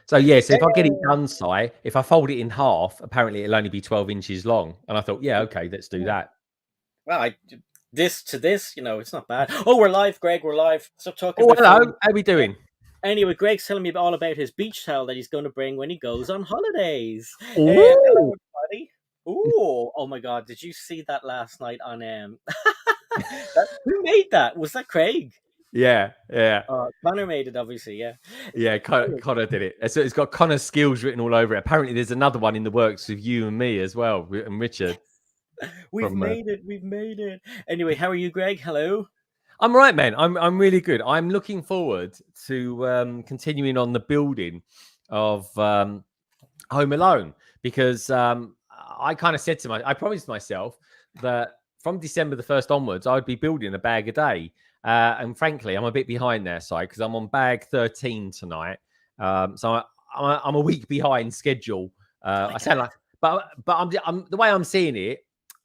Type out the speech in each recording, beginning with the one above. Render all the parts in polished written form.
So yes, if I get it done, Si, if I fold it in half, apparently it'll only be 12 inches long. And I thought, yeah, okay, let's do that. Well, this to this, it's not bad. Oh, we're live, Greg. We're live. Stop talking Oh, about hello. phone. How are we doing? Anyway, Greg's telling me all about his beach towel that he's going to bring when he goes on holidays. Ooh. Hello, everybody. Ooh, oh my God! Did you see that last night on who made that? Was that Craig? Yeah. Connor made it, obviously. Yeah. Yeah, Connor did it. So it's got Connor's skills written all over it. Apparently, there's another one in the works with you and me as well, and Richard. We've made it. We've made it. Anyway, how are you, Greg? Hello. I'm right, man. I'm really good. I'm looking forward to continuing on the building of Home Alone because I kind of said I promised myself that from December the 1st onwards, I would be building a bag a day. And frankly, I'm a bit behind there, Si, because I'm on bag 13 tonight. So I'm a week behind schedule. I sound like, but I'm the way I'm seeing it,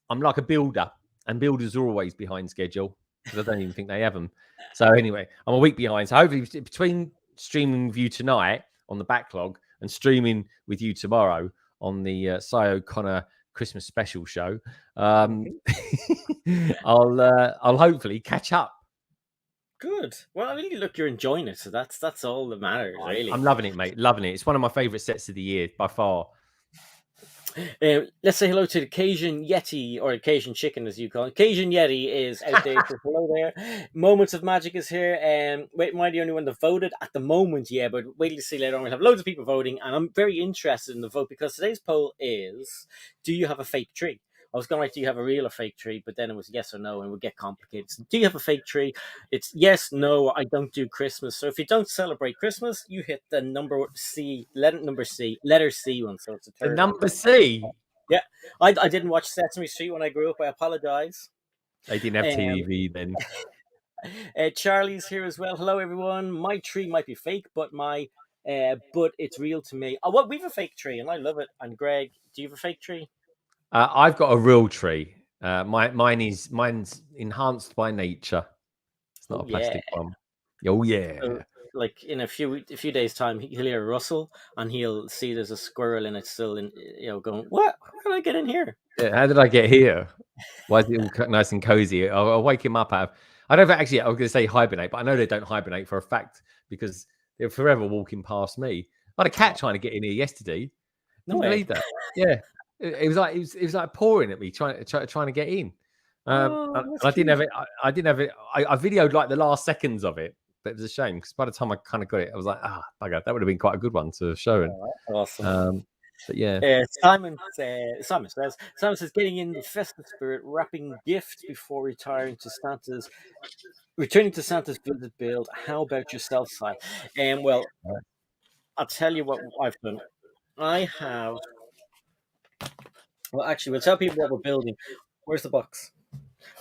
I'm like a builder, and builders are always behind schedule because I don't even think they have them. So anyway, I'm a week behind. So hopefully, between streaming with you tonight on the backlog and streaming with you tomorrow on the O Connor Christmas special show, I'll hopefully catch up. Good. Well, I mean, look, you're enjoying it, so that's all that matters, really. I'm loving it, mate. Loving it. It's one of my favourite sets of the year by far. Let's say hello to the Cajun Yeti, or Cajun Chicken, as you call it. Cajun Yeti is out there. So hello there. Moments of Magic is here. Wait, am I the only one that voted at the moment? Yeah, but wait till you see later on. We'll have loads of people voting, and I'm very interested in the vote because today's poll is: do you have a fake tree? I was going to write, do you have a real or fake tree? But then it was yes or no, and it would get complicated. So, do you have a fake tree? It's yes, no, I don't do Christmas. So if you don't celebrate Christmas, you hit the letter C one. So it's a third. The number C. Yeah, I didn't watch Sesame Street when I grew up. I apologize. They didn't have TV then. Charlie's here as well. Hello, everyone. My tree might be fake, but but it's real to me. Oh, well, we have a fake tree, and I love it. And Greg, do you have a fake tree? I've got a real tree. Mine's enhanced by nature. It's not a plastic one. Oh yeah. So, like in a few days' time, he'll hear a rustle and he'll see there's a squirrel in it still, going, "What? How did I get in here? Yeah, how did I get here? Why is it all nice and cozy?" I'll wake him up. I don't actually. I was going to say hibernate, but I know they don't hibernate for a fact because they're forever walking past me. I had a cat trying to get in here yesterday. No way. Believe that. Yeah. It was like pouring at me, trying to get in. I didn't have it. I didn't have it. I videoed like the last seconds of it, but it was a shame because by the time I kind of got it, I was like, bugger, that would have been quite a good one to show. Awesome. But yeah. Simon says getting in the festive spirit, wrapping gifts before returning to Santa's visit build. How about yourself, Si? Well, I'll tell you what I've done. I have. Well, actually, we'll tell people what we're building. Where's the box?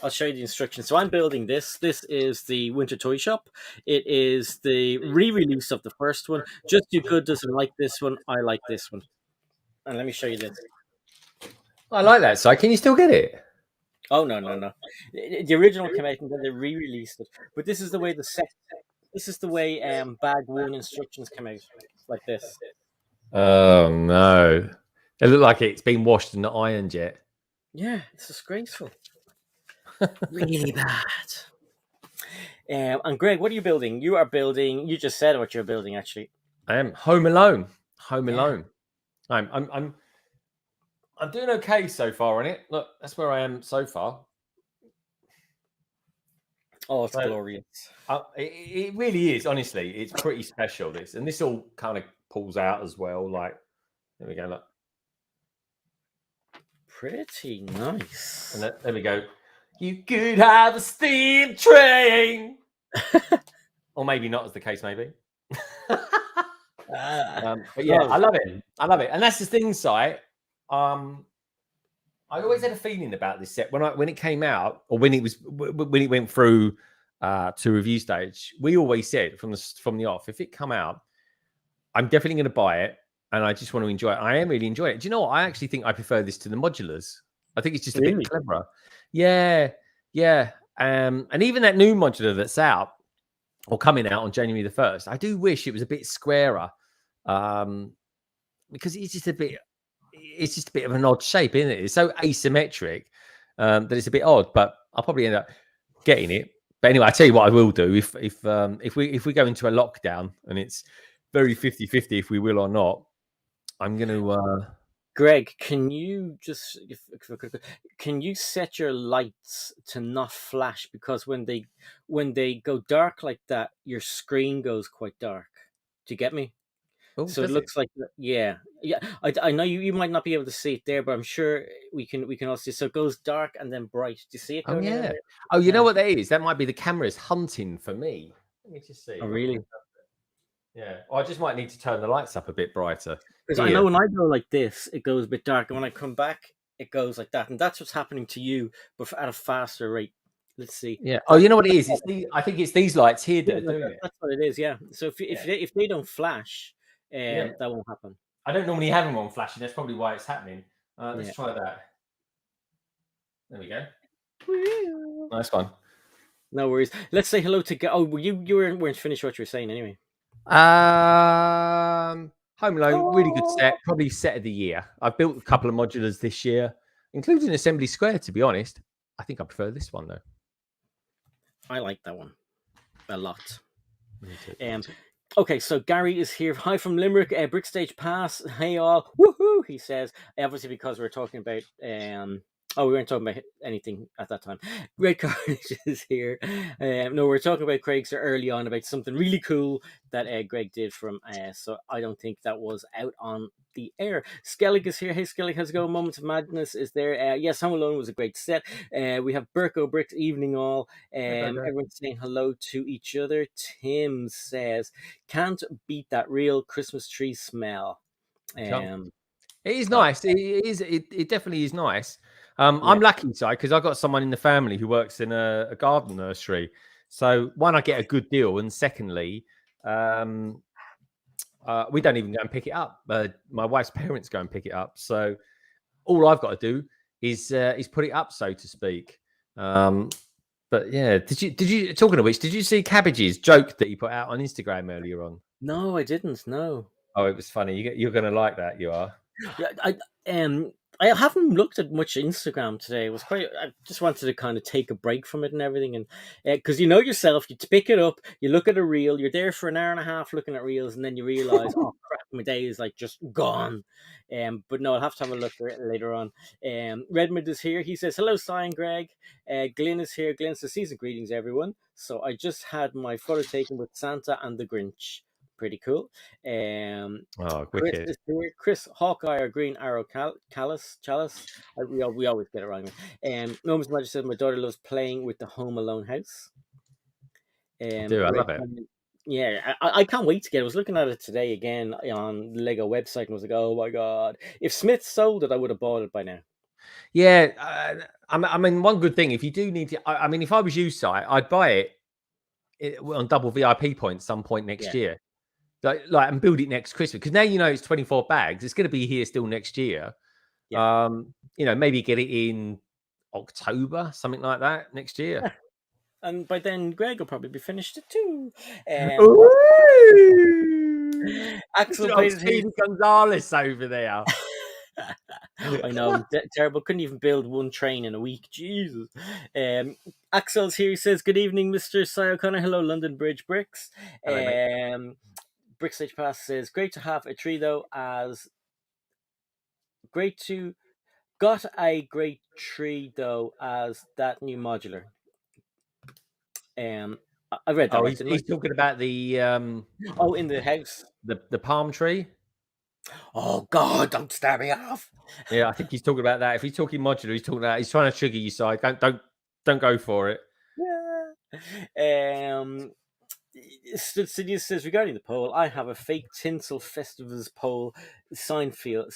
I'll show you the instructions. So I'm building this. This is the Winter Toy Shop. It is the re-release of the first one. Just Do Good doesn't like this one. I like this one. And let me show you this. I like that. So can you still get it? Oh, no. The original came out and then they re-released it. But this is the way this is the way bag one instructions come out. Like this. Oh, no. It looked like it's been washed and ironed yet. Yeah, it's disgraceful. Really bad. And Greg, what are you building? You are building. You just said what you're building. Actually, I am Home Alone. Home Alone. I'm doing okay so far on it. Look, that's where I am so far. Oh, it's glorious. It really is. Honestly, it's pretty special. This all kind of pulls out as well. Like, there we go. Look. Pretty nice. And there we go. You could have a steam train. Or maybe not, as the case may be. But yeah, I love it. And that's the thing, Si. I always had a feeling about this set when it came out, or when it went through to review stage. We always said from the off, if it come out, I'm definitely going to buy it, and I just want to enjoy it. I am really enjoying it. Do you know what? I actually think I prefer this to the modulars. I think it's just a bit cleverer. Yeah. And even that new modular that's out or coming out on January the 1st, I do wish it was a bit squarer because it's just a bit of an odd shape, isn't it? It's so asymmetric that it's a bit odd. But I'll probably end up getting it. But anyway, I tell you what I will do if we go into a lockdown and it's very 50-50 if we will or not. I'm going to. Greg, can you set your lights to not flash, because when they go dark like that, your screen goes quite dark. Do you get me? Oh, So it does it? looks like, yeah. I know you might not be able to see it there, but I'm sure we can all see. So it goes dark and then bright. Do you see it Oh going around yeah. there? Oh, you know Yeah. what that is? That might be the cameras hunting for me. Let me just see. Oh, If I can really? adjust it. Yeah. Or I just might need to turn the lights up a bit brighter Because I know here. when I go like this, it goes a bit dark, and when I come back, it goes like that, and that's what's happening to you, but at a faster rate. Let's see. Yeah. Oh, That, you know what it is? I think it's these lights here that yeah, are doing it. that's what it is. Yeah. So Yeah. if they don't flash, Yeah. that won't happen. I don't normally have them on flashing. That's probably why it's happening. Let's Yeah. try that. There we go. Woo. Nice one. No worries. Let's say hello to. Oh, weren't finished what you were saying anyway. Home Alone, really good set. Probably set of the year. I've built a couple of modulars this year, including Assembly Square. To be honest, I think I prefer this one though. I like that one a lot. Me too. Okay, so Gary is here. Hi from Limerick, Brick Stage Pass. Hey all, woohoo! He says, obviously because we're talking about we weren't talking about anything at that time. Great Carnage is here. No, we're talking about Craig so early on about something really cool that Greg did from. So I don't think that was out on the air. Skellig is here. Hey Skellig, how's it going? Moments of Madness is there. Yes, Home Alone was a great set. We have Burko Bricks evening all. Everyone's saying hello to each other. Tim says, can't beat that real Christmas tree smell. It is So, nice. It is. It definitely is nice. yeah. I'm lucky, Si, because I've got someone in the family who works in a garden nursery. So one, I get a good deal, and secondly, we don't even go and pick it up. My wife's parents go and pick it up. So all I've got to do is put it up, so to speak. But yeah, did you talking of which, did you see Cabbage's joke that he put out on Instagram earlier on? No, I didn't. No. Oh, it was funny. You're going to like that. You are. Yeah, I haven't looked at much Instagram today. It was quite. I just wanted to kind of take a break from it and everything, and because you know yourself, you pick it up, you look at a reel, you're there for an hour and a half looking at reels, and then you realize, oh crap, my day is like just gone. But no, I'll have to have a look at it later on. Redmond is here. He says hello, Sign Greg. Glenn is here. Glenn says season greetings, everyone. So I just had my photo taken with Santa and the Grinch. Pretty cool. Oh, Chris wicked. is here. Chris Hawkeye or Green Arrow Chalice. We always get it wrong. Moments Magic says my daughter loves playing with the Home Alone house. I do. I love it. Yeah, I can't wait to get it. I was looking at it today again on the Lego website and was like, oh my god. If Smith sold it, I would have bought it by now. Yeah, I mean, one good thing, if you do need to, I mean, if I was you, Si, I'd buy it on double VIP points some point next year. Like and build it next Christmas, because now you know it's 24 bags. It's going to be here still next year. Yeah. Maybe get it in October, something like that next year. Yeah. And by then, Greg will probably be finished it too. Axel paid Speedy Gonzalez over there. I know, terrible. Couldn't even build one train in a week. Jesus. Axel's here. He says, "Good evening, Mr. Si O'Connor. Hello, London Bridge Bricks." Hello, mate. Brick Stage Pass says, "Great to have a tree though. As great to got a great tree though as that new modular." I read that Oh, right, he's, didn't he's talking about the in the house. the palm tree. Oh God! Don't start me off. Yeah, I think he's talking about that. If he's talking modular, he's trying to trigger you, side. Don't go for it. Yeah. Sidious says, regarding the poll, I have a fake tinsel festivals poll, Seinfeld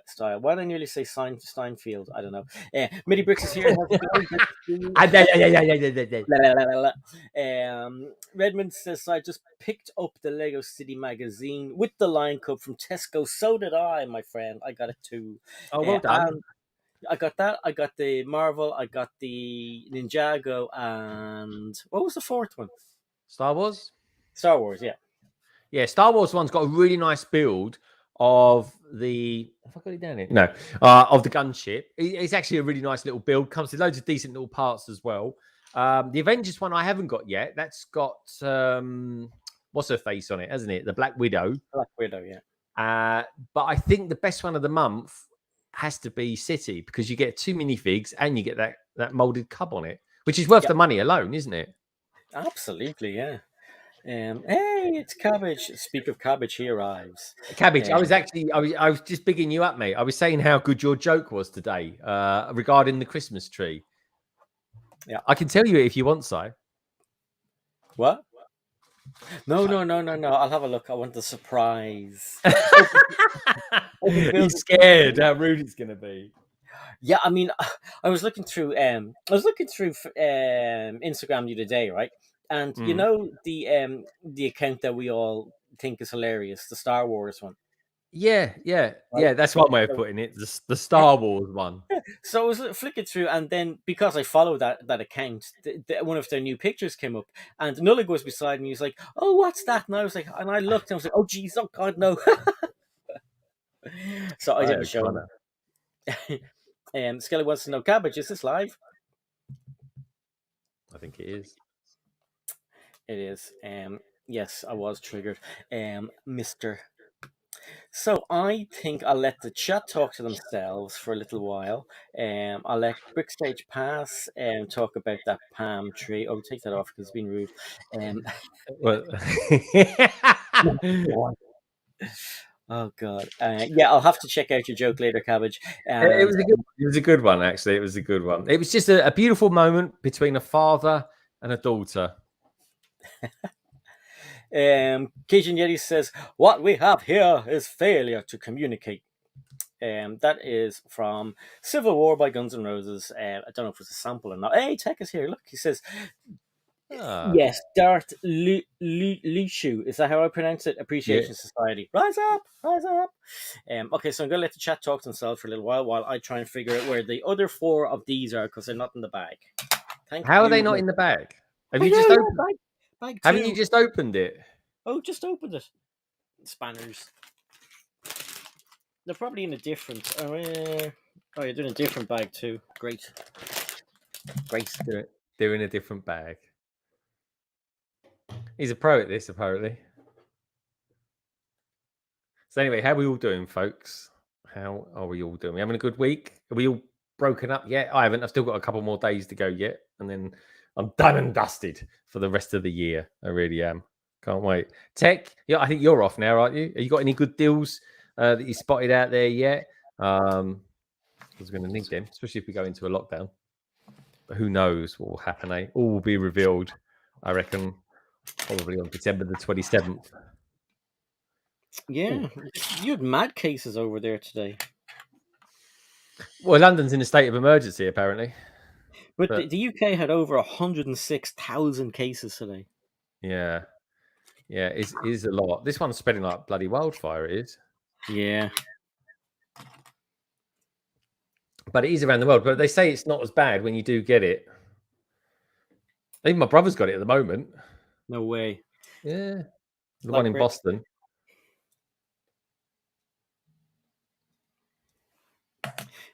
style. Why did I nearly say Steinfield? I don't know. Midi Bricks is here. Redmond says, I just picked up the Lego City magazine with the Lion Cub from Tesco. So did I, my friend. I got it too. Oh, well done. I got that. I got the Marvel. I got the Ninjago. And what was the fourth one? Star Wars. Star Wars, yeah. Yeah, Star Wars one's got a really nice build of the. Have I got it down here? No, of the gunship. It's actually a really nice little build. Comes with loads of decent little parts as well. The Avengers one I haven't got yet. That's got what's her face on it, hasn't it? The Black Widow. Black Widow, yeah. But I think the best one of the month has to be City because you get 2 minifigs and you get that molded cub on it, which is worth the money alone, isn't it? Absolutely, yeah. Hey, it's Cabbage. Speak of Cabbage, he arrives. Cabbage, I was just bigging you up, mate. I was saying how good your joke was today regarding the Christmas tree. Yeah, I can tell you it if you want, Si. What? No. I'll have a look. I want the surprise. He's scared how rude it's going to be. Yeah, I mean, I was looking through Instagram the other day, right? And you know the account that we all think is hilarious, the Star Wars one. Yeah. Right? That's one way of putting it. The Star Wars one. So I was flicking through, and then because I follow that account, one of their new pictures came up, and Nullig was beside me. He's like, "Oh, what's that?" And I was like, and I looked, and I was like, "Oh, geez, oh God, no!" So I didn't show him. Skelly wants to know, Cabbage, is this live? I think it is. It is. Yes, I was triggered. Mister. So I think I'll let the chat talk to themselves for a little while. I'll let Brickstage Pass talk about that palm tree. Oh, take that off because it's been rude. Well, oh God. Yeah, I'll have to check out your joke later, Cabbage. it was a good one, actually. It was a good one. It was just a beautiful moment between a father and a daughter. Cajun Yeti says, "What we have here is failure to communicate." That is from Civil War by Guns N' Roses. I don't know if it's a sample or not. Hey, Tech is here. Look, he says, yes, Darth Lishu. Is that how I pronounce it? Appreciation Society. Rise up, rise up. Okay, so I'm going to let the chat talk to themselves for a little while I try and figure out where the other 4 of these are because they're not in the bag. How are they not in the bag? Have you just opened bag 2. Haven't you just opened it? Oh, just opened it. Spanners. They're probably in a different. Oh, you're doing a different bag too. Great. They're in a different bag. He's a pro at this, apparently. So anyway, how are we all doing, folks? How are we all doing? We having a good week? Are we all broken up yet? I haven't. I've still got a couple more days to go yet, and then I'm done and dusted for the rest of the year. I really am. Can't wait. Tech, yeah, I think you're off now, aren't you? Have you got any good deals that you spotted out there yet? I was going to need them, especially if we go into a lockdown. But who knows what will happen, eh? All will be revealed, I reckon, probably on December the 27th. Yeah, you had mad cases over there today. Well, London's in a state of emergency, apparently. But the UK had over 106,000 cases today. Yeah. Yeah, it is a lot. This one's spreading like bloody wildfire, it is. Yeah. But it is around the world. But they say it's not as bad when you do get it. Even my brother's got it at the moment. No way. Yeah. The one in Boston.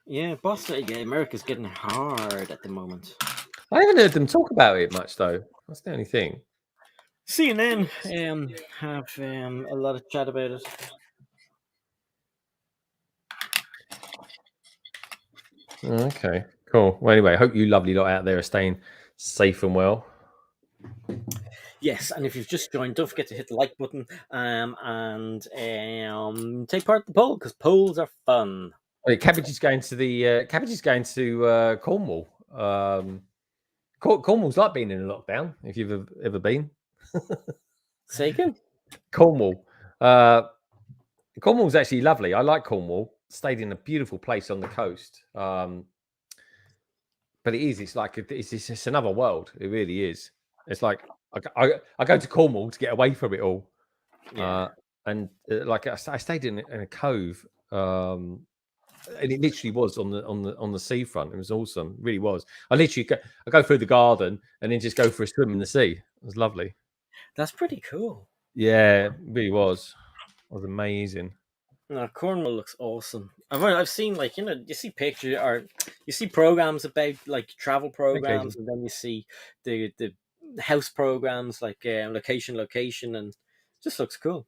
Yeah, Boston. Yeah, America's getting hard at the moment. I haven't heard them talk about it much, though. That's the only thing. CNN have a lot of chat about it. Okay, cool. Well, anyway, I hope you lovely lot out there are staying safe and well. Yes, and if you've just joined, don't forget to hit the like button and take part in the poll because polls are fun. Cabbage is going to Cornwall. Cornwall's like being in a lockdown. If you've ever been. Say again? Cornwall. Cornwall's actually lovely. I like Cornwall. Stayed in a beautiful place on the coast. But it is. It's like it's another world. It really is. It's like I go to Cornwall to get away from it all. Yeah. And like I stayed in a cove. And it literally was on the seafront. It was awesome. It really was. I go through the garden and then just go for a swim in the sea. It was lovely. That's pretty cool. Yeah, it really was. It was amazing. No, Cornwall looks awesome. I've seen, like, you see pictures, or you see programs about, like, travel programs, Vacation. and then you see the house programs, like, location, and it just looks cool.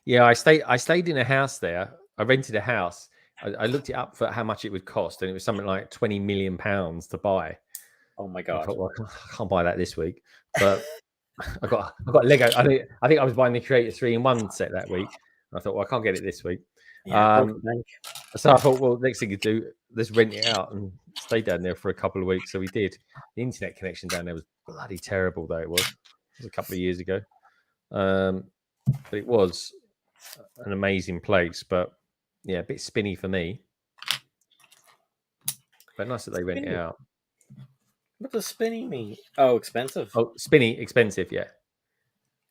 Yeah, I stayed in a house there. I rented a house. I looked it up for how much it would cost, and it was something like £20 million to buy. Oh my I god. thought, well, I can't buy that this week. But I got Lego. I think I was buying the Creator 3-in-1 set that week. I thought, well, I can't get it this week. Yeah, broke the Um, bank. so I thought, well, next thing you do, let's rent it out and stay down there for a couple of weeks. So we did. The internet connection down there was bloody terrible, though it was. It was a couple of years ago. But it was an amazing place. But yeah, a bit spinny for me. But nice that they rent it Spinny. out. What does spinny mean? Oh, expensive. Oh, spinny, expensive, yeah.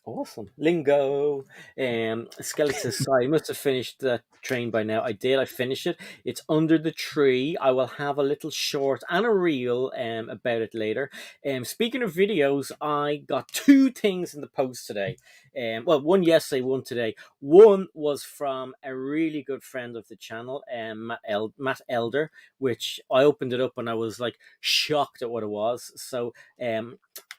Awesome. Lingo. Skelly says, sorry, I must have finished that train by now. I did. I finished it. It's under the tree. I will have a little short and a reel about it later. Speaking of videos, I got two things in the post today. Well, one yesterday, one today. One was from a really good friend of the channel, Matt Elder, which I opened it up and I was like shocked at what it was. So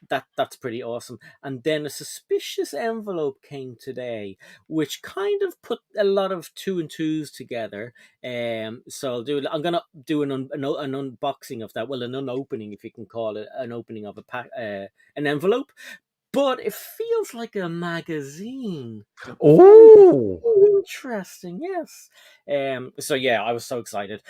that's pretty awesome. And then a suspicious envelope came today, which kind of put a lot of two and twos together. So I'm gonna do an unboxing of that. Well, an unopening, if you can call it an opening of an envelope. But it feels like a magazine. Oh, Interesting, yes. So yeah, I was so excited.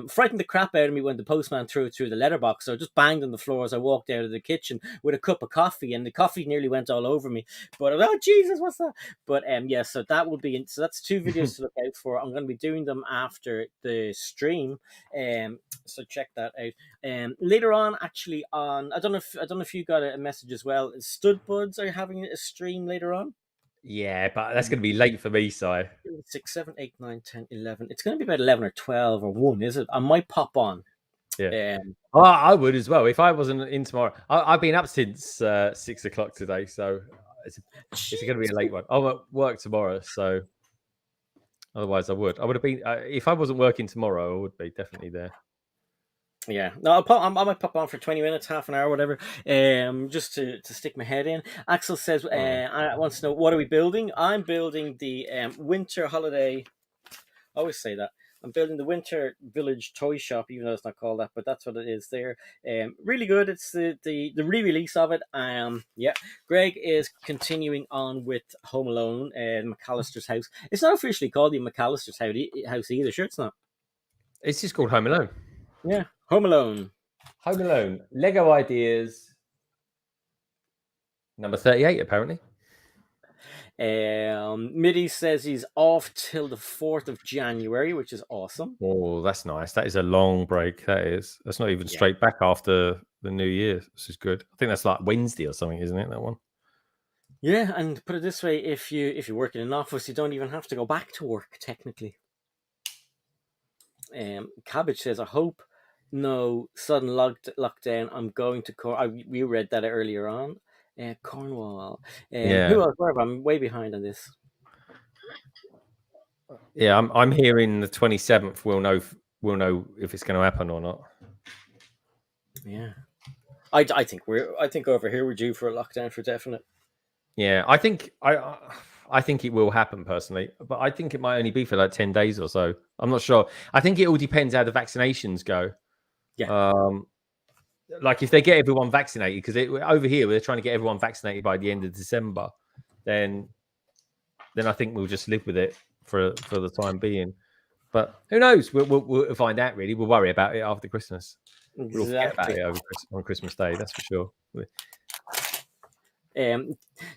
Frightened the crap out of me when the postman threw it through the letterbox. So I just banged on the floor as I walked out of the kitchen with a cup of coffee, and the coffee nearly went all over me. But I was, oh Jesus, what's that? But yeah, so that will be so that's two videos to look out for. I'm going to be doing them after the stream. So check that out. Later on, actually, I don't know if you got a message as well. Stud Buds are having a stream later on. yeah, but that's going to be late for me, Si. 6, 7, 8, 9, 10, 11. It's going to be about 11 or 12 or 1, is it? I might pop on. Yeah. I would as well if I wasn't in tomorrow. I've been up since 6 o'clock today, so it's going to be a late one. I'm at work tomorrow, so otherwise I would have been if I wasn't working tomorrow. I would be definitely there. Yeah, no, I might pop on for 20 minutes, half an hour, whatever, just to stick my head in. Axel says, I wants to know, what are we building? I'm building the winter holiday. I always say that. I'm building the Winter Village toy shop, even though it's not called that, but that's what it is there. Really good. It's the re-release of it. Yeah, Greg is continuing on with Home Alone and McAllister's House. It's not officially called the McAllister's House either. Sure, it's not. It's just called Home Alone. Yeah, Home Alone. Home Alone. Lego Ideas. Number 38, apparently. Midi says he's off till the 4th of January, which is awesome. Oh, that's nice. That is a long break. That's not even straight back after the New Year. This is good. I think that's like Wednesday or something, isn't it? That one. Yeah, and put it this way: if you work in an office, you don't even have to go back to work technically. Cabbage says, "I hope no sudden lockdown. I'm going to we read that earlier on. Cornwall. Yeah. Who else? I'm way behind on this. Yeah, I'm hearing the 27th. We'll know if it's going to happen or not. Yeah, I think over here we're due for a lockdown for definite. Yeah, I think it will happen personally, but I think it might only be for like 10 days or so. I'm not sure. I think it all depends how the vaccinations go. Yeah. Like if they get everyone vaccinated, because over here they're trying to get everyone vaccinated by the end of December, then I think we'll just live with it for the time being. But who knows? We'll find out. Really, we'll worry about it after Christmas. Exactly. We'll forget about it on Christmas Day. That's for sure.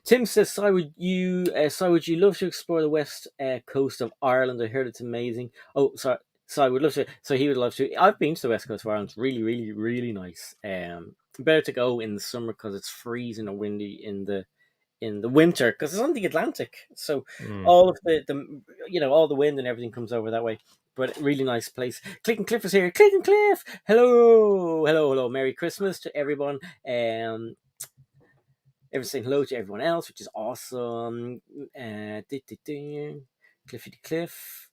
Tim says, "So would you love to explore the west coast of Ireland? I heard it's amazing." Oh, sorry. So I would love to. So he would love to. I've been to the west coast of Ireland. It's really, really, really nice. Better to go in the summer because it's freezing and windy in the winter because it's on the Atlantic. So all of the all the wind and everything comes over that way. But really nice place. Click and Cliff is here. Click and Cliff. Hello. Merry Christmas to everyone. Everyone's saying hello to everyone else, which is awesome. Cliffy Cliff.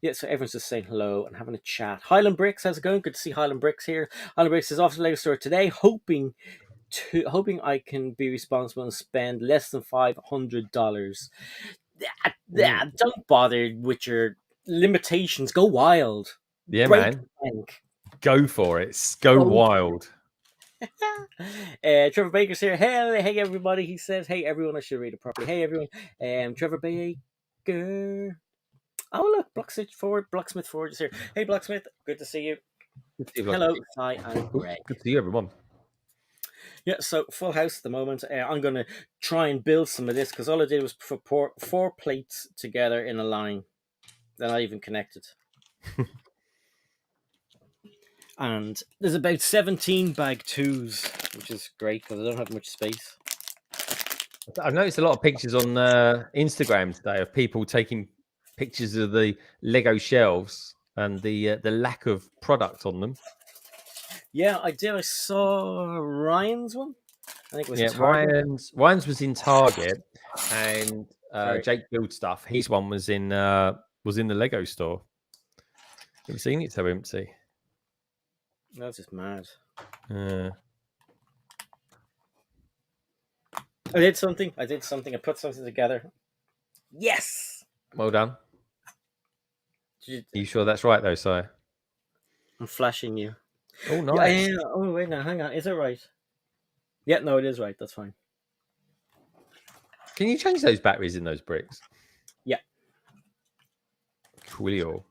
Yeah, so everyone's just saying hello and having a chat. Highland Bricks, how's it going? Good to see Highland Bricks here. Highland Bricks is off to the Lego store today, hoping I can be responsible and spend less than $500. Don't bother with your limitations. Go wild. Yeah, Break man. the bank. Go for it. Go wild. Trevor Baker's here. Hey everybody. He says, hey everyone. I should read it properly. Hey everyone. Trevor Baker. Oh look, Blocksmith Forward is here. Hey Blocksmith, good to see you. Good to see you, Hello, Ty and Greg. Good to see you, everyone. Yeah, so full house at the moment. I'm going to try and build some of this because all I did was put four plates together in a line. They're not even connected. And there's about 17 bag twos, which is great because I don't have much space. I've noticed a lot of pictures on Instagram today of people taking pictures of the Lego shelves and the lack of product on them. Yeah, I did. I saw Ryan's one. I think it was Ryan's was in Target, and Jake Build Stuff. His one was in the Lego store. Have you seen it? So empty. That's just mad. Yeah. I did something. I put something together. Yes. Well done. Are you sure that's right though, Si? I'm flashing you. Oh, nice. Yeah. Oh, wait, now hang on. Is it right? Yeah, no, it is right. That's fine. Can you change those batteries in those bricks? Yeah. Coolio.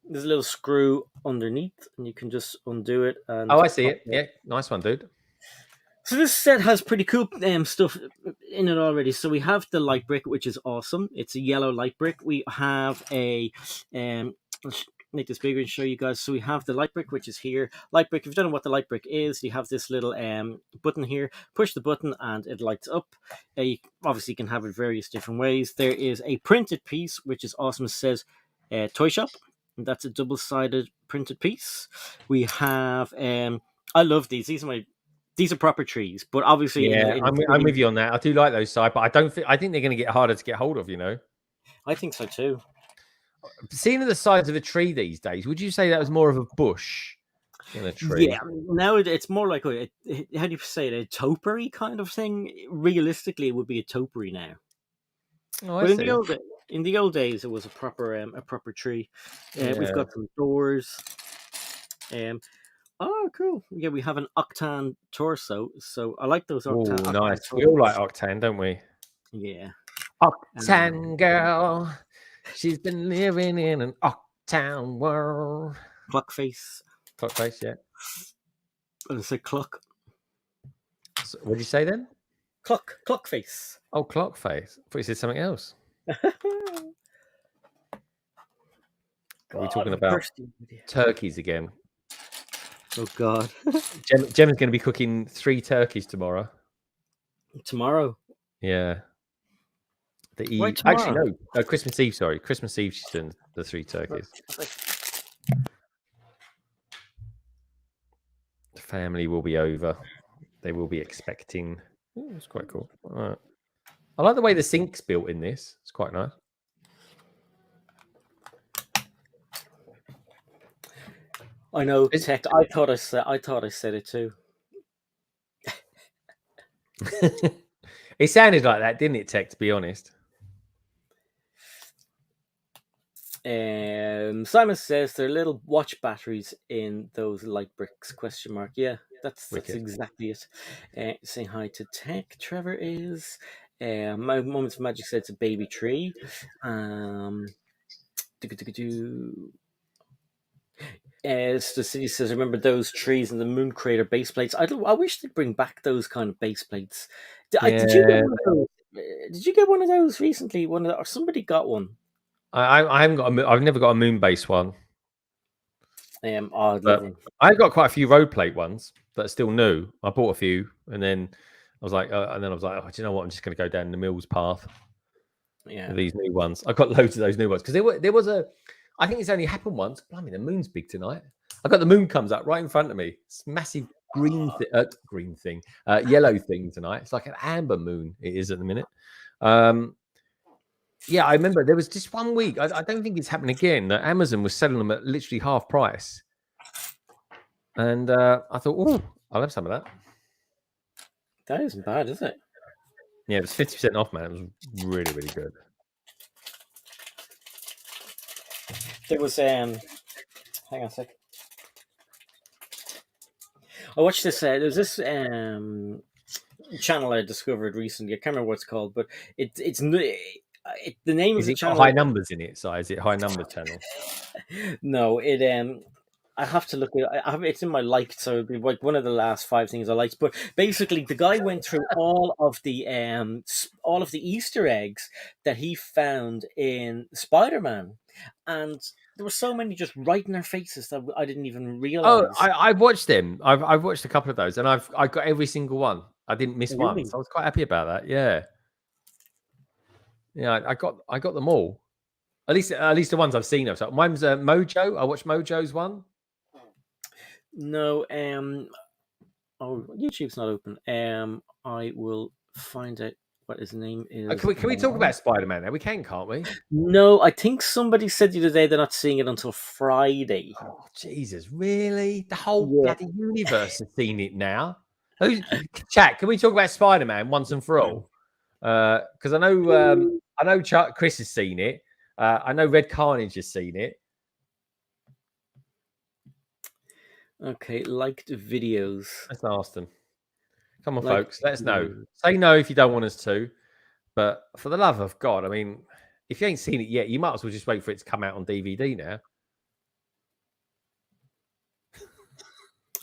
There's a little screw underneath, and you can just undo it. And I see it. Yeah, nice one, dude. So this set has pretty cool stuff in it already. So we have the light brick, which is awesome. It's a yellow light brick. We have a let's make this bigger and show you guys. So we have the light brick, which is here. Light brick. If you don't know what the light brick is, you have this little button here. Push the button and it lights up. You obviously can have it various different ways. There is a printed piece, which is awesome. It says Toy Shop. And that's a double-sided printed piece. We have I love these. These are proper trees, but obviously, yeah, I'm with you on that. I do like those side, but I think they're going to get harder to get hold of. You know, I think so too. Seeing the size of a tree these days, would you say that was more of a bush than a tree? Yeah, now it's more like how do you say it? A topiary kind of thing. Realistically, it would be a topiary now. Oh, but in the old days, it was a proper tree. We've got some doors. Oh, cool. Yeah, we have an Octane torso. So I like those Octane. Oh, nice. We all like Octane, don't we? Yeah. Octane girl. She's been living in an Octane world. Clockface. Clockface, yeah. I said clock. So, what did you say then? Clockface. Oh, Clockface. I thought you said something else. Are we talking about turkeys again? Oh, God. Gemma's going to be cooking 3 turkeys tomorrow. Tomorrow? Yeah. Why tomorrow? Actually, no. Christmas Eve, sorry. Christmas Eve, she's doing the 3 turkeys. The family will be over. They will be expecting. Ooh, it's quite cool. All right. I like the way the sink's built in this. It's quite nice. I know, Tech. I thought I said it too. It sounded like that, didn't it, Tech? To be honest. Simon says there are little watch batteries in those light bricks? ? Yeah, that's exactly it. Saying hi to Tech. Trevor is. My Moments of Magic said it's a baby tree. The city says, remember those trees and the moon crater base plates? I wish they'd bring back those kind of base plates. Did you get one of those? Did you get one of those recently? Or somebody got one? I haven't got. I've never got a moon base one. I've got quite a few road plate ones that are still new. I bought a few, and then I was like, oh, do you know what? I'm just going to go down the Mills path. Yeah, these new ones. I got loads of those new ones because there was a. I think it's only happened once. Blimey, the moon's big tonight. I got the moon comes up right in front of me. It's massive yellow thing tonight. It's like an amber moon. It is at the minute. Yeah, I remember there was just 1 week. I don't think it's happened again. That Amazon was selling them at literally half price, and I thought, oh, I'll have some of that. That isn't bad, is it? Yeah, it was 50% off, man. It was really, really good. There was hang on a sec. I watched this. There's this channel I discovered recently. I can't remember what it's called, but the name of the channel. High numbers in it? So is it high number channel? No, I have to look at it. It's in my liked, so it'd be like one of the last 5 things I liked. But basically, the guy went through all of the Easter eggs that he found in Spider-Man, and there were so many just right in their faces that I didn't even realize. Oh, I've watched them. I've watched a couple of those, and I got every single one. I didn't miss one, so I was quite happy about that. Yeah, yeah, I got them all. At least the ones I've seen. So mine's Mojo. I watched Mojo's one. No, YouTube's not open. I will find out what his name is. Can we talk about Spider-Man now? We can't we? No, I think somebody said the other day they're not seeing it until Friday. Oh, Jesus, really? The whole bloody universe has seen it now. Chat, can we talk about Spider-Man once and for all? Because I know Chris has seen it. I know Red Carnage has seen it. Okay, liked videos. Let's ask them. Come on, folks. Let us know. Say no if you don't want us to. But for the love of God, I mean, if you ain't seen it yet, you might as well just wait for it to come out on DVD now.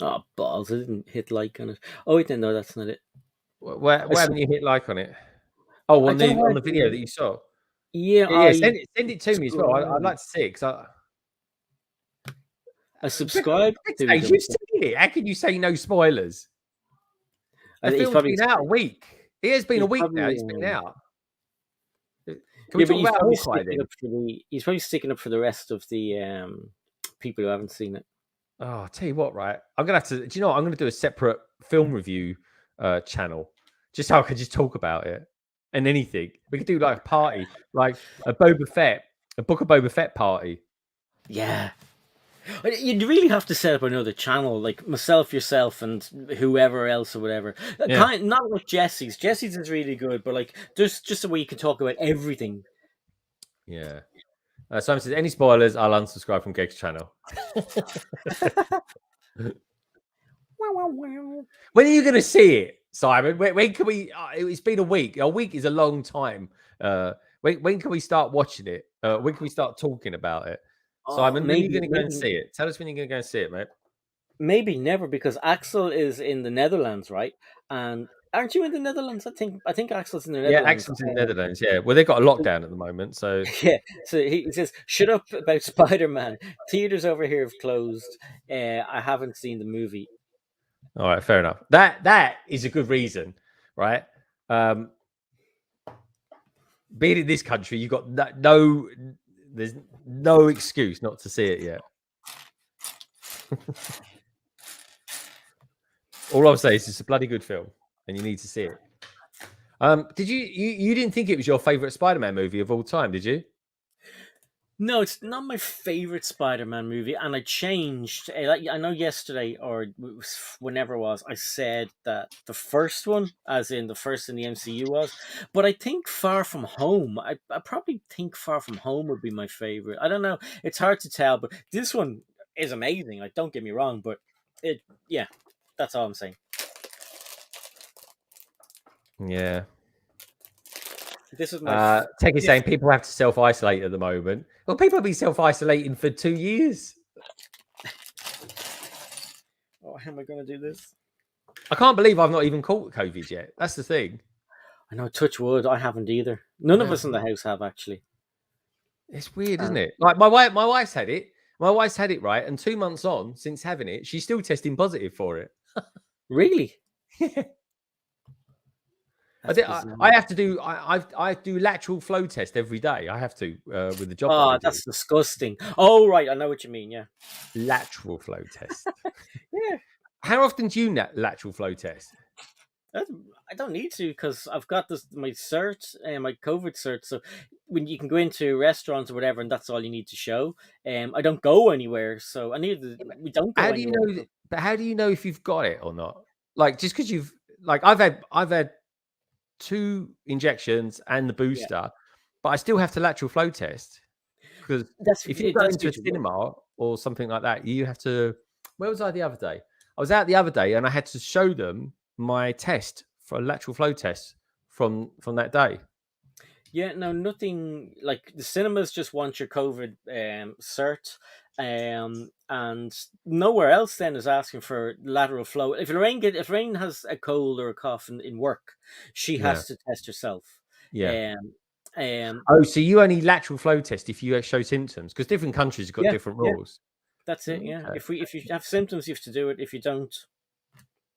Oh, balls. I didn't hit like on it. Oh, wait, no, that's not it. Where haven't you hit like on it? Oh, on the video that you saw? Yeah. Send it to me as well. I'd like to see it. Because I subscribed to it. You've seen it. How can you say no spoilers? The film's been out a week. It has been a week now. It's been out. Can we talk about Hawkeye then? He's probably sticking up for the rest of the people who haven't seen it. Oh, I'll tell you what, right? I'm gonna have to. Do you know what? I'm gonna do a separate film review channel, just so I can just talk about it and anything. We could do like a party, like a Book of Boba Fett party. Yeah. You'd really have to set up another channel, like myself, yourself, and whoever else or whatever. Yeah. Not like Jesse's. Jesse's is really good, but like just a way you can talk about everything. Yeah. Simon says, any spoilers, I'll unsubscribe from Greg's channel. When are you going to see it, Simon? When can we? It's been a week. A week is a long time. When can we start watching it? When can we start talking about it? Simon, when are you going to go and see it? Tell us when you're going to go and see it, mate. Maybe never, because Axel is in the Netherlands, right? And aren't you in the Netherlands? I think Axel's in the Netherlands. Yeah, Axel's in the Netherlands. Yeah, well, they've got a lockdown at the moment, so yeah. So he says, "Shut up about Spider-Man. Theaters over here have closed. I haven't seen the movie." All right, fair enough. That is a good reason, right? Being in this country, you've got there's no excuse not to see it yet. All I'll say is it's a bloody good film, and you need to see it. Did you didn't think it was your favorite Spider-Man movie of all time, did you? No, it's not my favorite Spider-Man movie, and I changed. I know yesterday or whenever it was, I said that the first one, as in the first in the MCU, was. But I think Far From Home. I probably think Far From Home would be my favorite. I don't know. It's hard to tell, but this one is amazing. Like, don't get me wrong, but that's all I'm saying. Yeah. This is my Tech is saying people have to self-isolate at the moment. Well, people have been self-isolating for 2 years. Oh, how am I going to do this? I can't believe I've not even caught COVID yet. That's the thing. I know, touch wood, I haven't either. None of us in the house have, actually. It's weird, isn't it? Like my wife's had it. My wife's had it, right? And 2 months on since having it, she's still testing positive for it. Really? Yeah. I have to do. I do lateral flow test every day. I have to with the job. Oh, that's disgusting. Oh, right, I know what you mean. Yeah, lateral flow test. Yeah. How often do you lateral flow test? I don't need to because I've got my cert and my COVID cert. So when you can go into restaurants or whatever, and that's all you need to show. I don't go anywhere, so we don't How go do you anywhere. know? But how do you know if you've got it or not? Like just because you've like I've had 2 injections and the Yeah, booster, but I still have to lateral flow test because if you're going that's to due a to work. cinema or something like that, you have to. Where was I the other day? I was out the other day and I had to show them my test for a lateral flow test from that day. Yeah, no, nothing like the cinemas just want your COVID cert, and nowhere else then is asking for lateral flow. If Lorraine has a cold or a cough in work, she Yeah, has to test herself. yeah. Um, um, Oh, so you only lateral flow test if you show symptoms because different countries have got yeah, different yeah, rules. that's it. Yeah, Okay. if you have symptoms, you have to do it. If you don't,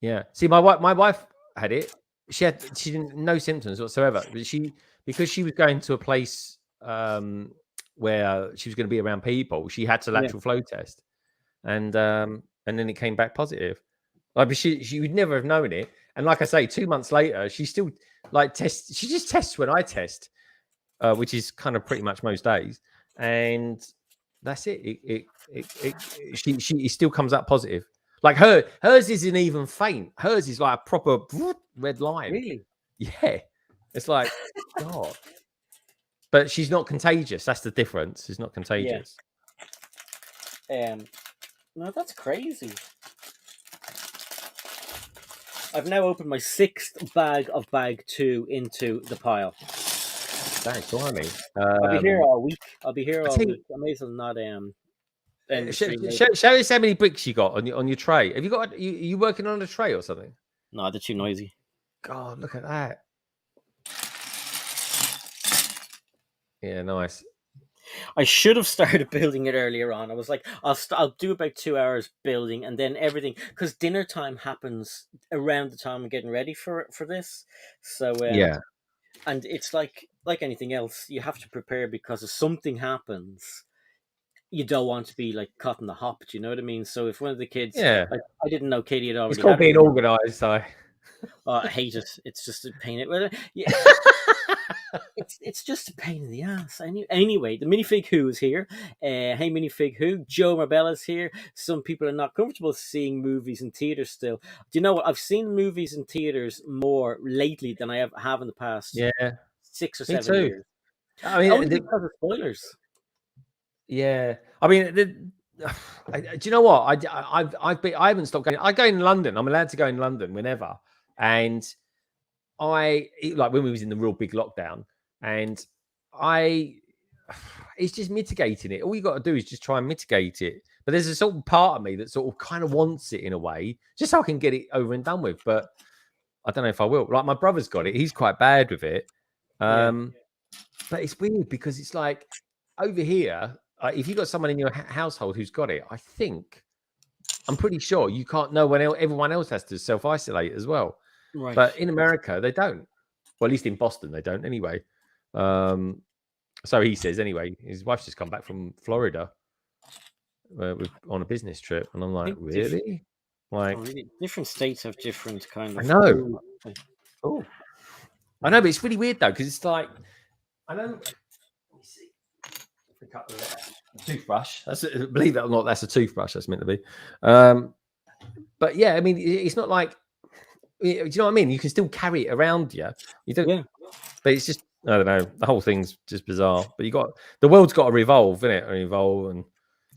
Yeah. See, my wife had it. She didn't no symptoms whatsoever, but because she was going to a place where she was going to be around people, she had to yeah, lateral flow test, and then it came back positive. Like, but she would never have known it. And like I say, 2 months later, she still like tests. She just tests when I test, which is kind of pretty much most days, and that's it. It still comes up positive. Like hers isn't even faint. Hers is like a proper red line. really, Yeah, it's like God. But she's not contagious. That's the difference. She's not yeah. contagious. No, that's crazy. I've now opened my 6th bag of bag 2 into the pile. Thanks, blimey. I'll be here all week. I'll be here I all tell you, week. I may as well not end the stream later. show us how many bricks you got on your tray. Have you got you working on a tray or something? No, they're too noisy. God, look at that. Yeah, nice. I should have started building it earlier on. I was like, I'll do about 2 hours building, and then everything because dinner time happens around the time I'm getting ready for this. So Yeah, and it's like anything else, you have to prepare because if something happens, you don't want to be like caught in the hop. Do you know what I mean? So if one of the kids, yeah. like I didn't know Katie had It's already called had her. being organised. So Oh, I hate it. It's just a pain. Well, yeah, it's just a pain in the ass. Anyway, the minifig who is here. Hey, minifig who? Joe Marbella's here. Some people are not comfortable seeing movies in theaters still. Do you know what? I've seen movies in theaters more lately than I have in the past yeah, 6 or me 7 too. years. I mean, Only because of spoilers. yeah. I mean, do you know what? I haven't stopped going. I go in London. I'm allowed to go in London whenever, and like when we was in the real big lockdown, and I it's just mitigating it. All you got to do is just try and mitigate it. But there's a sort of part of me that sort of kind of wants it in a way, just so I can get it over and done with. But I don't know if I will. Like my brother's got it; he's quite bad with it. Yeah, But it's weird because it's like over here, if you got someone in your household who's got it, I'm pretty sure you can't know when everyone else has to self isolate as well. right. But in America, they don't. Well, at least in Boston, they don't anyway. So he says anyway. His wife's just come back from Florida on a business trip, and I'm I like, think really? Like, really different states have different kind I of. know. Oh, I know, but it's really weird though because it's like I know. Let me see. Pick up the toothbrush. Believe it or not, that's a toothbrush. That's meant to be. But yeah, I mean, it's not like. Do you know what I mean? You can still carry it around you. You don't. Yeah. But it's just I don't know. The whole thing's just bizarre. But the world's got to revolve, isn't it? Or evolve and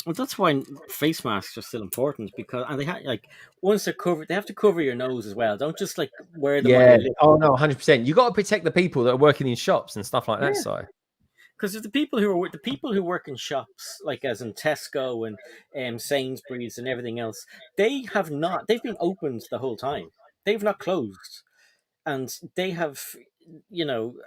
Well, that's why face masks are still important because, and they have like once they're covered, they have to cover your nose as well. Don't just like wear them on yeah. your lip. Oh no, 100%. You got to protect the people that are working in shops and stuff like that. Yeah, So because the people who work in shops, like as in Tesco and Sainsbury's and everything else, they've been opened the whole time. They've not closed, and they have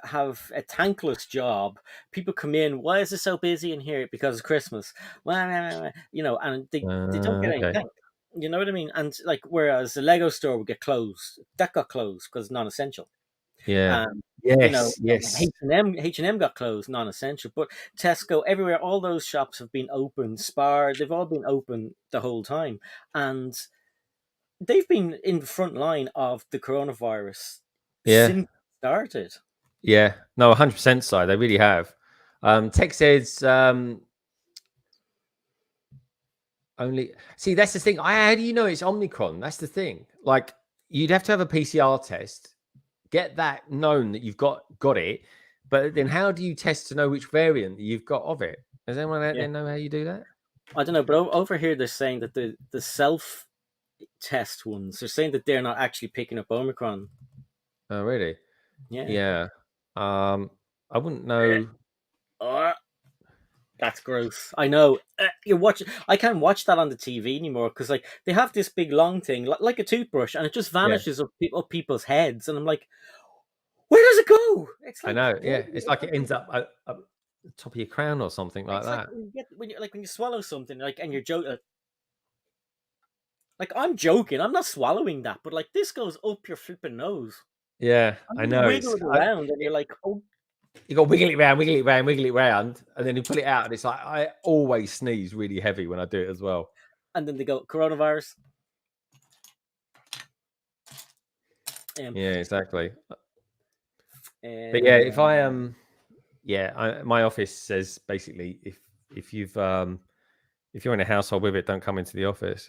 have a thankless job. People come in, why is it so busy in here? Because it's Christmas. Well, and they don't get any okay. thanks. You know what I mean? And like whereas the Lego store would get closed, that got closed because it's non-essential. Yeah. Um, Yes. Yes. H&M got closed, non-essential. But Tesco, everywhere, all those shops have been open. Spar, they've all been open the whole time, and they've been in the front line of the coronavirus Yeah. since it started. Yeah. No, 100% so. They really have. Tech says only. See, that's the thing. How do you know it's Omicron? That's the thing. Like, you'd have to have a PCR test, get that known that you've got it. But then how do you test to know which variant you've got of it? Does anyone out there know how you do that? I don't know, but over here they're saying that the self test ones, they're saying that they're not actually picking up Omicron. Oh, really? Yeah. Yeah. I wouldn't know. That's gross. I know. You watch. I can't watch that on the TV anymore because like they have this big long thing, like a toothbrush, and it just Yeah. vanishes up people's heads, and I'm like, where does it go? It's I like, know. Yeah. It's like it ends up at the top of your crown or something like it's that. like when you swallow something, like, and you're joking. Like, I'm joking. I'm not swallowing that, but like this goes up your flipping nose. Yeah, And I you know. wiggle it around, and you're like, oh. You got wiggle it around, wiggle it around, wiggle it around, and then you pull it out, and it's like I always sneeze really heavy when I do it as well. And then they go coronavirus. Yeah, exactly. But yeah, if I my office says basically if you're in a household with it, don't come into the office.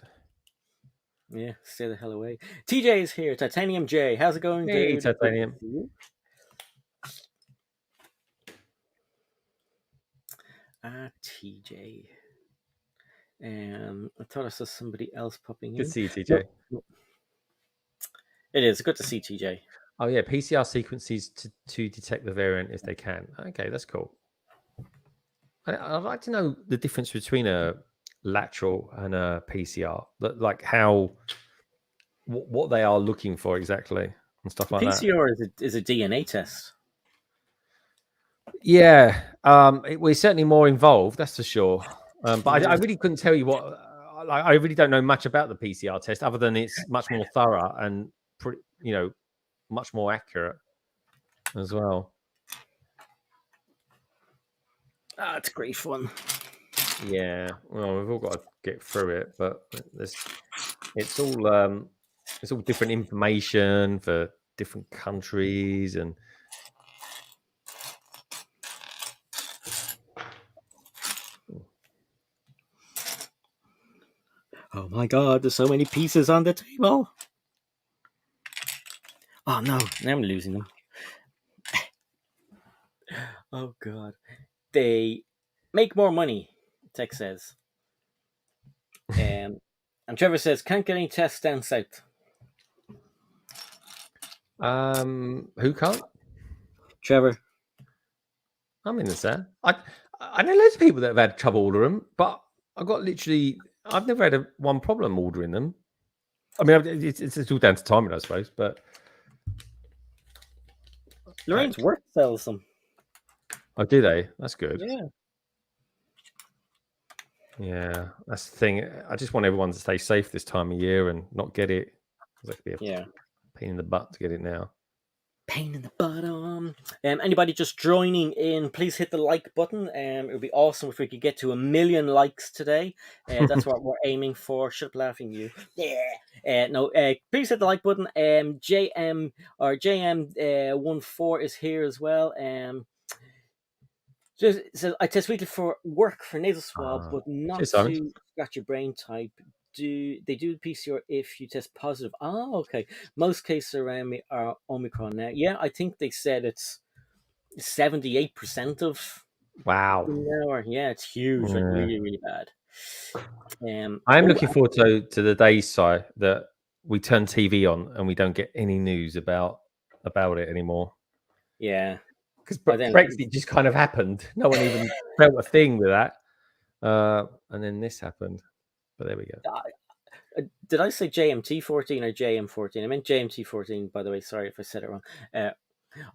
Yeah, stay the hell away. TJ is here. Titanium J. How's it going, Hey, dude? Titanium. TJ. I thought I saw somebody else popping in. Good to see you, TJ. No. It is good to see TJ. Oh yeah, PCR sequences to detect the variant if they can. Okay, that's cool. I'd like to know the difference between a lateral and a PCR, like how what they are looking for exactly and stuff like that. PCR is a DNA test. Yeah, we're certainly more involved, that's for sure. But I really couldn't tell you what. I really don't know much about the PCR test, other than it's much more thorough and much more accurate as well. It's great fun. Yeah, well, we've all got to get through it, but it's all different information for different countries and. Oh my god, there's so many pieces on the table. Oh no, now I'm losing them. Oh god. They make more money, Tech says. And Trevor says, can't get any tests down south. Who can't? Trevor. I'm in the set. I know loads of people that have had trouble ordering them, but I've never had one problem ordering them. I mean, it's all down to timing, I suppose. But Lorraine's work sells them. Oh, do they? That's good. Yeah. Yeah, that's the thing. I just want everyone to stay safe this time of year and not get it. It's like a pain in the butt to get it now. Pain in the bottom. Anybody just joining in, please hit the like button. It would be awesome if we could get to 1 million likes today. That's what we're aiming for. Shut up laughing, you. Yeah. Please hit the like button. JM 14 is here as well. Just says, I test weekly for work for nasal swab, but not to scratch your brain type. They do PCR if you test positive? Oh, okay. Most cases around me are Omicron now. Yeah, I think they said it's 78% of. Wow. Yeah, it's huge. Like really, really bad. I'm looking forward to the days, Si, that we turn TV on and we don't get any news about it anymore. Yeah. Because Brexit just kind of happened. No one even felt a thing with that. And then this happened. But there we go. Did I say JMT 14 or JM 14? I meant JMT 14, by the way. Sorry if I said it wrong.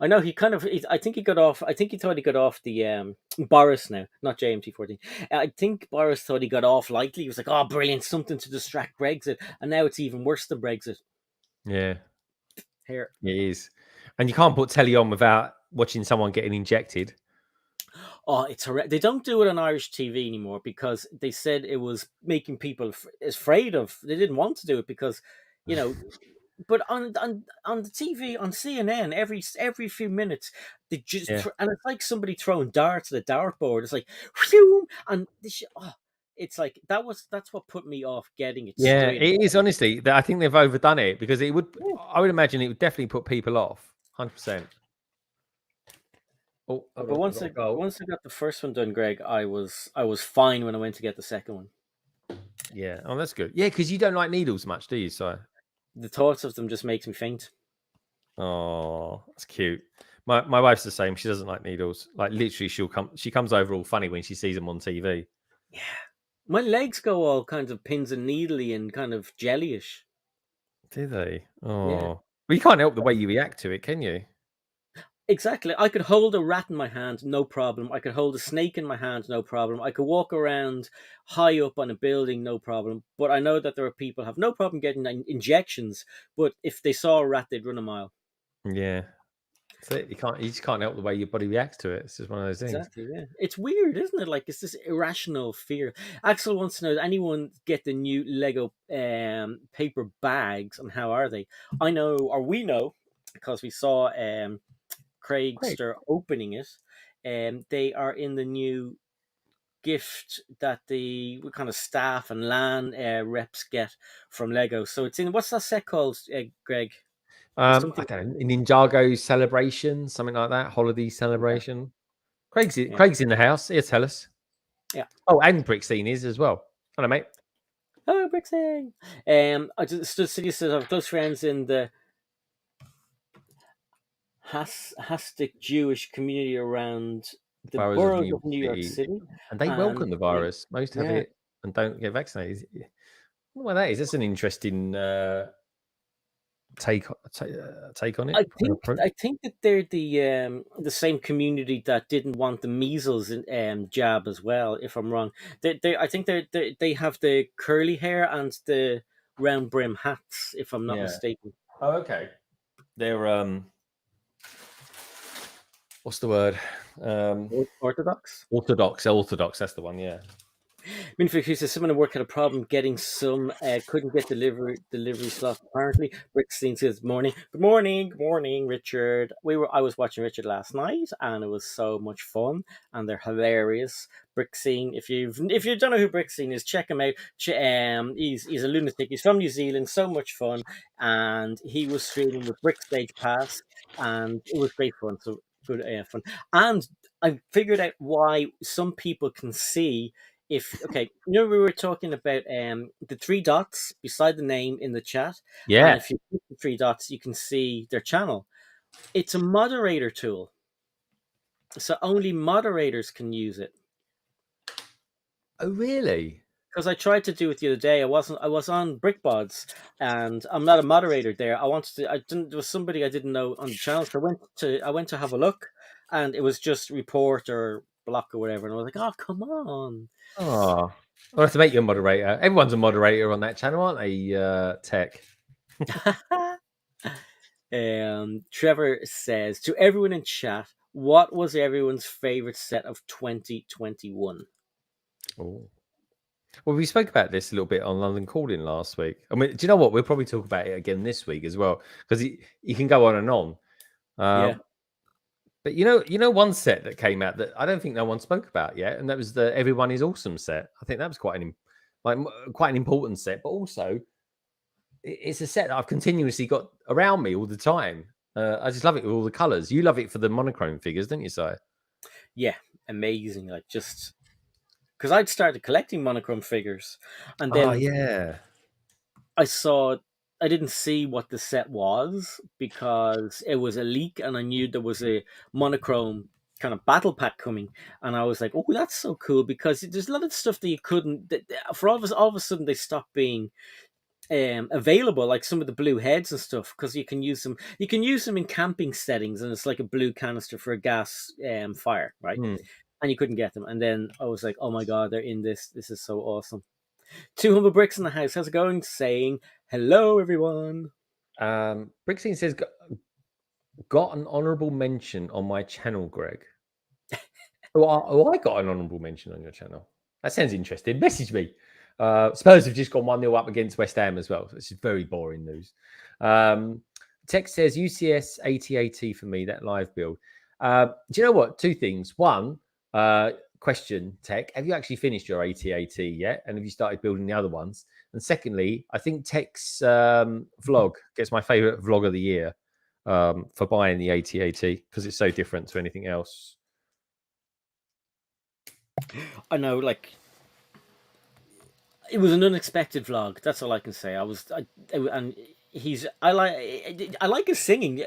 I know I think he got off. I think he thought he got off the Boris now, not JMT 14. I think Boris thought he got off lightly. He was like, oh, brilliant, something to distract Brexit. And now it's even worse than Brexit. Yeah. Here. It is. And you can't put telly on without watching someone getting injected. Oh, it's horrendous. They don't do it on Irish TV anymore because they said it was making people afraid of. They didn't want to do it because you know. But on the TV on CNN, every few minutes they just Yeah. and it's like somebody throwing darts at a dartboard. It's like, whew, and it's like that's what put me off getting it Yeah, straight it is away. honestly. I think they've overdone it because it would. Yeah. I would imagine it would definitely put people off. 100%. Oh, hold But on, I've got a goal. once I got the first one done, Greg, I was fine when I went to get the second one. Yeah. Oh, that's good. Yeah, because you don't like needles much, do you? So. The thoughts of them just makes me faint. Oh, that's cute. My wife's the same. She doesn't like needles. Like literally, she comes over all funny when she sees them on TV. Yeah. My legs go all kinds of pins and needly and kind of jellyish. Do they? Yeah. Oh, well, you can't help the way you react to it, can you? Exactly. I could hold a rat in my hand, no problem. I could hold a snake in my hand, no problem. I could walk around high up on a building, no problem. But I know that there are people who have no problem getting injections, but if they saw a rat, they'd run a mile. Yeah. That's it. You just can't help the way your body reacts to it. It's just one of those things. Exactly, yeah. It's weird, isn't it? Like, it's this irrational fear. Axel wants to know, does anyone get the new Lego paper bags, and how are they? I know, or we know, because we saw Great. Craigster opening it, and they are in the new gift that the kind of staff and LAN reps get from Lego. So it's in, what's that set called, Greg? It's I something. don't know, Ninjago celebration, something like that. Holiday Yeah, celebration. yeah, Craig's in the house. He'll tell us. yeah. Oh, and Brixine is as well. Hello, mate. Oh, Brixing. I just City says I have close friends in the Hastic Jewish community around The the boroughs of boroughs New of York New York City, City, and they and welcome the virus. Most have yeah. it and don't get vaccinated. I wonder why that is. That's an interesting take on it. Approach. I think that they're the same community that didn't want the measles jab as well. If I'm wrong, I think they have the curly hair and the round brim hats. If I'm not Yeah. mistaken. Oh, okay. They're what's the word? Orthodox. Orthodox. That's the one. Yeah. Minfix who says someone at work had a problem getting some, couldn't get delivery slots. Apparently, Rickstein says morning, good morning, Richard. I was watching Richard last night, and it was so much fun, and they're hilarious. Brickscene, if you don't know who Brickscene is, check him out. He's a lunatic. He's from New Zealand. So much fun, and he was streaming with Brickstage Pass, and it was great fun. So good fun, and I figured out why some people can see. We were talking about the three dots beside the name in the chat, and Yeah. if you click the three dots, you can see their channel. It's a moderator tool, so only moderators can use it. Oh, really? Because I tried to do it the other day, I was on BrickBods, and I'm not a moderator there. There was somebody I didn't know on the channel, so I went to have a look, and it was just report or block or whatever, and I was like, oh, come on. Oh, I'll have to make you a moderator. Everyone's a moderator on that channel, aren't they? Tech. Trevor says to everyone in chat, what was everyone's favorite set of 2021? Oh. Well, we spoke about this a little bit on London Calling last week. I mean, do you know what? We'll probably talk about it again this week as well, because you can go on and on. Yeah. But you know, one set that came out that I don't think no one spoke about yet, and that was the "Everyone Is Awesome" set. I think that was quite an important set, but also it's a set that I've continuously got around me all the time. I just love it with all the colors. You love it for the monochrome figures, don't you, Si? Yeah, amazing. Like, just because I'd started collecting monochrome figures, and Oh then yeah, I didn't see what the set was because it was a leak, and I knew there was a monochrome kind of battle pack coming, and I was like, "Oh, that's so cool!" Because there's a lot of stuff that you couldn't. For all of a sudden, they stopped being available, like some of the blue heads and stuff, because you can use them. You can use them in camping settings, and it's like a blue canister for a gas fire, right? Hmm. And you couldn't get them. And then I was like, "Oh my god, they're in this! This is so awesome!" 200 bricks in the house. How's it going? Saying hello, everyone. Brixine says got an honourable mention on my channel, Greg. I got an honourable mention on your channel. That sounds interesting. Message me. Spurs have just gone 1-0 up against West Ham as well. So it's very boring news. Text says UCS ATAT for me, that live build. Do you know what? Two things. One, question, Tech, have you actually finished your ATAT yet? And have you started building the other ones? And secondly, I think Tech's vlog gets my favorite vlog of the year for buying the ATAT because it's so different to anything else. I know, like, it was an unexpected vlog. That's all I can say. And I like his singing.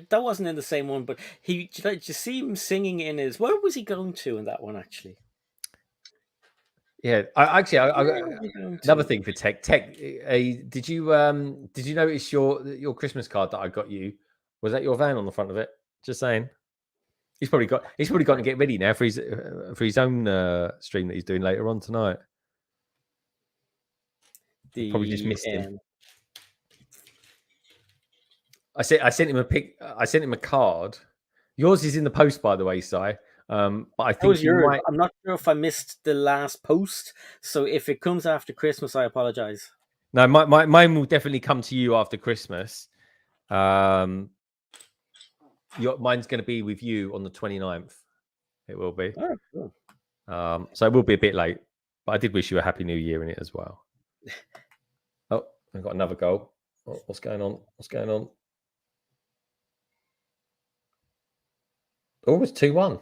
That wasn't in the same one, but did you see him singing in his? Where was he going to in that one actually? Yeah, another thing for Tech. Tech, did you notice your Christmas card that I got you? Was that your van on the front of it? Just saying. He's probably got to get ready now for his own stream that he's doing later on tonight. Probably just missed him. I sent him a pic. I sent him a card. Yours is in the post, by the way, Si. But I think I'm not sure if I missed the last post. So if it comes after Christmas, I apologize. No, mine will definitely come to you after Christmas. Mine's going to be with you on the 29th. It will be. Oh, cool. So it will be a bit late, but I did wish you a happy new year in it as well. Oh, I've got another goal. What's going on? Oh, it's 2-1.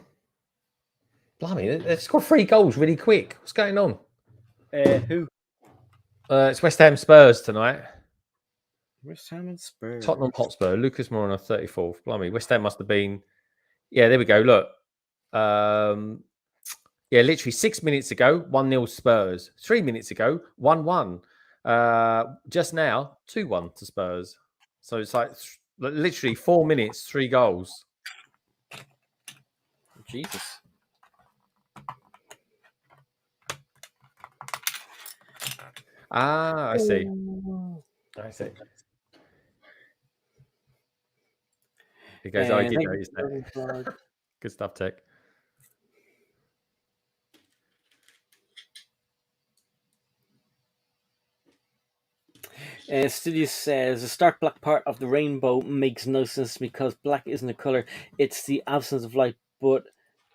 Blimey, they've scored 3 goals really quick. What's going on? Who? It's West Ham Spurs tonight. West Ham and Spurs. Tottenham Hotspur. Lucas Moura 34th. Blimey, West Ham must have been. Yeah, there we go. Look. Yeah, literally 6 minutes ago, 1-0 Spurs. 3 minutes ago, 1-1. Just now, 2-1 to Spurs. So it's like literally 4 minutes, 3 goals. Jesus. I see. He goes, I did notice that. Good stuff, Tech. Studio says the stark black part of the rainbow makes no sense because black isn't a color; it's the absence of light. But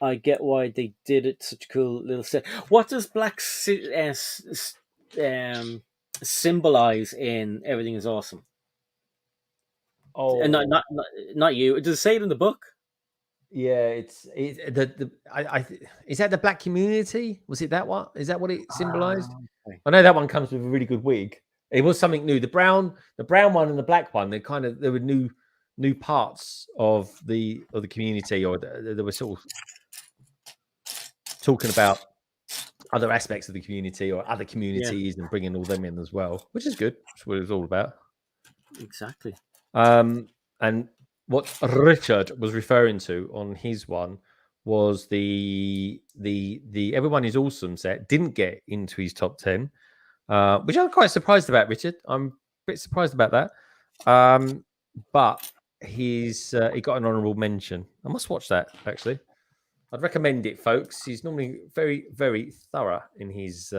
I get why they did it. Such a cool little set. What does black symbolize in Everything Is Awesome? Oh, and not you. Does it say it in the book? Yeah, it's the is that the black community? Was it that one? Is that what it symbolized? Okay. I know that one comes with a really good wig. It was something new. The brown one and the black one. There were new parts of the community, or they were sort of talking about other aspects of the community or other communities and bringing all them in as well, which is good. That's what it was all about. Exactly. And what Richard was referring to on his one was the Everyone Is Awesome set didn't get into his top 10, which I'm quite surprised about, Richard. I'm a bit surprised about that. But he got an honourable mention. I must watch that, actually. I'd recommend it, folks. He's normally very, very thorough in his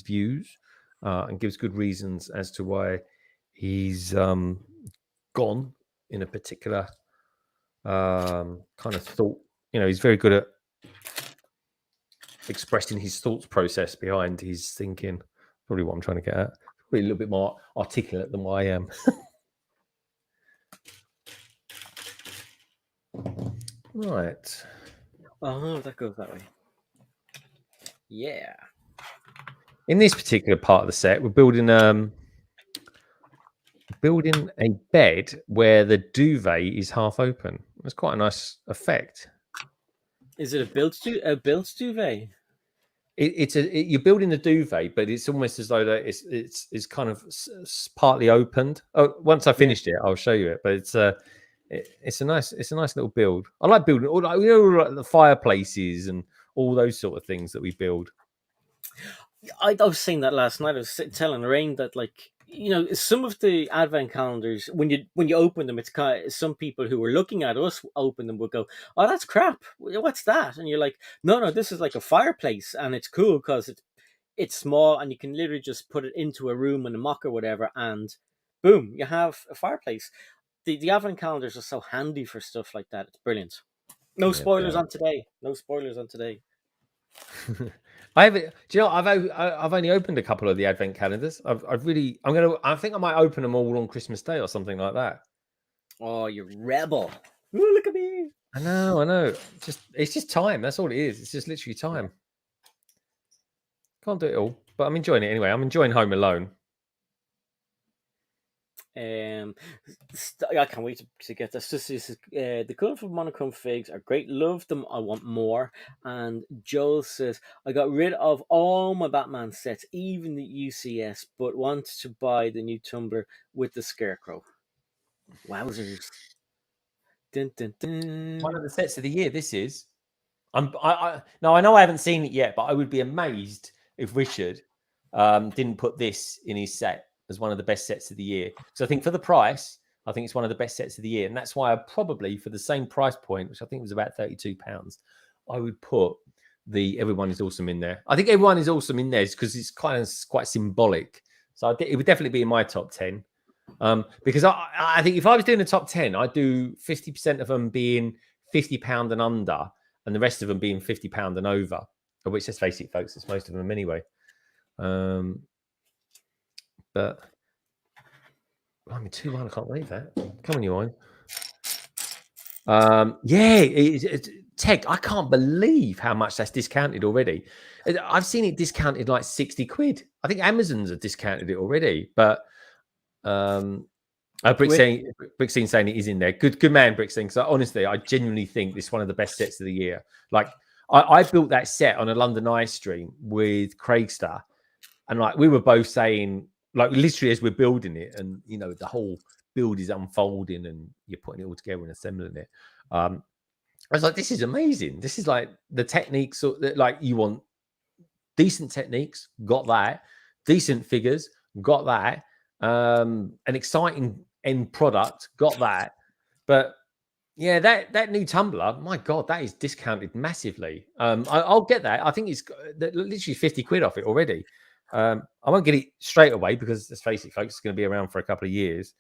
views and gives good reasons as to why he's gone in a particular kind of thought. He's very good at expressing his thoughts process behind his thinking. Probably what I'm trying to get at. Probably a little bit more articulate than what I am. Right. Oh, that goes that way. Yeah. In this particular part of the set, we're building a bed where the duvet is half open. It's quite a nice effect. Is it a built duvet? You're building the duvet, but it's almost as though that it's kind of partly opened. Oh, once I finished it, I'll show you it. But it's a nice little build. I like building all like the fireplaces and all those sort of things that we build. I was saying that last night. I was telling Lorraine that, like, some of the advent calendars, when you open them, it's kind of, some people who were looking at us open them would go, "Oh, that's crap. What's that?" And you're like, "No, this is like a fireplace, and it's cool because it's small, and you can literally just put it into a room in a mock or whatever, and boom, you have a fireplace. The advent calendars are so handy for stuff like that. It's brilliant. No spoilers on today. No spoilers on today. I haven't. Do you know? I've only opened a couple of the advent calendars. I think I might open them all on Christmas Day or something like that. Oh, you rebel! Ooh, look at me. I know. It's just time. That's all it is. It's just literally time. Can't do it all, but I'm enjoying it anyway. I'm enjoying Home Alone. I can't wait to get this. This is the colorful monochrome figs are great. Love them. I want more. And Joel says, I got rid of all my Batman sets, even the UCS, but want to buy the new tumbler with the Scarecrow. Wowzers! Dun, dun, dun. One of the sets of the year. This is. I know I haven't seen it yet, but I would be amazed if Richard didn't put this in his set as one of the best sets of the year. So I think for the price, I think it's one of the best sets of the year. And that's why I probably, for the same price point, which I think was about £32, I would put the Everyone is Awesome in there. I think Everyone is Awesome in there because it's quite symbolic. So it would definitely be in my top 10. Because I think if I was doing a top 10, I'd do 50% of them being £50 and under, and the rest of them being £50 and over. Which, let's face it, folks, it's most of them anyway. But I mean, 2-1. I can't believe that. Come on, you on. It's Tech. I can't believe how much that's discounted already. I've seen it discounted like 60 quid. I think Amazon's have discounted it already. But Brickstein saying it is in there. Good man, Brickstein. So honestly, I genuinely think this is one of the best sets of the year. Like I built that set on a London Eye stream with Craigstar, and like we were both saying, like literally as we're building it, and you know the whole build is unfolding, and you're putting it all together and assembling it. I was like, this is amazing. This is like the techniques, like you want decent techniques, got that. Decent figures, got that. An exciting end product, got that. But yeah, that new tumbler, my God, that is discounted massively. I'll get that. I think it's literally 50 quid off it already. I won't get it straight away because let's face it, folks, it's going to be around for a couple of years.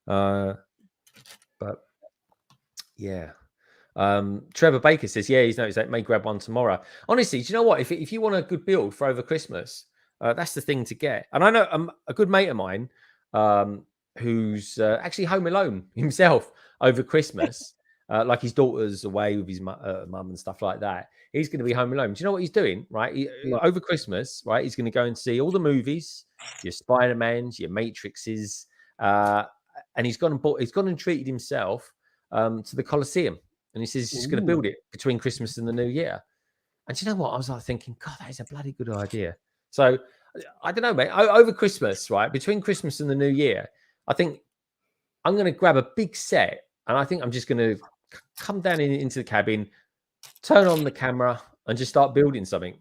But yeah. Trevor Baker says, yeah, he's noticed that. May grab one tomorrow. Honestly, do you know what? If you want a good build for over Christmas, that's the thing to get. And I know a good mate of mine who's actually home alone himself over Christmas. Like his daughter's away with his mum and stuff like that. He's going to be home alone. Do you know what he's doing? Right, over Christmas, right? He's going to go and see all the movies, your Spider-Mans, your Matrixes, and he's gone and treated himself to the Colosseum. And he says he's just going to build it between Christmas and the New Year. And do you know what? I was like thinking, God, that is a bloody good idea. So I don't know, mate. Over Christmas, right? Between Christmas and the New Year, I think I'm going to grab a big set, and I think I'm just going to come down into the cabin, turn on the camera, and just start building something.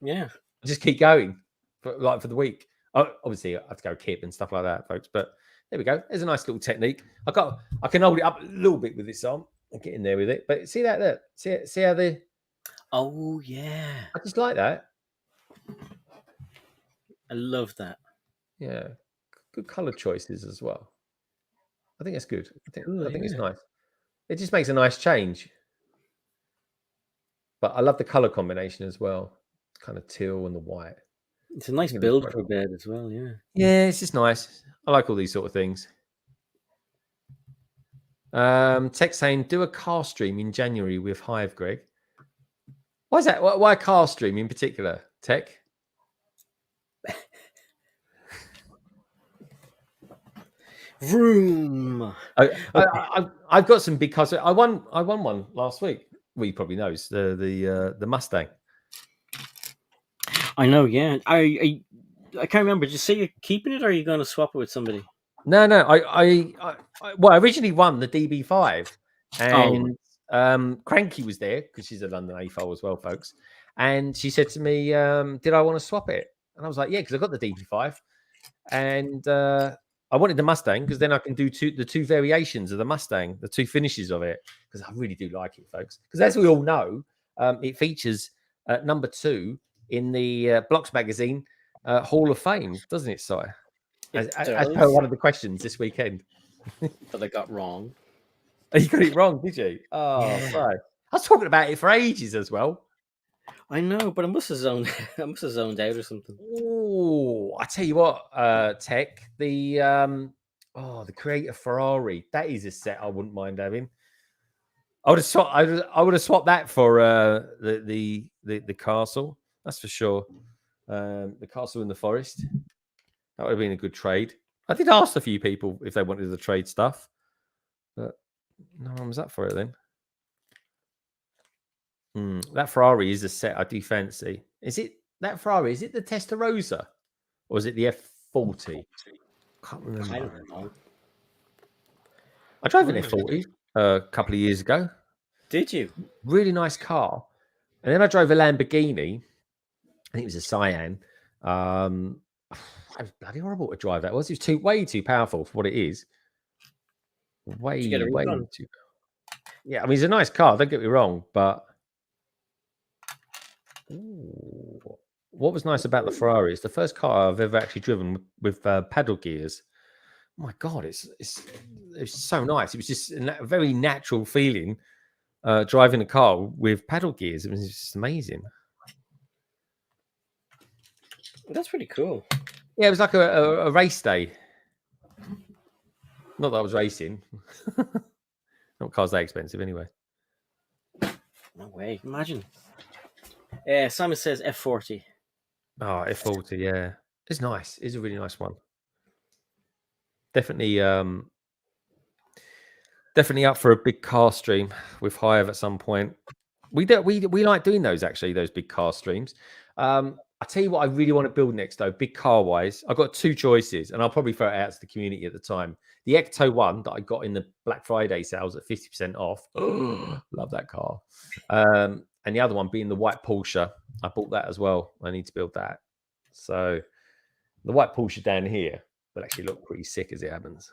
Yeah, just keep going for the week. Obviously, I have to go kit and stuff like that, folks. But there we go. There's a nice little technique. I can hold it up a little bit with this arm and get in there with it. But see that there? See how the? Oh yeah. I just like that. I love that. Yeah, good color choices as well. I think it's good. I think it's nice. It just makes a nice change. But I love the color combination as well. Kind of teal and the white. It's a nice build for bed as well, yeah. Yeah, it's just nice. I like all these sort of things. Tech saying, do a car stream in January with Hive, Greg. Why is that? Why a car stream in particular, Tech? Vroom. I've got some big cars. I won one last week. Well, you probably know the Mustang. I know, yeah. I can't remember. Did you say you're keeping it, or are you going to swap it with somebody? No. I originally won the DB5, and Cranky was there because she's a London AFOL as well, folks. And she said to me, "Did I want to swap it?" And I was like, "Yeah," because I got the DB5, and I wanted the Mustang because then I can do the two variations of the Mustang, the two finishes of it, because I really do like it, folks. Because as we all know, it features number 2 in the Blocks magazine Hall of Fame, doesn't it, Si? As does, per one of the questions this weekend. but I got wrong. Oh, you got it wrong, did you? Oh, Yeah. so I was talking about it for ages as well. I know, but I must have zoned. I must have zoned out or something. Oh, I tell you what, Tech, the creator Ferrari, that is a set I wouldn't mind having. I would have swapped. I would have swapped that for the castle. That's for sure. The castle in the forest. That would have been a good trade. I did ask a few people if they wanted the trade stuff, but no one was up for it then. That Ferrari is a set I do fancy. Is it that Ferrari? Is it the Testarossa or is it the F40? Can't remember. I don't know. I drove an F40 a couple of years ago. Did you? Really nice car. And then I drove a Lamborghini. I think it was a Cyan. It was bloody horrible to drive that. It was way too powerful for what it is. Way too. Yeah, I mean, it's a nice car. Don't get me wrong, but what was nice about the Ferrari is the first car I've ever actually driven with paddle gears. Oh my God, it's so nice. It was just a very natural feeling driving a car with paddle gears. It was just amazing. That's pretty cool. Yeah, it was like a race day. Not that I was racing. Not cars that expensive anyway. No way. Imagine. Simon says F40. Oh, F40, yeah. It's nice. It's a really nice one. Definitely up for a big car stream with Hive at some point. We like doing those actually, those big car streams. I tell you what, I really want to build next though, big car wise. I've got two choices, and I'll probably throw it out to the community at the time. The Ecto one that I got in the Black Friday sales at 50% off. Love that car. And the other one being the white Porsche. I bought that as well. I need to build that. So the white Porsche down here will actually look pretty sick as it happens.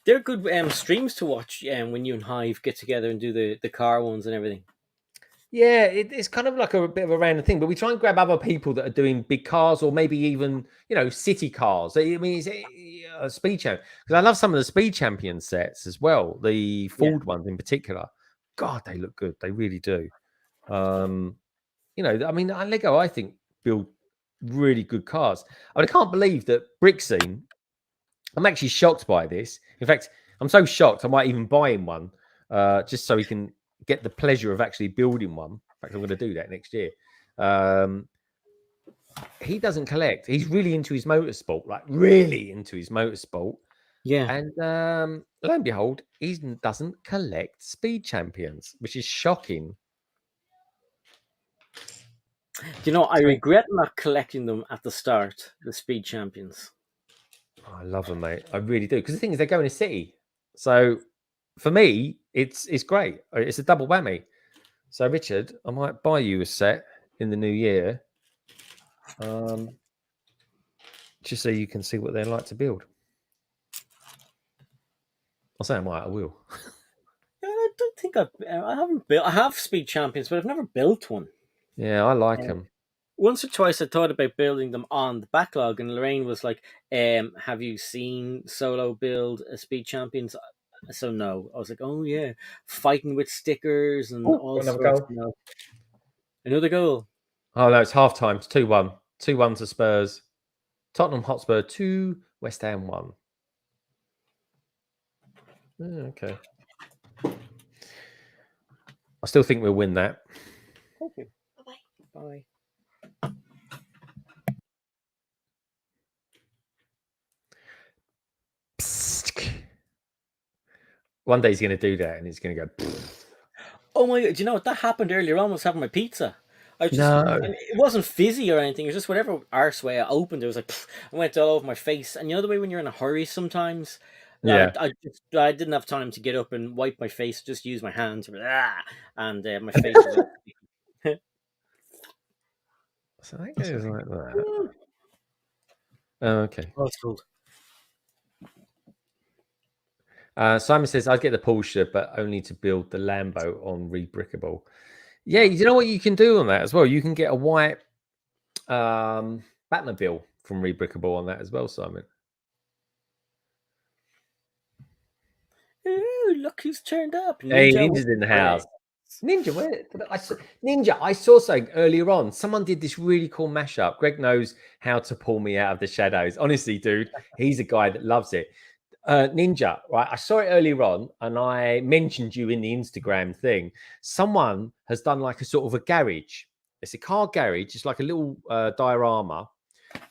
They're good streams to watch when you and Hive get together and do the car ones and everything. Yeah, it's kind of like a bit of a random thing, but we try and grab other people that are doing big cars or maybe even, city cars. I mean, it's a speed champion because I love some of the speed champion sets as well. The Ford ones in particular. God, they look good. They really do. I mean, Lego, I think, build really good cars. I can't believe that Brick Scene. I'm actually shocked by this. In fact, I'm so shocked I might even buy him one just so he can get the pleasure of actually building one. In fact, I'm going to do that next year. He doesn't collect. He's really into his motorsport, like really into his motorsport. Yeah. And lo and behold, he doesn't collect speed champions, which is shocking. I regret not collecting them at the start, the speed champions. Oh, I love them, mate. I really do. Because the thing is, they go in a city. So for me, it's great. It's a double whammy. So, Richard, I might buy you a set in the new year, just so you can see what they're like to build. I'll say I might. I will. Yeah, I don't think I haven't built. I have speed champions, but I've never built one. Yeah, I like them. Once or twice I thought about building them on the backlog, and Lorraine was like, have you seen Solo build a speed champions? So no. I was like, oh yeah, fighting with stickers and all sorts. Another goal. Oh no, it's half time. It's 2-1. 2-1 to Spurs. Tottenham Hotspur 2, West Ham 1. Okay. I still think we'll win that. Okay. Bye. One day he's going to do that, and he's going to go. Oh my God! Do you know what that happened earlier on? I was having my pizza. I just, No. it wasn't fizzy or anything. It was just whatever arse way I opened. It was like I went all over my face. And you know the way when you're in a hurry sometimes. Yeah. I didn't have time to get up and wipe my face. Just use my hands, and my face. Was So that goes like that. Oh, okay. Oh, it's cold. Simon says, I'd get the Porsche, but only to build the Lambo on Rebrickable. Yeah, you know what you can do on that as well? You can get a white Batmobile from Rebrickable on that as well, Simon. Ooh, look who's turned up. Hey, Ninja. Ninja's in the house. Ninja, where? I saw something earlier on. Someone did this really cool mashup. Greg knows how to pull me out of the shadows. Honestly, dude, he's a guy that loves it. Ninja, right? I saw it earlier on, and I mentioned you in the Instagram thing. Someone has done like a sort of a garage. It's a car garage. It's like a little diorama.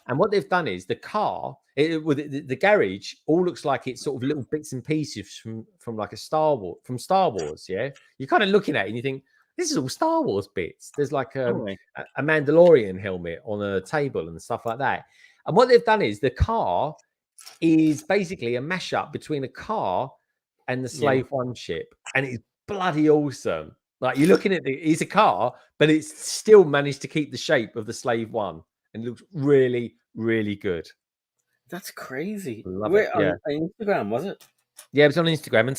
And what they've done is the car, the garage, all looks like it's sort of little bits and pieces from like a Star Wars. Yeah, you're kind of looking at it and you think this is all Star Wars bits. There's like a Mandalorian helmet on a table and stuff like that. And what they've done is the car is basically a mashup between a car and the Slave One ship, and it's bloody awesome. Like you're looking at it's a car, but it's still managed to keep the shape of the Slave One. And looks really, really good. That's crazy. Love it. Yeah. On Instagram, was it? Yeah, it was on Instagram. And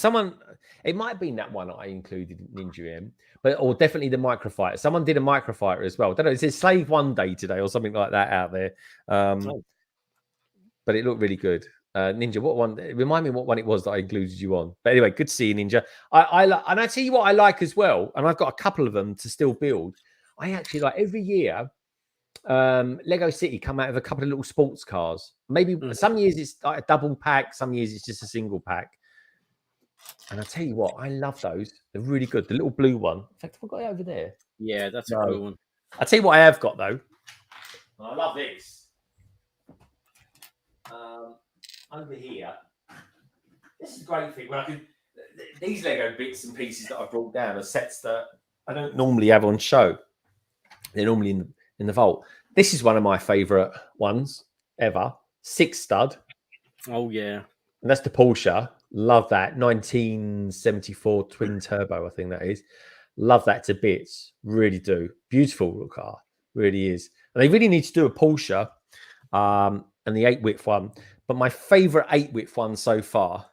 it might have been that one I included Ninja in, or definitely the microfighter. Someone did a microfighter as well. I don't know. It says Slave One Day today or something like that out there. But it looked really good. Ninja, what one? Remind me what one it was that I included you on. But anyway, good to see you, Ninja. And I tell you what I like as well, and I've got a couple of them to still build. I actually like every year. Lego City come out with a couple of little sports cars. Maybe some years it's like a double pack, some years it's just a single pack. And I tell you what, I love those. They're really good. The little blue one. In fact, I've got it over there. Yeah, that's a cool one. I tell you what I have got though. I love this. Over here. This is a great thing. When I can these Lego bits and pieces that I brought down are sets that I don't normally have on show. They're normally in the vault. This is one of my favorite ones ever. 6 stud. Oh yeah. And that's the Porsche. Love that. 1974 twin turbo, I think that is. Love that to bits. Really do. Beautiful little car. Really is. And they really need to do a Porsche and the 8-width one. But my favorite 8-width one so far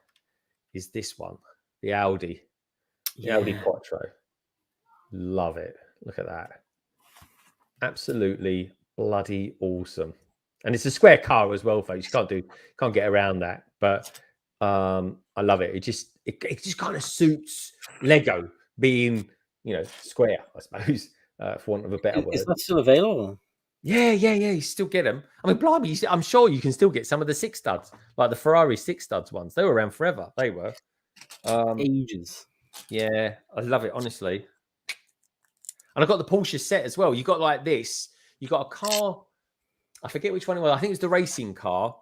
is this one. The Audi. The Audi Quattro. Love it. Look at that. Absolutely bloody awesome. And it's a square car as well, folks. You can't get around that. But I love it. It just kind of suits Lego being, square, I suppose, for want of a better word. Is that still available? Yeah. You still get them. I mean, blimey, I'm sure you can still get some of the 6 studs, like the Ferrari 6 studs ones. They were around forever. They were. Ages. Yeah, I love it, honestly. And I got the Porsche set as well. You got like this. You got a car. I forget which one it was. I think it was the racing car,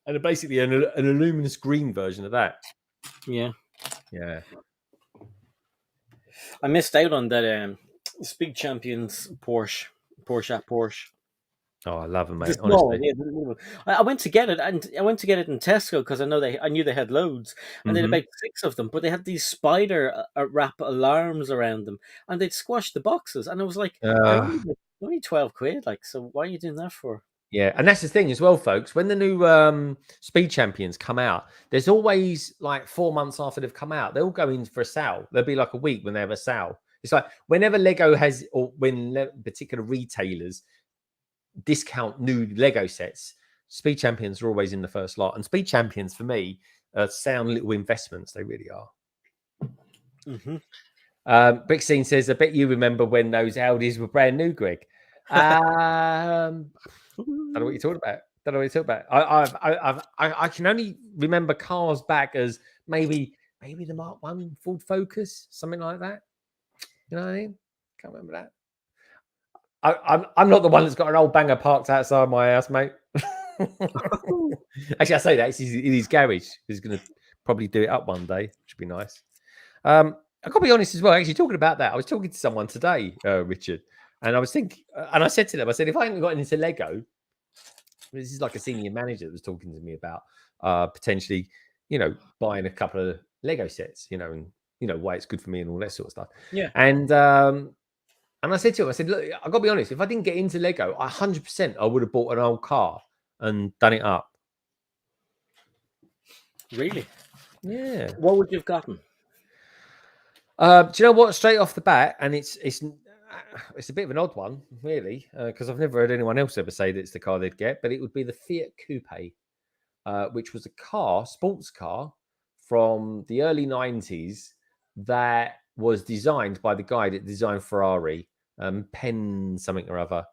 and basically an luminous green version of that. Yeah. I missed out on that. Speed Champions Porsche. Oh, I love them, mate. Honestly, I went to get it, and I went to get it in Tesco because I knew they had loads, and they had about 6 of them. But they had these spider wrap alarms around them, and they'd squash the boxes, and it was like only 12 quid. Like, so why are you doing that for? Yeah, and that's the thing as well, folks. When the new Speed Champions come out, there's always like 4 months after they've come out, they all go in for a sale. There'll be like a week when they have a sale. It's like whenever Lego has, or when particular retailers discount new Lego sets, Speed Champions are always in the first lot. And Speed Champions, for me, sound little investments. They really are. Brickscene says, I bet you remember when those Audis were brand new, Greg. I don't know what you're talking about. I can only remember cars back as maybe the Mark 1 Ford Focus, something like that. You know what I mean? Can't remember that. I'm not the one that's got an old banger parked outside my house, mate. Actually, I say that it's in his garage. He's going to probably do it up one day, which would be nice. I've got to be honest as well. Actually, talking about that, I was talking to someone today, Richard, and I was thinking, and I said to them, I said, if I hadn't gotten into Lego, this is like a senior manager that was talking to me about potentially, buying a couple of Lego sets, and why it's good for me and all that sort of stuff. Yeah. And I said to him, I said, look, I've got to be honest, if I didn't get into Lego, 100% I would have bought an old car and done it up. Really? Yeah. What would you have gotten? Do you know what? Straight off the bat, and it's it's a bit of an odd one, really, because I've never heard anyone else ever say that it's the car they'd get. But it would be the Fiat Coupe, which was a sports car from the early 90s that was designed by the guy that designed Ferrari, Penn something or other.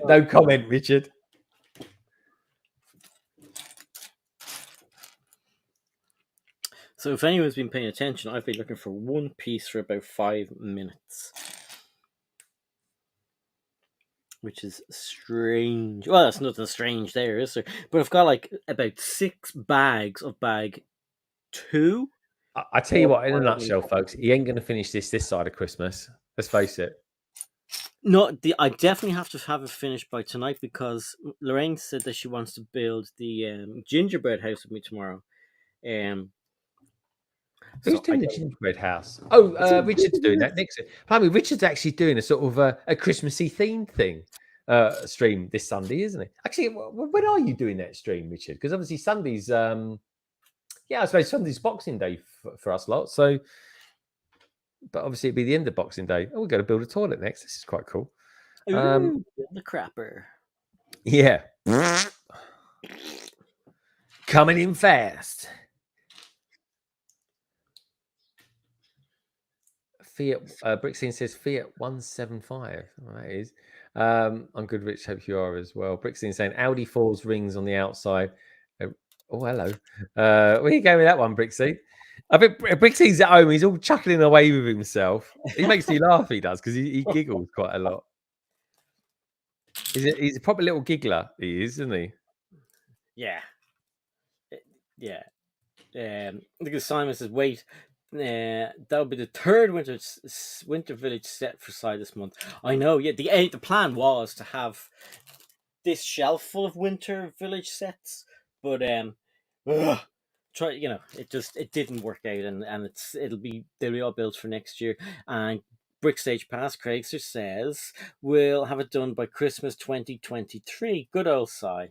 No comment, Richard. So if anyone's been paying attention, I've been looking for one piece for about 5 minutes. Which is strange. Well, that's nothing strange there, is there? But I've got like about 6 bags of bag 2. I tell you what, in a nutshell, folks, he ain't going to finish this side of Christmas. Let's face it. No, I definitely have to have it finished by tonight because Lorraine said that she wants to build the gingerbread house with me tomorrow. Who's doing the gingerbread house? Oh, Richard's doing that next. I mean, Richard's actually doing a sort of a Christmassy themed thing stream this Sunday, isn't it? Actually, when are you doing that stream, Richard? Because obviously Sunday's, yeah, I suppose Sunday's Boxing Day for us lot. So, but obviously it'd be the end of Boxing Day. Oh, we've got to build a toilet next. This is quite cool. The crapper. Yeah. Coming in fast. Fiat Brixine says Fiat 175. Oh, that is. I'm good, Rich. Hope you are as well. Brixine saying Audi 4's rings on the outside. Oh, hello. Where you going with that one, Brixine? I think Brixine's at home. He's all chuckling away with himself. He makes me laugh. He does because he giggles quite a lot. He's a proper little giggler. He is, isn't he? Yeah. Yeah. Because Simon says, wait. That'll be the 3rd winter village set for side this month. I know. Yeah, the plan was to have this shelf full of winter village sets, but it didn't work out, and they'll be all built for next year. And Brickstage Pass, Craigster says we'll have it done by Christmas 2023. Good old Si.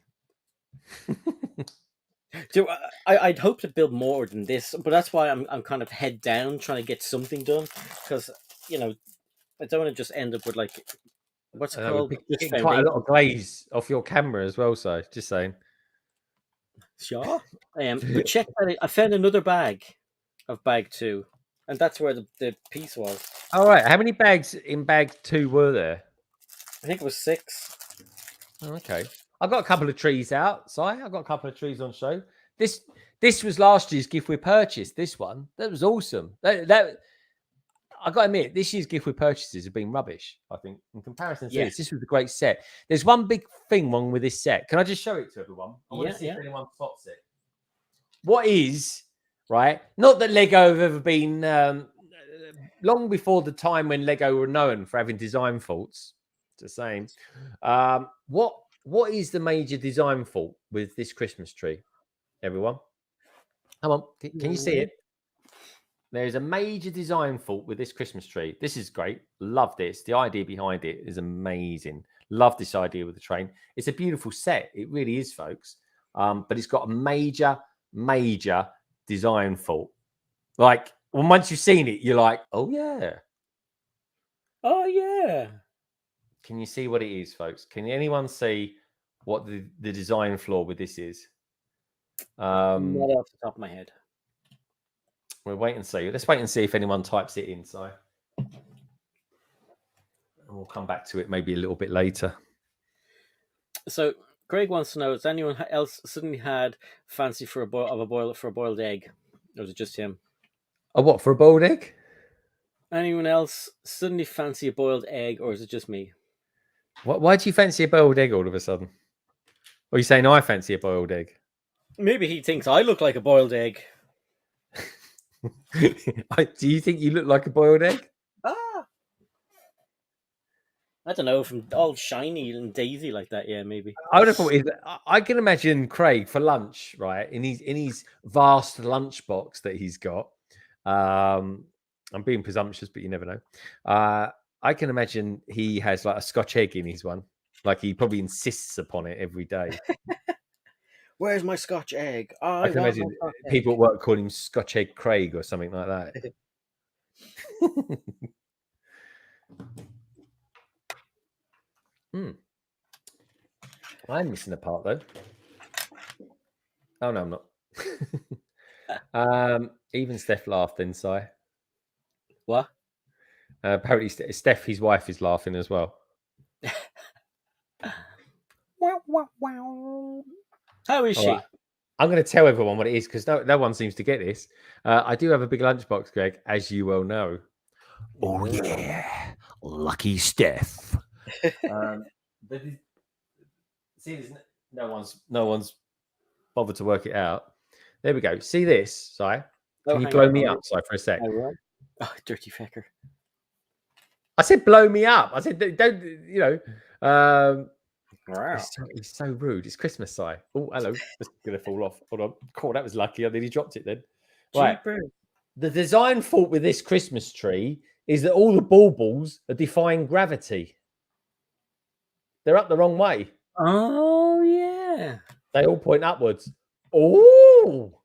So I'd hope to build more than this, but that's why I'm kind of head down trying to get something done because I don't want to just end up with like what's it called? Getting quite a lot of glaze off your camera as well. So just saying. Sure. But check that. I found another bag of bag 2, and that's where the piece was. All right. How many bags in bag 2 were there? I think it was 6. Oh, okay. I've got a couple of trees out. Sorry, I've got a couple of trees on show. This was last year's gift we purchased. This one that was awesome. That I got to admit, this year's gift with purchases have been rubbish. I think in comparison to this was a great set. There's one big thing wrong with this set. Can I just show it to everyone? I want to see if anyone spots it. What is right? Not that Lego have ever been long before the time when Lego were known for having design faults. Just saying. What is the major design fault with this Christmas tree? Everyone, come on. Can you see it? There's a major design fault with this Christmas tree. This is great. Love this. The idea behind it is amazing. Love this idea with the train. It's a beautiful set. It really is, folks. But it's got a major design fault. Like, well, once you've seen it, you're like, oh, yeah. Oh, yeah. Can you see what it is, folks? Can anyone see what the design flaw with this is? Not off the top of my head. We'll wait and see. Let's wait and see if anyone types it in. So, and we'll come back to it maybe a little bit later. So, Greg wants to know: has anyone else suddenly had fancy for a boiled egg, or was it just him? A what, for a boiled egg? Anyone else suddenly fancy a boiled egg, or is it just me? Why do you fancy a boiled egg all of a sudden? Or are you saying I fancy a boiled egg? Maybe he thinks I look like a boiled egg. Do you think you look like a boiled egg? I don't know, from all shiny and daisy like that. Yeah, maybe. I would have thought I can imagine Craig for lunch, right? In his vast lunchbox that he's got. I'm being presumptuous, but you never know. I can imagine he has like a Scotch egg in his one. Like he probably insists upon it every day. Where's my Scotch egg? I can want my imagine Scotch egg. people at work call him Scotch Egg Craig or something like that. I'm missing a part though. Oh no, I'm not. Even Steph laughed inside. What? Apparently, Steph, his wife, is laughing as well. How is All she? right. I'm going to tell everyone what it is because no one seems to get this. I do have a big lunchbox, Greg, as you well know. Oh yeah, lucky Steph. See, no one's bothered to work it out. There we go. See this, Si? Can you blow me up, Si, for a sec? I will. Oh, dirty fecker. I said blow me up. I said don't. You know. Wow. He's so rude. It's Christmas, Si. Oh, hello. It's gonna fall off. Hold on. Cool. That was lucky. I nearly dropped it then. Right. The design fault with this Christmas tree is that all the baubles are defying gravity. They're up the wrong way. Oh yeah. They all point upwards. Oh.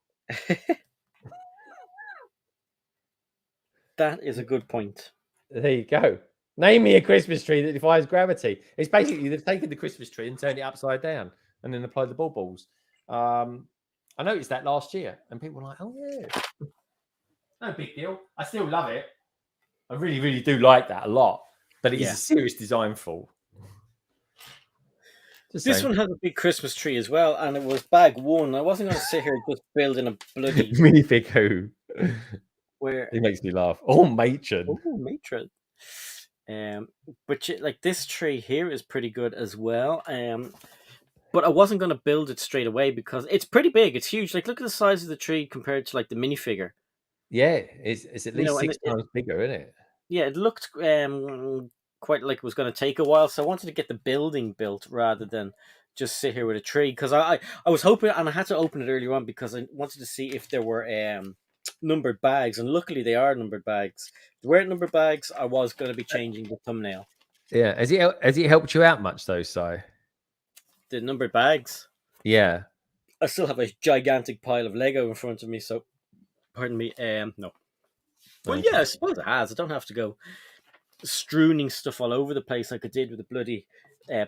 That is a good point. There you go. Name me a Christmas tree that defies gravity. It's basically they've taken the Christmas tree and turned it upside down and then applied the baubles. I noticed that last year, and people were like, "Oh yeah, no big deal." I still love it. I really, really do like that a lot, but it is a serious design fault. This one has a big Christmas tree as well, and it was bag one. I wasn't going to sit here just building a bloody minifig who. Where it makes me laugh. Oh, matron. Oh, matron. But like this tree here is pretty good as well. But I wasn't going to build it straight away because it's pretty big. It's huge. Like, look at the size of the tree compared to like the minifigure. Yeah, it's at least 6 times bigger, isn't it? Yeah, it looked quite like it was going to take a while. So I wanted to get the building built rather than just sit here with a tree. Because I was hoping, and I had to open it earlier on because I wanted to see if there were numbered bags, and luckily they are numbered bags. If they weren't numbered bags, I was going to be changing the thumbnail. Yeah, has it helped you out much though, Si? The numbered bags? Yeah. I still have a gigantic pile of Lego in front of me, so pardon me. No. Well, yeah, I suppose it has. I don't have to go strewing stuff all over the place like I did with the bloody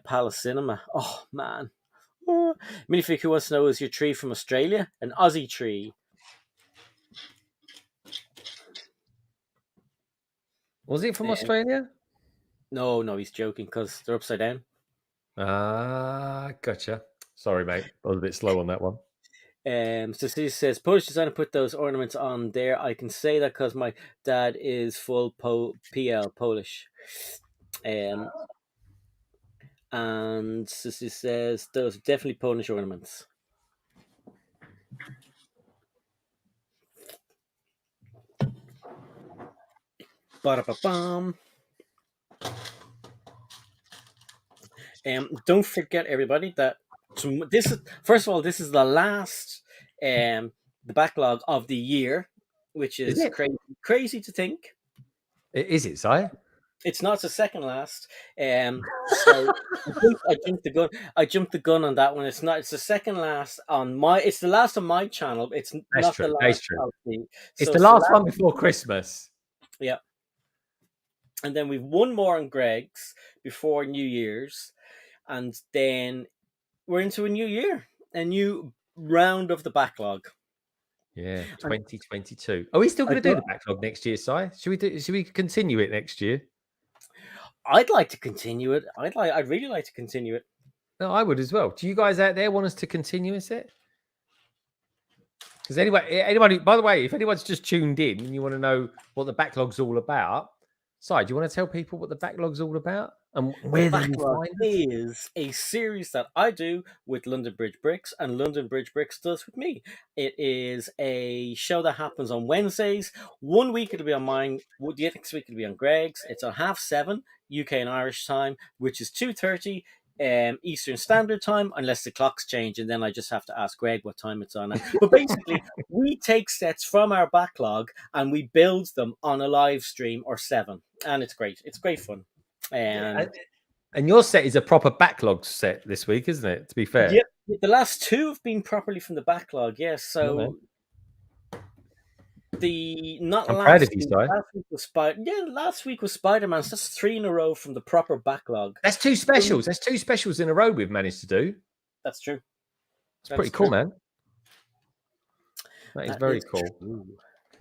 Palace Cinema. Oh man. Minifig, who wants to know, is your tree from Australia? An Aussie tree. Was it from Australia? No, he's joking because they're upside down. Gotcha. Sorry, mate. I was a bit slow on that one. So she says, Polish designer put those ornaments on there. I can say that because my dad is full PL Polish. And so she says, those are definitely Polish ornaments. Ba-da-ba-bum. Don't forget, everybody, that this is the last the backlog of the year, which is crazy to think. Is it, Si? It's not the second last. So I jumped the gun. I jumped the gun on that one. It's not. It's the second last on my. It's the last on my channel. It's not the last. It's the last one before Christmas. Yeah. And then we've one more on Greg's before New Year's, and then we're into a new year, a new round of the backlog. Yeah, 2022. Are we still going to do the backlog next year, Si? Should we continue it next year? I'd like to continue it. I'd really like to continue it. No, I would as well. Do you guys out there want us to continue it? Because anybody, by the way, if anyone's just tuned in and you want to know what the backlog's all about, Si, do you want to tell people what the backlog's all about? And where the backlog is a series that I do with London Bridge Bricks, and London Bridge Bricks does with me. It is a show that happens on Wednesdays. 1 week it'll be on mine. The next week it'll be on Greg's. It's on 7:30 UK and Irish time, which is 2:30 Eastern Standard Time, unless the clocks change, and then I just have to ask Greg what time it's on. But basically, we take sets from our backlog and we build them on a live stream or 7, and it's great. It's great fun. And your set is a proper backlog set this week, isn't it? To be fair. The last two have been properly from the backlog, yes. No, man. So not I'm proud of last you, week. Si. Last week was last week was Spider-Man. So that's 3 in a row from the proper backlog. That's 2 specials. That's 2 specials in a row we've managed to do. That's true. It's pretty cool, man. That is very cool. True.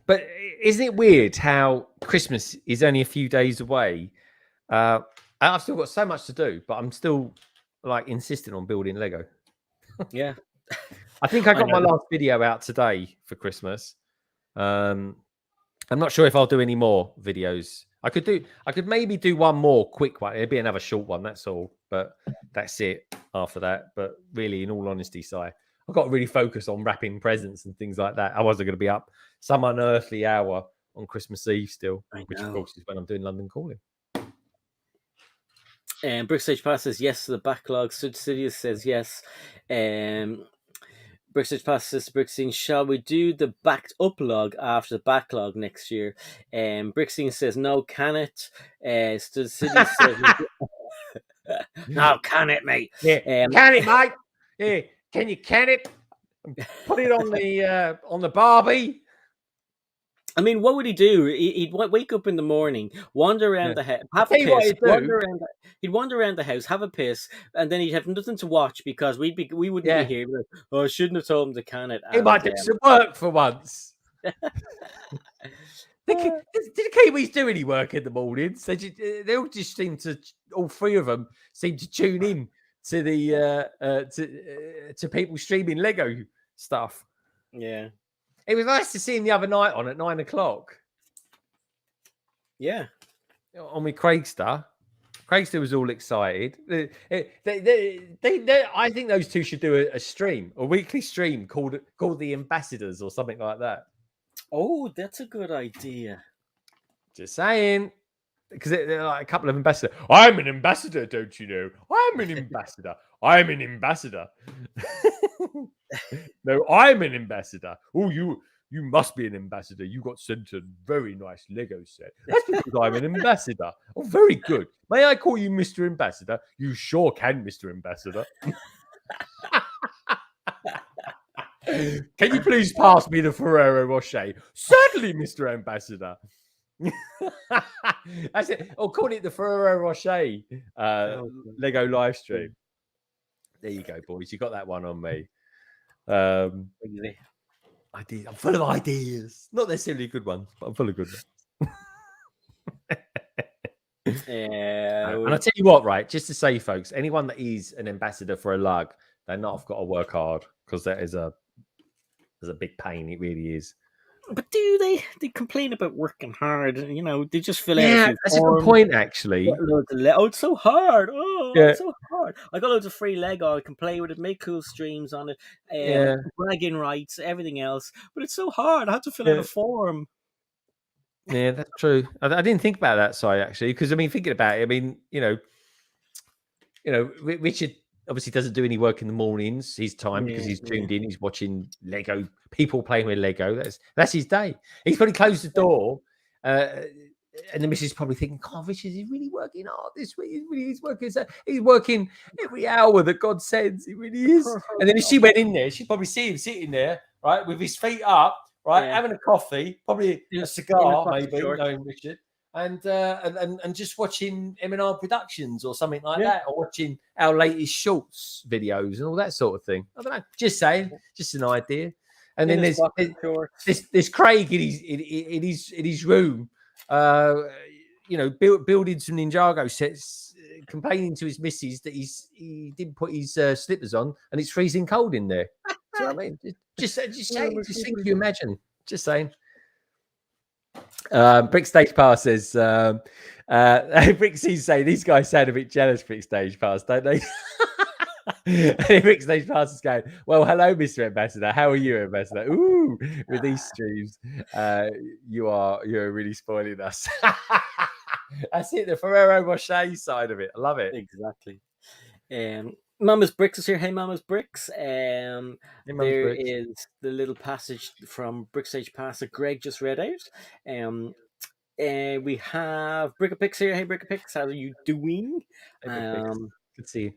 But isn't it weird how Christmas is only a few days away? I've still got so much to do, but I'm still like insisting on building Lego. Yeah. I think I got my last video out today for Christmas. I'm not sure if I'll do any more videos. I could maybe do one more quick one. It'd be another short one, that's all. But that's it after that. But really, in all honesty, Si, I've got to really focus on wrapping presents and things like that. I wasn't going to be up some unearthly hour on Christmas Eve still, which of course is when I'm doing London Calling. Brickstage Pass says yes to the backlog. Sidious says yes. Brickstage Pass says to Brickstein, shall we do the backed up log after the backlog next year? Brickstein says no, can it? Sidious says no, can it, mate? Yeah, can it, mate? Yeah, can you can it? Put it on the Barbie. I mean, what would he do? He'd wake up in the morning, wander around the house, have a piss, he'd wander around the house, have a piss, and then he'd have nothing to watch because we wouldn't be here. Like, oh, I shouldn't have told him to can it. He might do some work for once. Did the Kiwis do any work in the mornings? They all just seem to, all three of them seem to tune in to the to people streaming Lego stuff. Yeah. It was nice to see him the other night on at 9 o'clock. Yeah. On with Craigster. Craigster was all excited. I think those two should do a stream, a weekly stream called the Ambassadors or something like that. Oh, that's a good idea. Just saying. Because they're like a couple of ambassadors. I'm an ambassador, don't you know? I'm an ambassador. I'm an ambassador. No, I'm an ambassador. Oh, you must be an ambassador. You got sent a very nice Lego set. That's because I'm an ambassador. Oh, very good. May I call you Mr. Ambassador? You sure can, Mr. Ambassador. Can you please pass me the Ferrero Rocher? Certainly, Mr. Ambassador. That's it. Or call it the Ferrero Rocher Lego live stream. There you go, boys. You got that one on me. Ideas. I'm full of ideas. Not necessarily good ones, but I'm full of good ones. And I tell you what, right? Just to say, folks, anyone that is an ambassador for a lug, they're not got to work hard because that is a big pain. It really is. But do they complain about working hard? You know, they just fill out. Yeah, that's a good point, actually. Oh, it's so hard. Oh, yeah. It's so hard. I got loads of free Lego. I can play with it, make cool streams on it, bragging rights, everything else. But it's so hard. I had to fill out a form. Yeah, that's true. I didn't think about that side actually, because I mean, thinking about it, I mean, you know, Richard obviously doesn't do any work in the mornings. His time because he's tuned in. He's watching Lego, people playing with Lego. That's his day. He's probably closed the door, and the missus is probably thinking, "God, Richard is really working hard this week. He really is working. He's working every hour that God sends. He really is." And then if she went in there, she'd probably see him sitting there, right, with his feet up, right, having a coffee, probably a cigar, maybe, knowing Richard. And just watching M&R Productions or something like that, or watching our latest shorts videos and all that sort of thing. I don't know. Just saying, just an idea. And then there's this Craig in his room, building some Ninjago sets, complaining to his missus that he didn't put his slippers on and it's freezing cold in there. Do you know what I mean? Just think you imagine. Just saying. Brick Stage Pass says Brick C's saying these guys sound a bit jealous. Brick Stage Pass, don't they? And Brick Stage Pass is going, well, hello, Mr. Ambassador. How are you, Ambassador? Ooh, with these streams, you're really spoiling us. That's it, the Ferrero Rocher side of it. I love it. Exactly. Mama's Bricks is here. Hey, Mama's Bricks. There is the little passage from Brickstage Pass that Greg just read out. We have Brickapix here. Hey, Brickapix, how are you doing? Good to see you.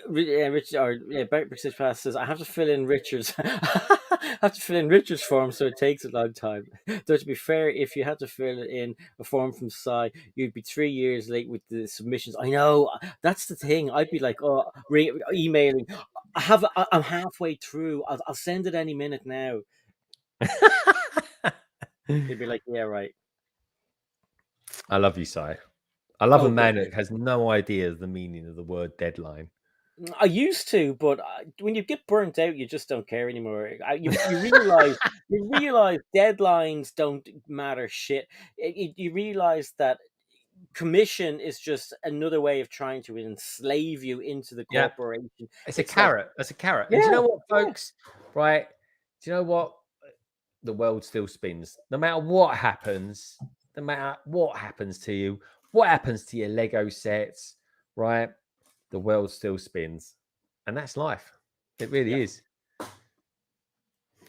British Pass says I have to fill in Richard's. I have to fill in Richard's form, so it takes a long time. Though to be fair, if you had to fill in a form from Psy, you'd be 3 years late with the submissions. I know that's the thing. I'd be like, emailing. I'm halfway through. I'll send it any minute now. They'd be like, yeah, right. I love you, Si. I love a man But that has no idea the meaning of the word deadline. I used to, but when you get burnt out, you just don't care anymore. You realize deadlines don't matter shit. You realize that commission is just another way of trying to enslave you into the Yeah, corporation. it's a It's like, carrot. That's a carrot. And do you yeah, know what, yeah, folks? Right? Do you know what? The world still spins. No matter what happens, no matter what happens to you, what happens to your Lego sets, right? The world still spins. And that's life. It yeah. really is.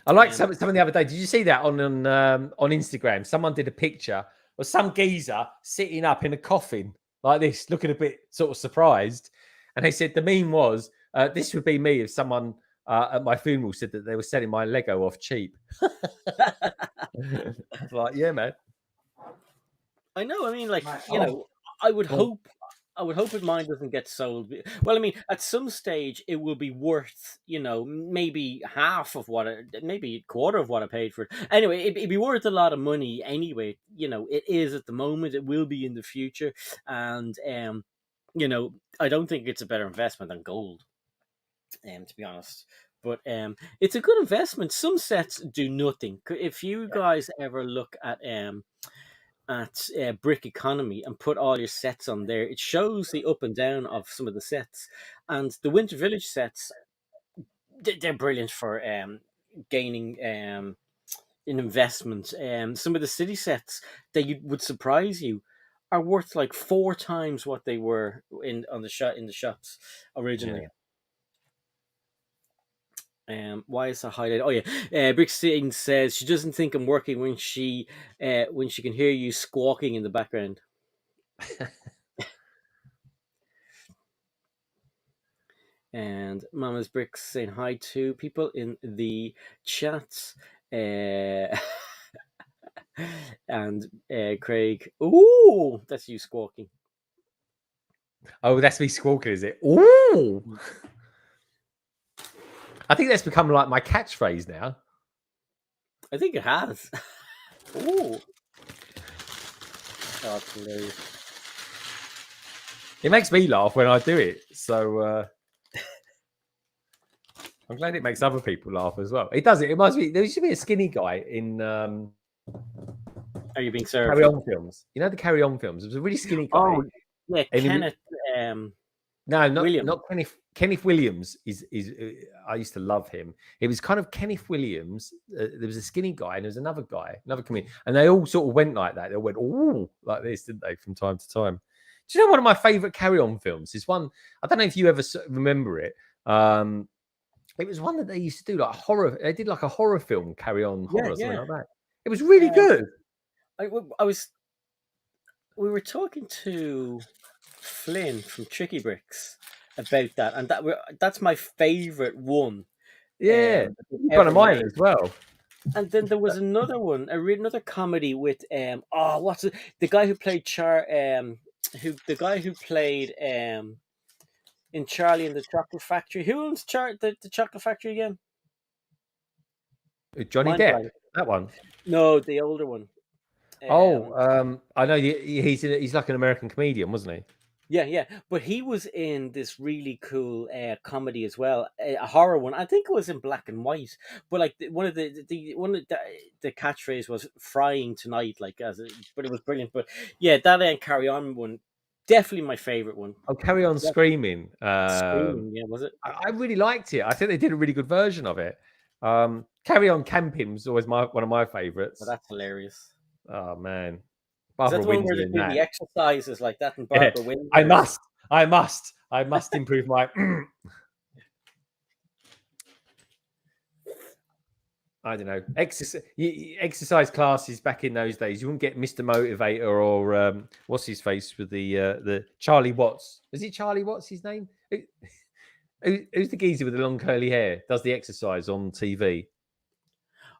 I like something the other day. Did you see that on Instagram? Someone did a picture of some geezer sitting up in a coffin like this, looking a bit sort of surprised. And they said the meme was, this would be me if someone at my funeral said that they were selling my Lego off cheap. Like, yeah, man. I know. I mean, like, Oh, I would hope. I would hope that mine doesn't get sold. Well, I mean, at some stage, it will be worth, maybe half of maybe a quarter of what I paid for it. Anyway, it'd be worth a lot of money anyway. It is at the moment. It will be in the future, and I don't think it's a better investment than gold. To be honest. But it's a good investment. Some sets do nothing. If you guys ever look at Brick Economy and put all your sets on there, it shows the up and down of some of the sets. And the Winter Village sets, they're brilliant for gaining an investment. Some of the city sets that would surprise you are worth like 4 times what they were in the shops originally. yeah. Why is that highlighted? Oh yeah, Brixton says she doesn't think I'm working when she can hear you squawking in the background. And Mama's Bricks saying hi to people in the chats. And Craig, ooh, that's you squawking. Oh, that's me squawking, is it? Ooh. I think that's become like my catchphrase now. I think it has. Ooh. Oh, that's hilarious. It makes me laugh when I do it. So I'm glad it makes other people laugh as well. It does it. It must be. There used to be a skinny guy in Are you being served? Carry On films. You know the Carry On films. It was a really skinny guy. Oh, yeah, And Kenneth. No, Williams. not Kenneth. Kenneth Williams is. I used to love him. It was kind of Kenneth Williams. There was a skinny guy, and there was another guy, another comedian, and they all sort of went like that. They went all like this, didn't they, from time to time? Do you know one of my favorite Carry On films is one? I don't know if you ever remember it. It was one that they used to do like horror. They did like a horror film, Carry On Horror, something like that. It was really good. We were talking to Flynn from Tricky Bricks about that, and that's my favorite one. Yeah, one of mine as well. And then there was another one, another comedy with what's it? The guy who played who played in Charlie and the Chocolate Factory. Who owns the Chocolate Factory again? Johnny Depp. That one. No, the older one. I know he's like an American comedian, wasn't he? Yeah, but he was in this really cool comedy as well, a horror one. I think it was in black and white, but like one of the catchphrase was "frying tonight," but it was brilliant. But yeah, that Carry On one, definitely my favorite one. Oh, Carry On Screaming. Screaming, yeah, was it? I really liked it. I think they did a really good version of it. Carry On Camping was always one of my favorites. Oh, that's hilarious. Oh man. Is that the one where they do the exercises like that and Barbara Windsor? I must improve my. I don't know. Exercise classes back in those days. You wouldn't get Mr. Motivator or what's his face with the Charlie Watts. Is it Charlie Watts? His name? Who's the geezer with the long curly hair? Does the exercise on TV?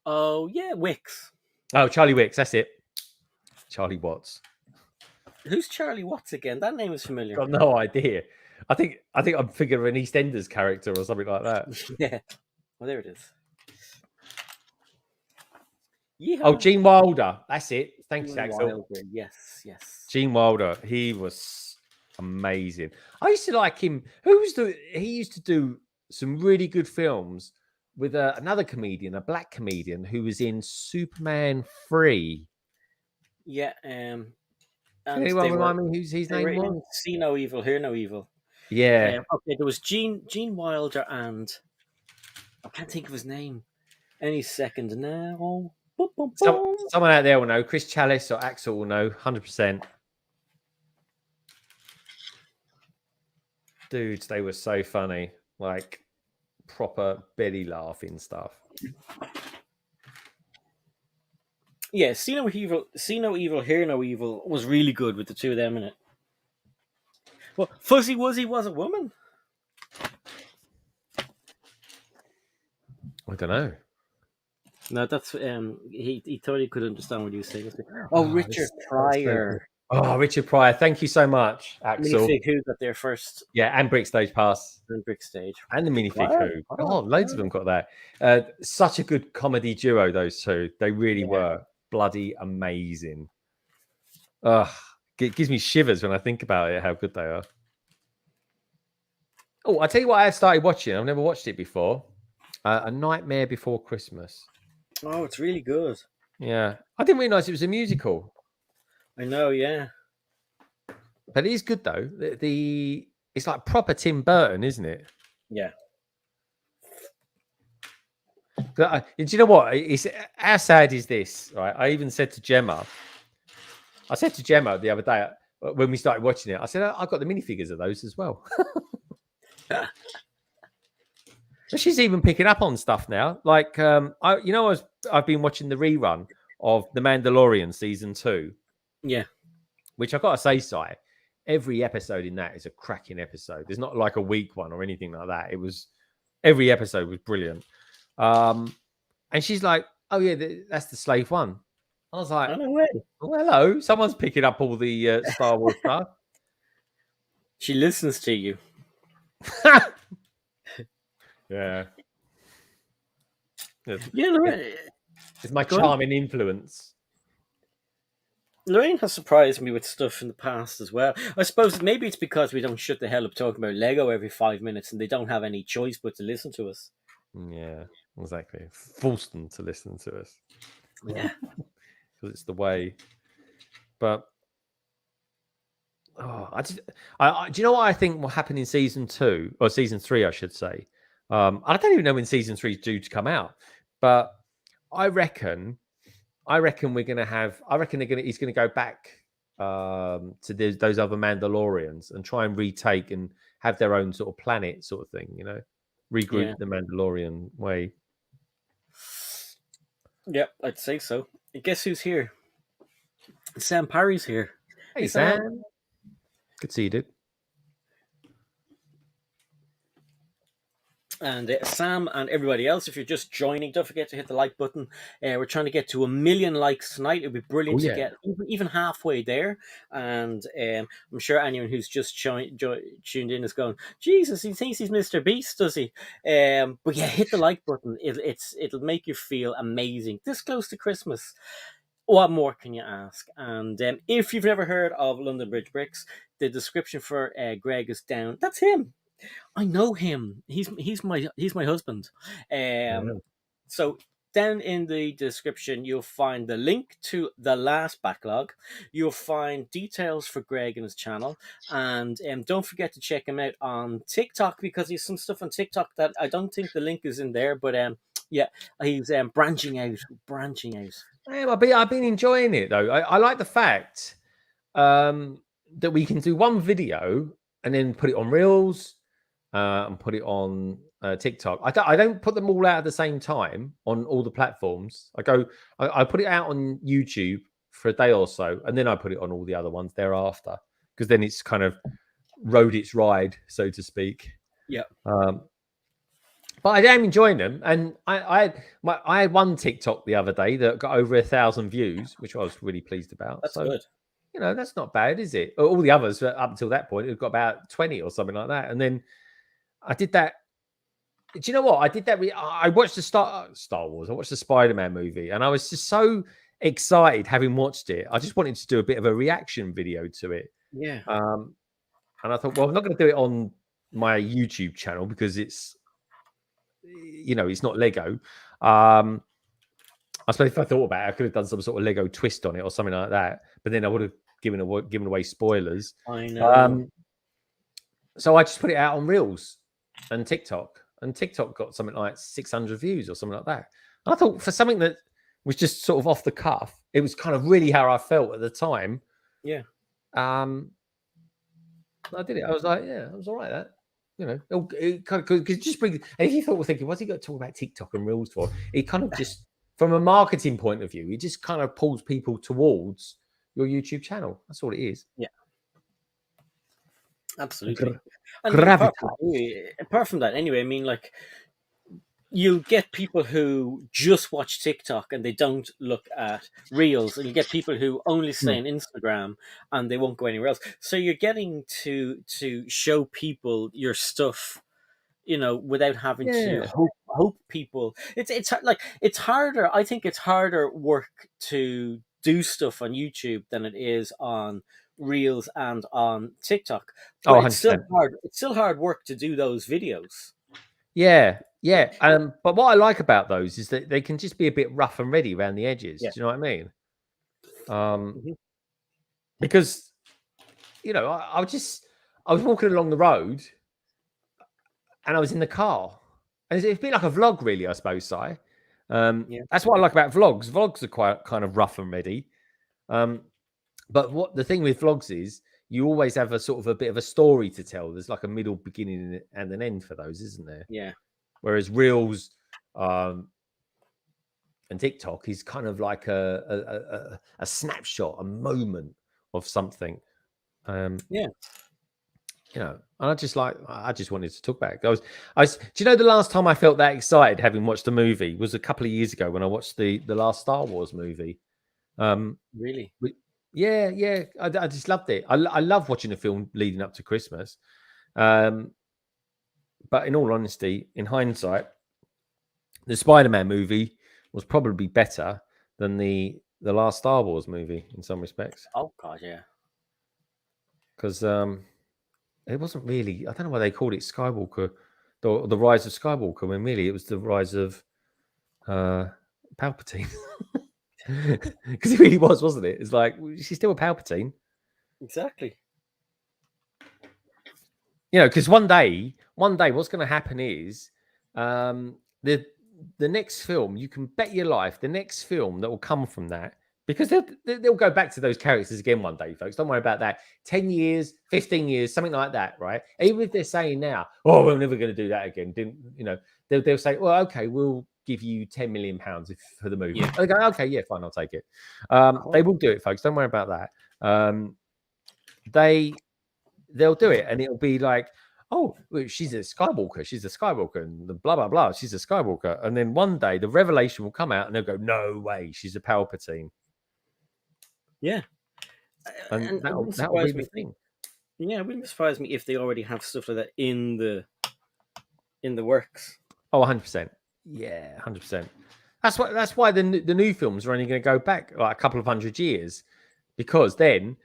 Oh yeah, Wicks. Oh, Charlie Wicks. That's it. Charlie Watts. Who's Charlie Watts again? That name is familiar. Got no idea. I think I'm thinking of an EastEnders character or something like that. Yeah. Well, there it is. Yeah. Oh, Gene Wilder. That's it. Thanks, Axel. Wilder. Yes, yes. Gene Wilder. He was amazing. I used to like him. He used to do some really good films with another comedian, a black comedian who was in Superman 3. Yeah. Can And anyone remind me whose his they name were was? in See No Evil, Hear No Evil. Yeah. Okay, there was Gene Wilder and I can't think of his name. Any second now. Boom, boom, boom. Someone out there will know. Chris Chalice or Axel will know. 100%. Dudes, they were so funny. Like proper belly laughing stuff. Yeah, See No Evil, Hear No Evil was really good with the two of them in it. Well, Fuzzy Wuzzy was a woman. I don't know. No, that's he thought he could understand what he was saying. Oh, Richard Pryor. Oh, Richard Pryor. Thank you so much, Axel. Minifig Who got there first. Yeah, and Brick Stage Pass. And Brick Stage. And the Minifig Who. Oh, loads of them got that. Such a good comedy duo, those two. They really were bloody amazing. It gives me shivers when I think about it, how good they are. Oh, I'll tell you what I started watching. I've never watched it before. A Nightmare Before Christmas. Oh, it's really good. Yeah. I didn't realise it was a musical. I know, yeah. But it is good, though. It's like proper Tim Burton, isn't it? Yeah. Do you know what? How sad is this? Right. I even said to Gemma, the other day when we started watching it, I said, I've got the minifigures of those as well. She's even picking up on stuff now. Like, I've been watching the rerun of The Mandalorian season 2. Yeah. Which I've got to say, Si, every episode in that is a cracking episode. There's not like a weak one or anything like that. Every episode was brilliant. And she's like, oh yeah, that's the Slave One. I was like, no way. Oh, hello. Someone's picking up all the Star Wars stuff. She listens to you. Yeah. Yeah, Lorraine. It's my charming influence. Lorraine has surprised me with stuff in the past as well. I suppose maybe it's because we don't shut the hell up talking about Lego every 5 minutes and they don't have any choice but to listen to us. Yeah, exactly. Force them to listen to us. Yeah. Because it's the way. But do you know what I think will happen in season 2 or season 3, I should say? I don't even know when season 3 is due to come out, but I reckon we're going to have. I reckon he's going to go back to those other Mandalorians and try and retake and have their own sort of planet, sort of thing. You know, regroup the Mandalorian way. Yeah, I'd say so. Guess who's here? Sam Parry's here. Hey, Sam. Good to see you, dude. And Sam and everybody else, if you're just joining, don't forget to hit the like button. We're trying to get to 1 million likes tonight. It'd be brilliant to get even halfway there. And I'm sure anyone who's just tuned in is going, Jesus, he thinks he's Mr. Beast, does he? But yeah, hit the like button. It'll make you feel amazing. This close to Christmas. What more can you ask? And if you've never heard of London Bridge Bricks, the description for Greg is down. That's him. I know him. He's my husband. So down in the description, you'll find the link to the last backlog. You'll find details for Greg and his channel, and don't forget to check him out on TikTok because he's some stuff on TikTok that I don't think the link is in there. But yeah, he's branching out. I've been enjoying it though. I like the fact that we can do one video and then put it on Reels. And put it on TikTok. I don't put them all out at the same time on all the platforms. I put it out on YouTube for a day or so, and then I put it on all the other ones thereafter, because then it's kind of rode its ride, so to speak. Yeah. But I am enjoying them, and I had one TikTok the other day that got over 1,000 views, which I was really pleased about. That's So good. that's not bad, is it? All the others up until that point, it got about 20 or something like that, and then I did that. Do you know what I did that? I watched the Star Wars. I watched the Spider-Man movie, and I was just so excited having watched it. I just wanted to do a bit of a reaction video to it. Yeah. And I thought, well, I'm not going to do it on my YouTube channel because it's not Lego. I suppose if I thought about it, I could have done some sort of Lego twist on it or something like that. But then I would have given away spoilers. I know. So I just put it out on Reels and TikTok. And TikTok got something like 600 views or something like that. And I thought for something that was just sort of off the cuff, it was kind of really how I felt at the time. Yeah. I did it. I was like, yeah, it was all right. That it kind of could just bring. And if you thought, thinking, what's he got to talk about TikTok and Reels for? It kind of just, from a marketing point of view, it just kind of pulls people towards your YouTube channel. That's all it is. Yeah. Absolutely. And apart from that, anyway, I mean, like, you'll get people who just watch TikTok and they don't look at Reels, and you get people who only stay on Instagram and they won't go anywhere else. So you're getting to show people your stuff, without having to hope people. It's harder. I think it's harder work to do stuff on YouTube than it is on Reels and on TikTok. But it's still 100%. hard. It's still hard work to do those videos. Yeah. But what I like about those is that they can just be a bit rough and ready around the edges. Yeah. Do you know what I mean? Because I was walking along the road, and I was in the car, and it's a bit like a vlog, really, I suppose. That's what I like about vlogs. Vlogs are quite kind of rough and ready. But what the thing with vlogs is, you always have a sort of a bit of a story to tell. There's like a middle, beginning, and an end for those, isn't there? Yeah. Whereas Reels and TikTok is kind of like a snapshot, a moment of something. And I just wanted to talk about it. Do you know the last time I felt that excited having watched the movie was a couple of years ago when I watched the last Star Wars movie. Really? Yeah. I just loved it. I love watching a film leading up to Christmas. But in all honesty, in hindsight, the Spider-Man movie was probably better than the last Star Wars movie in some respects. Oh God, yeah. Because it wasn't really. I don't know why they called it Skywalker, the Rise of Skywalker, when really it was the rise of Palpatine. Because it really was, wasn't it? It's like, she's still a Palpatine. Exactly. Because one day, what's going to happen is the next film. You can bet your life the next film that will come from that. Because they'll go back to those characters again one day, folks. Don't worry about that. 10 years, 15 years, something like that, right? Even if they're saying now, oh, we're never going to do that again. They'll say, well, okay, we'll give you £10 million for the movie. Yeah. They go, okay, yeah, fine, I'll take it. They will do it, folks. Don't worry about that. They'll do it, and it'll be like, oh, she's a Skywalker, and blah, blah, blah. She's a Skywalker. And then one day the revelation will come out and they'll go, no way, she's a Palpatine. Yeah. And that'll be the thing. Yeah, it wouldn't surprise me if they already have stuff like that in the works. Oh, 100%. Yeah, 100%. That's why the new films are only going to go back like a couple of 100 years, because then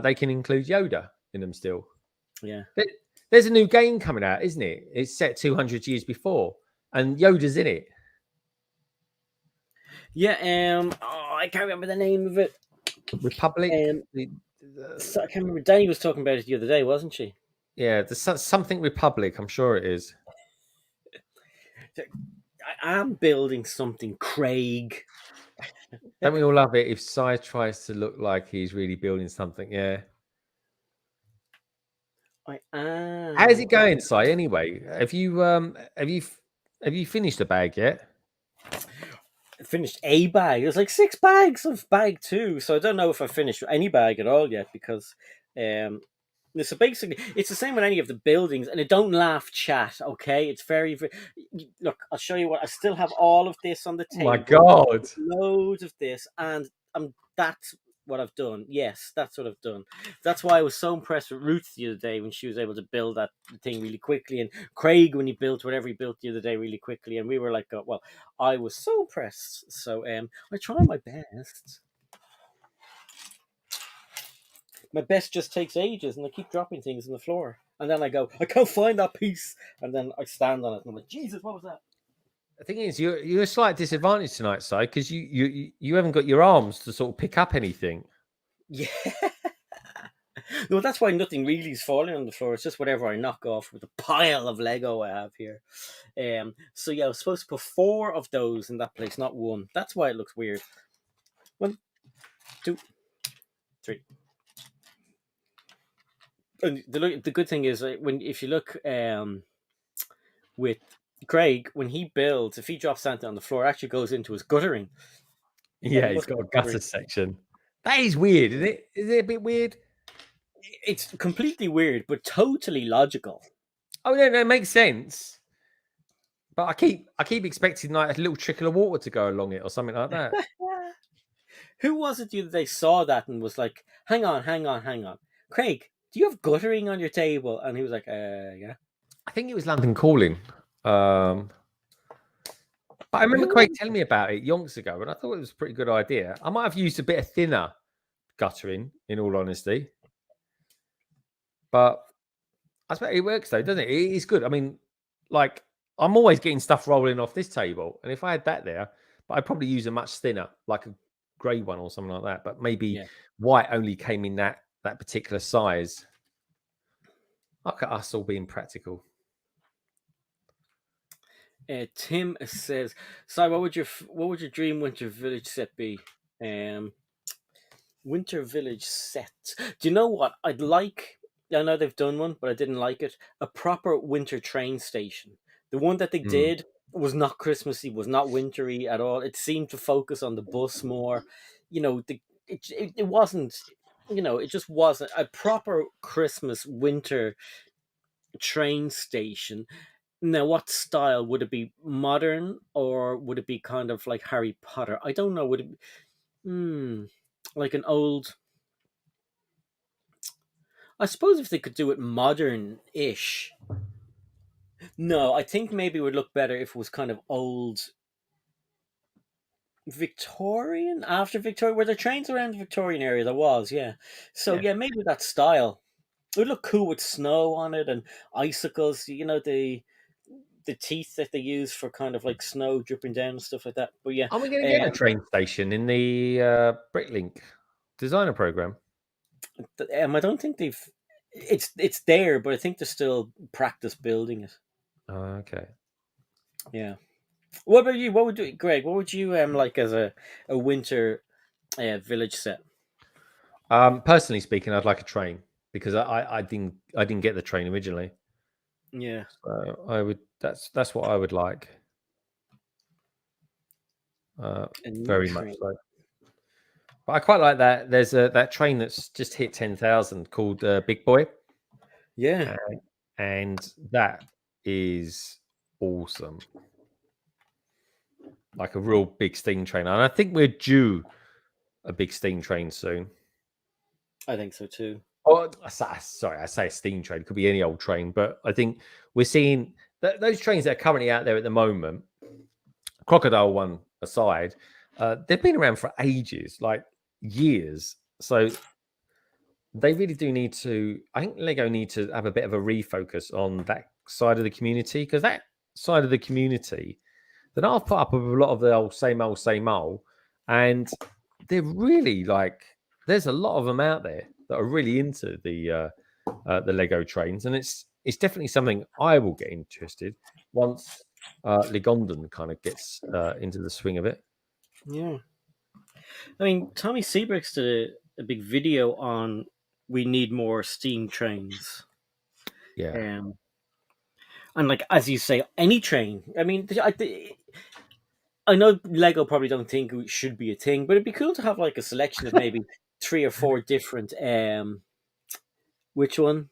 they can include Yoda in them still. Yeah. There's a new game coming out, isn't it? It's set 200 years before, and Yoda's in it. Yeah. I can't remember the name of it. Republic. I can't remember. Danny was talking about it the other day, wasn't she? Yeah, there's something Republic. I'm sure it is. I am building something, Craig. Don't we all love it if Si tries to look like he's really building something? Yeah. I am. How's it going, Si? Anyway, have you finished the bag yet? I finished a bag. There's like 6 bags of bag 2, so I don't know if I finished any bag at all yet, because So basically, it's the same with any of the buildings, and it don't laugh, chat. Okay, it's very. Look, I'll show you what I still have all of this on the Oh my table, God. loads of this, and that's what I've done. Yes, that's what I've done. That's why I was so impressed with Ruth the other day when she was able to build that thing really quickly, and Craig when he built whatever he built the other day really quickly, and we were like, well, I was so impressed. So I try my best. My best just takes ages, and I keep dropping things on the floor. And then I go, I can't find that piece. And then I stand on it, and I'm like, Jesus, what was that? The thing is, you're a slight disadvantage tonight, Si, because you haven't got your arms to sort of pick up anything. Yeah. No, that's why nothing really is falling on the floor. It's just whatever I knock off with the pile of Lego I have here. So yeah, I was supposed to put 4 of those in that place, not 1. That's why it looks weird. 1, 2, 3. And the good thing is if you look with Craig, when he builds, if he drops Santa on the floor, it actually goes into his guttering. Yeah, he's got a gutter section. That is weird, isn't it? Is it a bit weird? It's completely weird, but totally logical. Oh no, it makes sense. But I keep expecting like a little trickle of water to go along it or something like that. Who was it the other day saw that and was like, hang on. Craig, do you have guttering on your table? And he was like, yeah. I think it was London Calling. But I remember Craig telling me about it yonks ago, and I thought it was a pretty good idea. I might have used a bit of thinner guttering, in all honesty. But I suppose it works though, doesn't it? It is good. I mean, like I'm always getting stuff rolling off this table, and if I had that there, but I'd probably use a much thinner, like a grey one or something like that. But maybe white only came in that particular size. Look at us all being practical. Tim says, "Si, what would your dream winter village set be?" Winter village set. Do you know what I'd like? I know they've done one, but I didn't like it. A proper winter train station. The one that they did was not Christmassy, was not wintry at all. It seemed to focus on the bus more. You know, it wasn't. You know, it just wasn't a proper Christmas winter train station. Now, what style would it be? Modern or would it be kind of like Harry Potter? I don't know. Would it? Like an old. I suppose if they could do it modern-ish. No, I think maybe it would look better if it was kind of old Victorian, after Victoria, where the trains around the Victorian area there was, yeah. So yeah, maybe that style. It would look cool with snow on it and icicles, you know, the teeth that they use for kind of like snow dripping down and stuff like that. But yeah. Are we going to get a train station in the Bricklink designer program? I don't think they've it's there, but I think they're still practice building it. Okay. Yeah. What about you? What would you, Greg? What would you like as a winter village set? Personally speaking, I'd like a train because I didn't get the train originally. Yeah. So I would. That's what I would like. Very much so. But I quite like that. There's that train that's just hit 10,000 called Big Boy. Yeah. And that is awesome. Like a real big steam train. And I think we're due a big steam train soon. I think so too. Oh, sorry, I say a steam train. It could be any old train. But I think we're seeing those trains that are currently out there at the moment, Crocodile one aside, they've been around for ages, like years. So they really do need to. I think Lego need to have a bit of a refocus on that side of the community because that side of the community, then I've put up with a lot of the old same old, and they're really like. There's a lot of them out there that are really into the Lego trains, and it's definitely something I will get interested once Ligondon kind of gets into the swing of it. Yeah. I mean, Tommy Seabricks did a big video on we need more steam trains. Yeah. And like as you say, any train. I mean, I know Lego probably don't think it should be a thing, but it'd be cool to have like a selection of maybe 3 or 4 different Which one?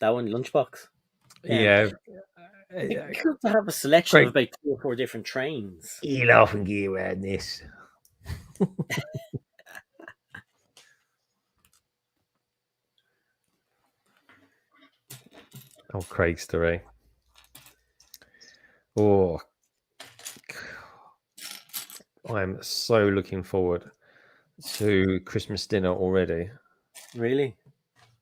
That one, lunchbox. Yeah. It'd be cool to have a selection Great. of about 3 or 4 different trains. He'll often get around this. Oh, Craig story. Oh, I'm so looking forward to Christmas dinner already. Really?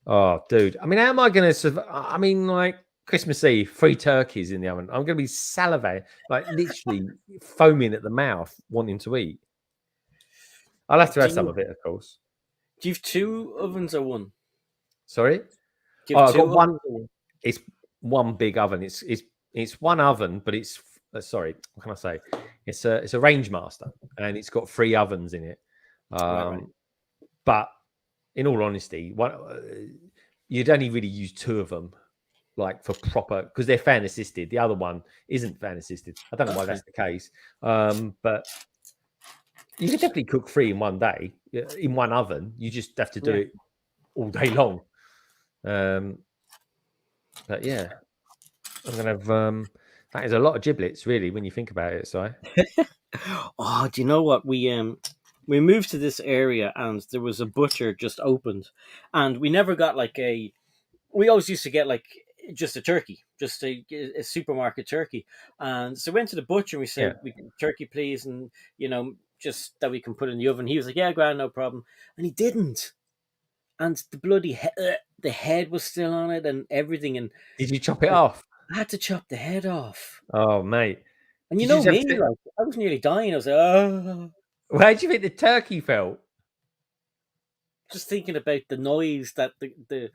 Oh, dude. I mean, how am I going to survive? I mean, like Christmas Eve, 3 turkeys in the oven. I'm going to be salivating, like literally foaming at the mouth, wanting to eat. I'll have to have some of it, of course. Do you have 2 ovens or 1? Sorry? Do you Oh, have I've 2 got one. ovens or 1? It's one big oven. It's one oven, but it's sorry. What can I say? It's a range master, and it's got 3 ovens in it. Right. But in all honesty, you'd only really use 2 of them, like for proper, because they're fan assisted. The other one isn't fan assisted. I don't know why that's the case, but you could definitely cook 3 in one day in one oven. You just have to do it all day long. But yeah, I'm gonna have that is a lot of giblets, really, when you think about it. So, Oh, do you know what? We moved to this area and there was a butcher just opened, and we never got we always used to get like just a turkey, just a supermarket turkey. And so we went to the butcher and we said, "We turkey, please," and just that we can put in the oven. He was like, "Yeah, grand, no problem," and he didn't. And the bloody the head was still on it and everything. And did you chop it off? I had to chop the head off. Oh, mate. And you Did you know just have me, like I was nearly dying. I was like, oh. How do you think the turkey felt? Just thinking about the noise that the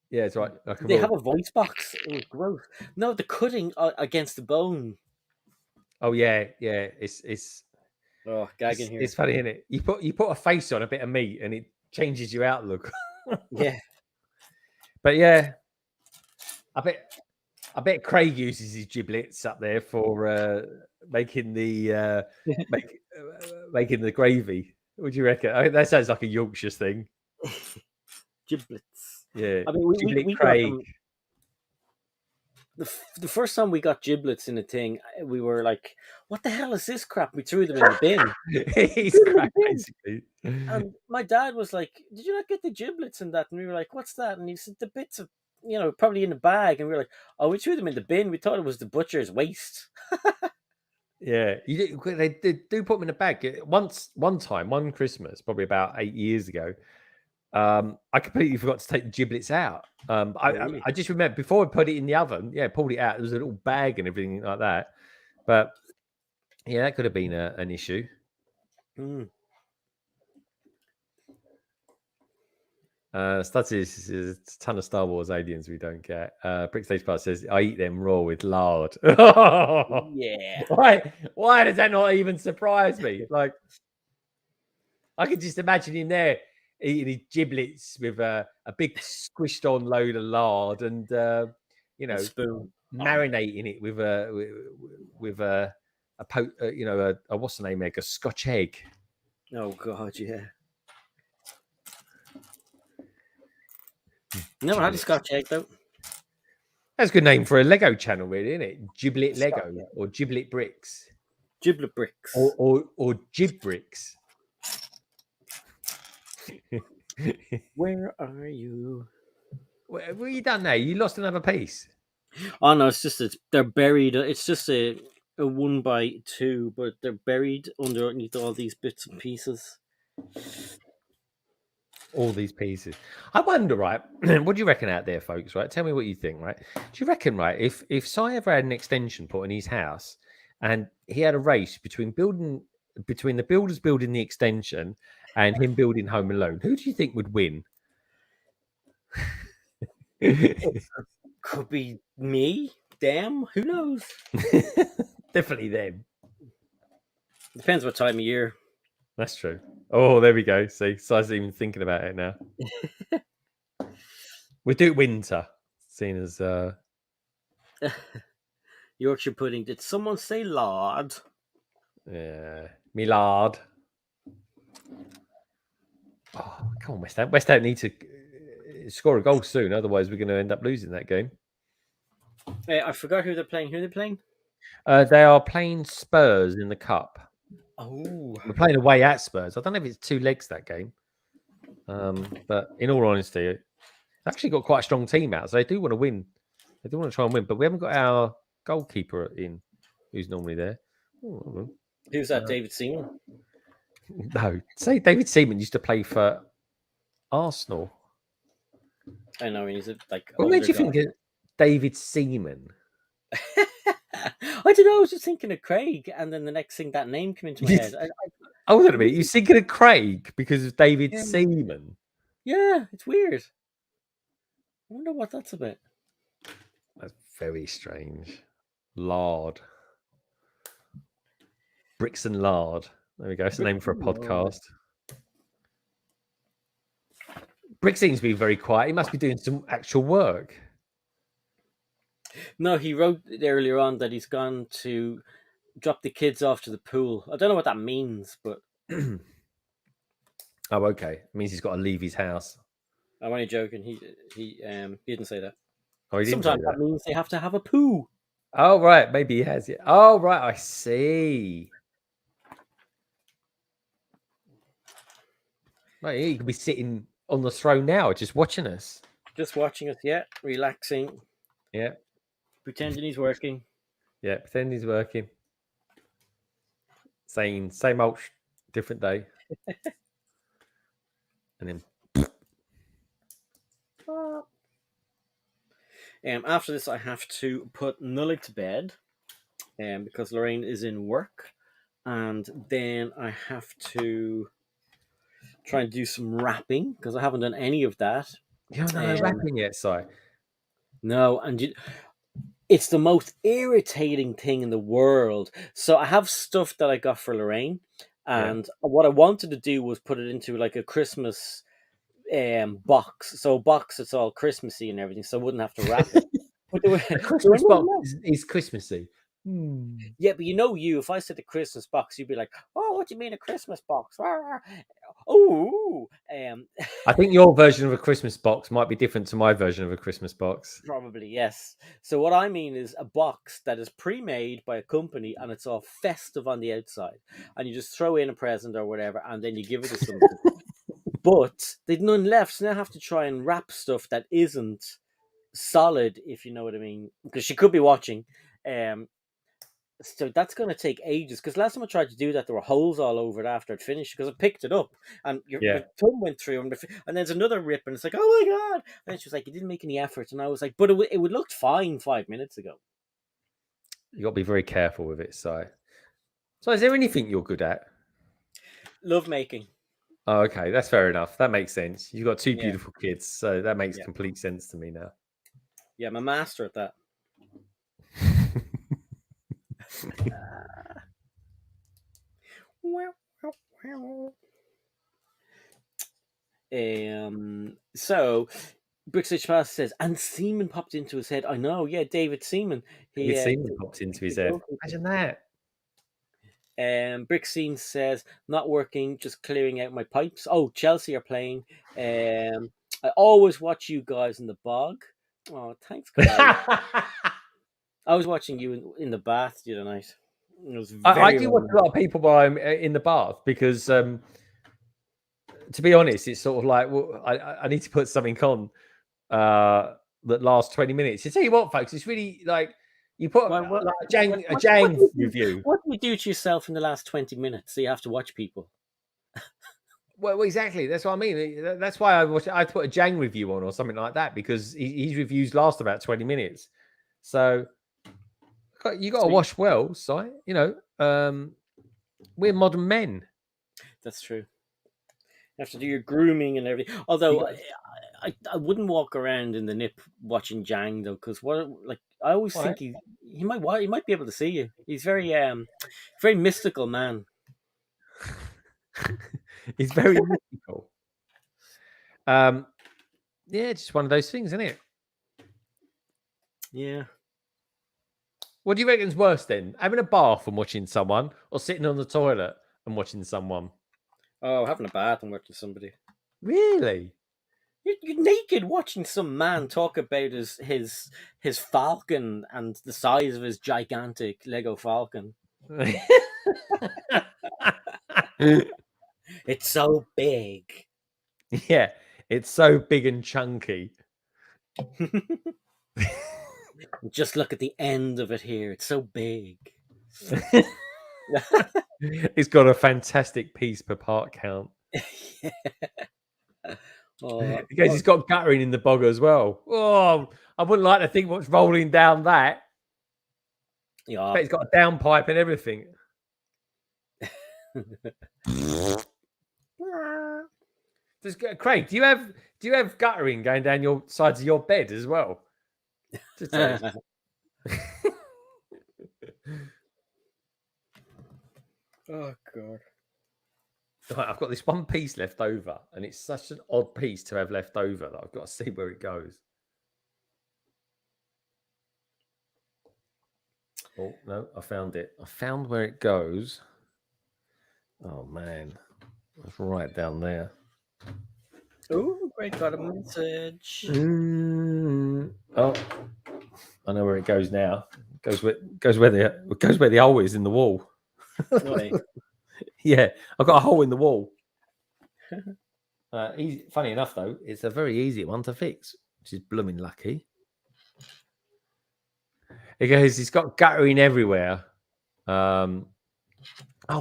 Yeah, it's right. they have a voice box. It was gross. No, the cutting against the bone. Oh yeah. It's Oh, gagging here. it's funny, isn't it? You put a face on a bit of meat, and it changes your outlook. Yeah. But yeah, I bet Craig uses his giblets up there for making the making the gravy. What do you reckon? I mean, that sounds like a Yorkshire thing. Giblets. Yeah, I mean, giblet we got Craig. them. The first time we got giblets in a thing, we were like, "What the hell is this crap?" We threw them in the bin. He's crap, basically. And my dad was like, "Did you not get the giblets in that?" And we were like, "What's that?" And he said, "The bits of, probably in the bag." And we were like, "Oh, we threw them in the bin. We thought it was the butcher's waste." Yeah, they do put them in a bag. One time, one Christmas, probably about 8 years ago, I completely forgot to take the giblets out. Really? I just remember before I put it in the oven, pulled it out. There was a little bag and everything like that. But yeah, that could have been an issue. Mm. Studs is a ton of Star Wars aliens we don't get. Brickstage Part says, I eat them raw with lard. Yeah. Why does that not even surprise me? Like, I could just imagine him there eating his giblets with a big squished on load of lard and, A spoon. marinating it with a what's the name egg? A Scotch egg. Oh, God, yeah. Never had a Scotch egg, though. That's a good name for a Lego channel, really, isn't it? Giblet Lego or Giblet Bricks. Giblet bricks. Or Jib Bricks. Where are you? What have you done now? You lost another piece. Oh no, it's just they're buried. It's just a 1x2, but they're buried underneath all these bits and pieces. All these pieces. I wonder, right? What do you reckon out there, folks? Right? Tell me what you think, right? Do you reckon, right? If Si ever had an extension put in his house, and he had a race between the builders building the extension and him building Home Alone, who do you think would win? Could be me. Damn, who knows? Definitely them. Depends what time of year. That's true. Oh, there we go. See, Si's even thinking about it now. We do winter, seeing as Yorkshire pudding. Did someone say lard? yeah, me lard. Oh, come on, West Ham. West Ham need to score a goal soon. Otherwise, we're going to end up losing that game. I forgot who they're playing. Who are they playing? They are playing Spurs in the cup. Oh, We're playing away at Spurs. I don't know if it's 2 legs that game. But in all honesty, they've actually got quite a strong team out, so they do want to win. They do want to try and win, but we haven't got our goalkeeper in, who's normally there. Oh, who's that? David Seaman. no, say David Seaman used to play for Arsenal. I know he's like. What made you think of David Seaman? I don't know. I was just thinking of Craig, and then the next thing that name came into my head. I was going to be. You're thinking of Craig because of David Seaman. Yeah, it's weird. I wonder what that's about. That's very strange. Lard. Bricks and Lard. There we go. It's a name for a podcast. Brick seems to be very quiet. He must be doing some actual work. No, he wrote earlier on that he's gone to drop the kids off to the pool. I don't know what that means, but oh, okay. It means he's got to leave his house. I'm only joking. He didn't say that. Oh, he didn't Sometimes say that means they have to have a poo. Oh, right. Maybe he has. Yeah. Oh, right. I see. Right, he could be sitting on the throne now, just watching us. Just watching us, yeah. Relaxing. Yeah. Pretending he's working. Yeah, pretending he's working. Saying same old different day. And then after this I have to put Nullig to bed because Lorraine is in work, and then I have to try and do some rapping because I haven't done any of that. You haven't done rapping yet, Si? No, and it's the most irritating thing in the world. So I have stuff that I got for Lorraine, and what I wanted to do was put it into like a Christmas box. So a box that's all Christmassy and everything, so I wouldn't have to wrap it. But the Christmas box is Christmassy. Yeah, but if I said a Christmas box, you'd be like, "Oh, what do you mean a Christmas box?" Oh, I think your version of a Christmas box might be different to my version of a Christmas box. Probably, yes. So what I mean is a box that is pre-made by a company and it's all festive on the outside, and you just throw in a present or whatever, and then you give it to somebody. But they've none left, so now I have to try and wrap stuff that isn't solid, if you know what I mean, because she could be watching. So that's going to take ages, because last time I tried to do that, there were holes all over it after it finished, because I picked it up and your thumb went through, and there's another rip, and it's like, oh my God. And then she was like, you didn't make any effort. And I was like, but it would looked fine 5 minutes ago. You got to be very careful with it, Si. So is there anything you're good at? Love making. Oh, okay. That's fair enough. That makes sense. You've got 2 beautiful kids, so that makes complete sense to me now. Yeah, I'm a master at that. So Brixage Pass says, and Seaman popped into his head. I know, yeah, David Seaman. David Seaman popped into his head. Imagine that. Brick Scene says, not working, just clearing out my pipes. Oh, Chelsea are playing. I always watch you guys in the bog. Oh, thanks, guys. I was watching you in the bath the other night. It was I do watch a lot of people while I'm in the bath because, to be honest, it's sort of like, well, I need to put something on that lasts 20 minutes. You tell you what, folks, it's really like you put like a Jang review. What do you do to yourself in the last 20 minutes? So you have to watch people. Well, exactly. That's what I mean. That's why I put a Jang review on or something like that, because his reviews last about 20 minutes. So you got to wash well, Si. You know, we're modern men. That's true. You have to do your grooming and everything. Although I wouldn't walk around in the nip watching Jang though, because I always think he might be able to see you. He's very mystical man. He's very mystical. Yeah, just one of those things, isn't it? Yeah. What do you reckon's worse then? Having a bath and watching someone, or sitting on the toilet and watching someone? Oh, having a bath and watching somebody. Really? You're naked watching some man talk about his falcon and the size of his gigantic Lego falcon. It's so big. Yeah, it's so big and chunky. Just look at the end of it here. It's so big. He's got a fantastic piece per part count. Because he's got guttering in the bog as well. Oh, I wouldn't like to think what's rolling down that. Yeah, But he's got a downpipe and everything. Craig, do you have guttering going down your sides of your bed as well? Oh god. Right, I've got this one piece left over, and it's such an odd piece to have left over that I've got to see where it goes. Oh no, I found it. I found where it goes. Oh man, it's right down there. Oh, Greg got a message. Oh, I know where it goes now. It goes where the hole is in the wall. Yeah, I've got a hole in the wall. Funny enough, though, it's a very easy one to fix, which is blooming lucky. Because he's got guttering everywhere. Oh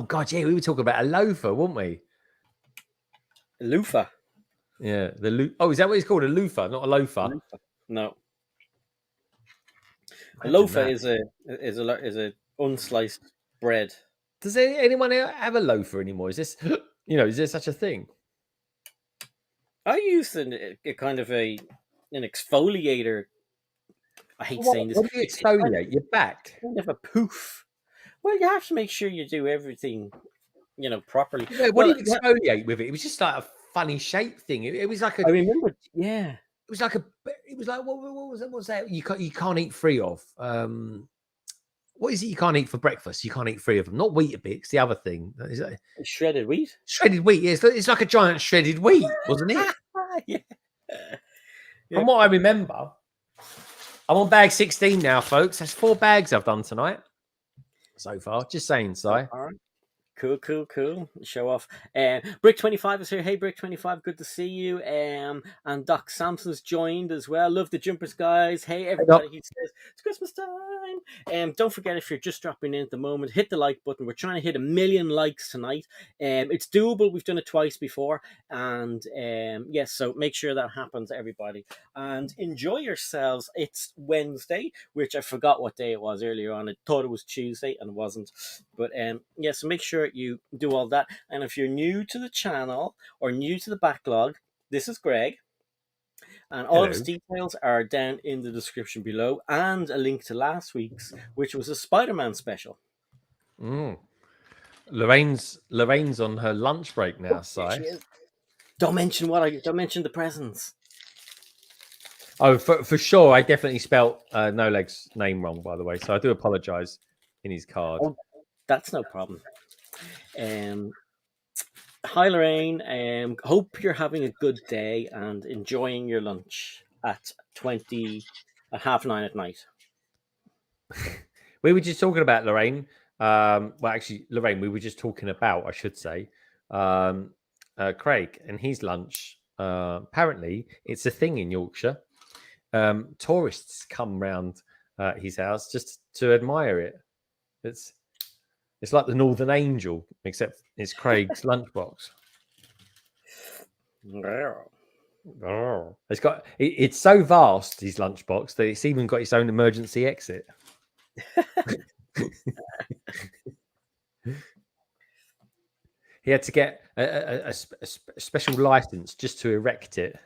God, yeah, we were talking about a loafer, weren't we? A loofah. Yeah, Oh, is that what it's called? A loofah, not a loafer. No. A loafer is a unsliced bread. Does anyone have a loafer anymore? Is this, is there such a thing? I used a kind of an exfoliator. I hate saying this. What do you exfoliate? Your back? Kind of a poof. Well, you have to make sure you do everything, properly. Yeah, what do you exfoliate with it? It was just like a funny shape thing. It was like I remember. Yeah. It was like what was that? What was that? You can't eat free of. What is it you can't eat for breakfast? You can't eat free of them. Not Weetabix, the other thing. Is that shredded wheat? Shredded wheat, yes. It's like a giant shredded wheat, wasn't it? Yeah. From what I remember, I'm on bag 16 now, folks. That's 4 bags I've done tonight so far. Just saying, Si. All right. Cool. Show off. Brick25 is here. Hey, Brick25, good to see you. And Doc Sampson's joined as well. Love the jumpers, guys. Hey, everybody. He says it's Christmas time. Don't forget, if you're just dropping in at the moment, hit the like button. We're trying to hit 1 million likes tonight. It's doable. We've done it twice before. And yes, so make sure that happens, everybody. And enjoy yourselves. It's Wednesday, which I forgot what day it was earlier on. I thought it was Tuesday and it wasn't. But yeah, so make sure you do all that. And if you're new to the channel or new to the backlog, this is Greg. And all of his details are down in the description below, and a link to last week's, which was a Spider-Man special. Lorraine's on her lunch break now, Si. Don't mention the presents. Oh, for sure. I definitely spelt No Leg's name wrong, by the way. So I do apologize in his card. Oh, that's no problem. Hi, Lorraine. Hope you're having a good day and enjoying your lunch at 9:30 at night. We were just talking about Lorraine. Well, actually, Lorraine, we were just talking about, I should say, Craig and his lunch. Apparently, it's a thing in Yorkshire. Tourists come round his house just to admire it. It's like the Northern Angel, except it's Craig's lunchbox. It's so vast, his lunchbox, that it's even got its own emergency exit. He had to get a special license just to erect it.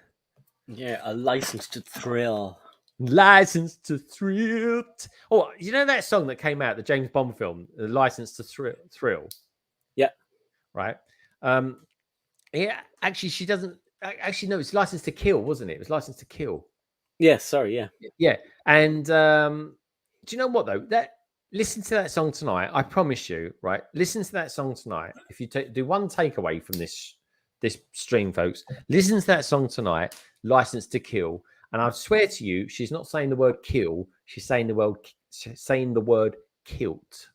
Yeah, a license to thrill. License to Thrill. Oh, you know that song that came out, the James Bond film, the License to Thrill? Yeah. Right. Yeah, actually, she doesn't. Actually, no, it's License to Kill, wasn't it? It was License to Kill. Yeah, sorry, yeah. Yeah. And do you know what, though? Listen to that song tonight. I promise you, right? Listen to that song tonight. If you do one takeaway from this stream, folks, listen to that song tonight. License to Kill. And I swear to you, she's not saying the word kill. She's saying the word kilt.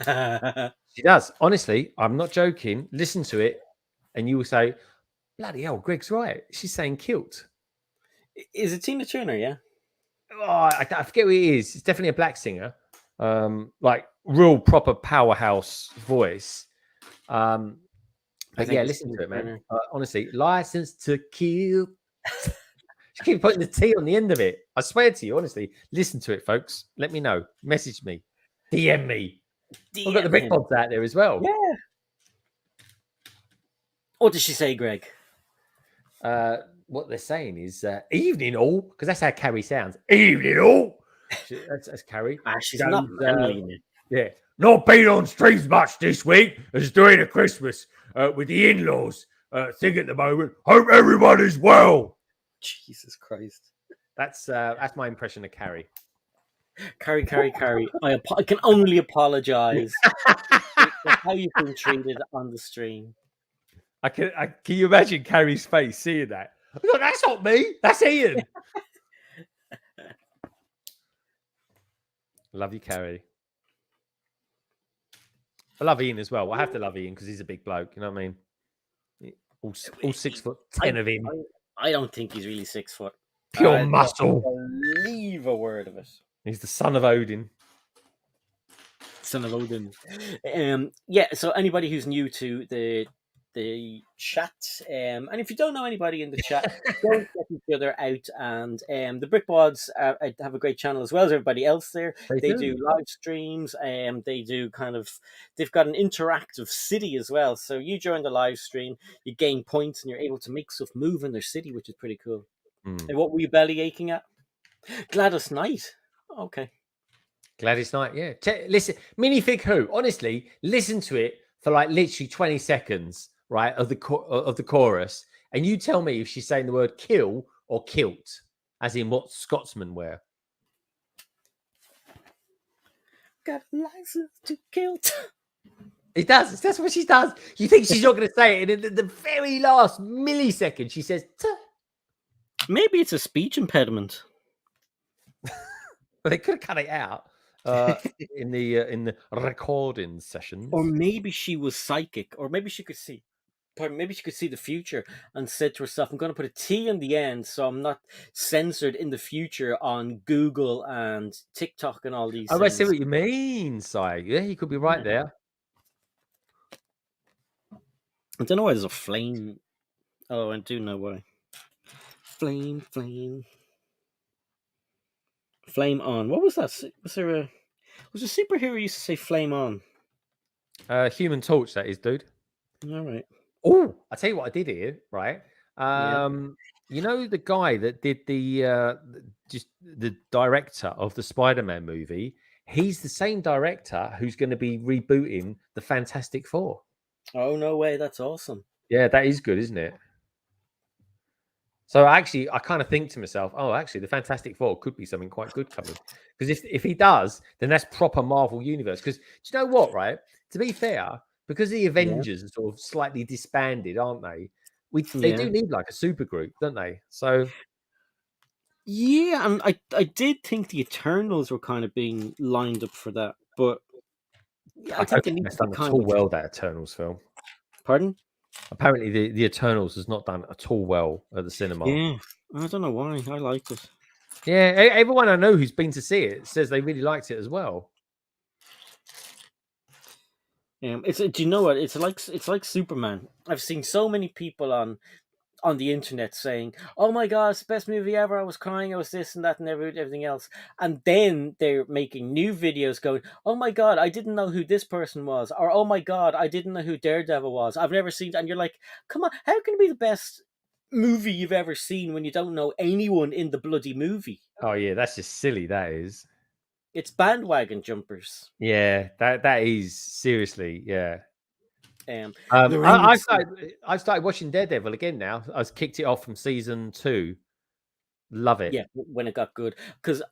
She does. Honestly, I'm not joking. Listen to it, and you will say, "Bloody hell, Greg's right." She's saying kilt. Is it Tina Turner? Yeah. Oh, I forget who it is. It's definitely a black singer, like real proper powerhouse voice. But yeah, listen to it, man. Honestly, License to Kill. Just keep putting the T on the end of it. I swear to you, honestly, listen to it, folks. Let me know. Message me. DM me. I've got the big pods out there as well. Yeah. What did she say, Greg? What they're saying is evening all, because that's how Carrie sounds. Evening all. That's Carrie. She's not manly. Yeah. Not been on streams much this week as during the Christmas with the in-laws thing at the moment. Hope everyone is well. Jesus Christ. That's my impression of Carrie. Carrie. I can only apologize for how you've been treated on the stream. Can you imagine Carrie's face seeing that? Look, that's not me. That's Ian. Love you, Carrie. I love Ian as well. I have to love Ian because he's a big bloke. You know what I mean? All 6'10" of him. I don't think he's really 6 foot. Pure muscle. Don't believe a word of it. He's the son of Odin. Son of Odin. Yeah. So anybody who's new to the chat, and if you don't know anybody in the chat, go check each other out. And the Brickbods have a great channel as well as everybody else there. They do live streams. They do they've got an interactive city as well. So you join the live stream, you gain points, and you're able to make stuff move in their city, which is pretty cool. And what were you belly aching at? Gladys Knight. Okay. Gladys Knight, yeah. Listen, Minifig Who, honestly, listen to it for like literally 20 seconds, right, of the chorus, and you tell me if she's saying the word kill or kilt, as in what Scotsmen wear. Got a license to kilt. It does. That's what she does. You think she's not going to say it, and in the very last millisecond, she says, T. Maybe it's a speech impediment. But they could have cut it out in the recording sessions. Or maybe she was psychic, or maybe she could see. Maybe she could see the future and said to herself, "I'm going to put a T in the end, so I'm not censored in the future on Google and TikTok and all these." I see what you mean, Si. Yeah, you could be right there. I don't know why there's a flame. Oh, I do know why. Flame on. What was that? Was a superhero used to say flame on? Human Torch, that is, dude. All right. Oh, I tell you what I did here, right? You know the guy that did the director of the Spider-Man movie? He's the same director who's going to be rebooting the Fantastic Four. Oh, no way. That's awesome. Yeah, that is good, isn't it? So actually, I kind of think to myself, oh, actually, the Fantastic Four could be something quite good coming. Because if he does, then that's proper Marvel Universe. Because do you know what, right? To be fair, because the Avengers are sort of slightly disbanded, aren't they? They do need like a super group, don't they? So yeah, and I did think the Eternals were kind of being lined up for that, but I think they need to done at all well, that Eternals film. Pardon? Apparently, the Eternals has not done at all well at the cinema. Yeah, I don't know why. I liked it. Yeah, everyone I know who's been to see it says they really liked it as well. Do you know what? It's like Superman. I've seen so many people on the internet saying, "Oh my god, it's the best movie ever! I was crying, I was this and that and everything else," and then they're making new videos going, "Oh my god, I didn't know who this person was," or "Oh my god, I didn't know who Daredevil was. I've never seen," and you're like, "Come on, how can it be the best movie you've ever seen when you don't know anyone in the bloody movie?" Oh yeah, that's just silly. That is. It's bandwagon jumpers. Yeah, that is seriously, yeah. I started watching Daredevil again now. I've kicked it off from season 2. Love it. Yeah, when it got good. Because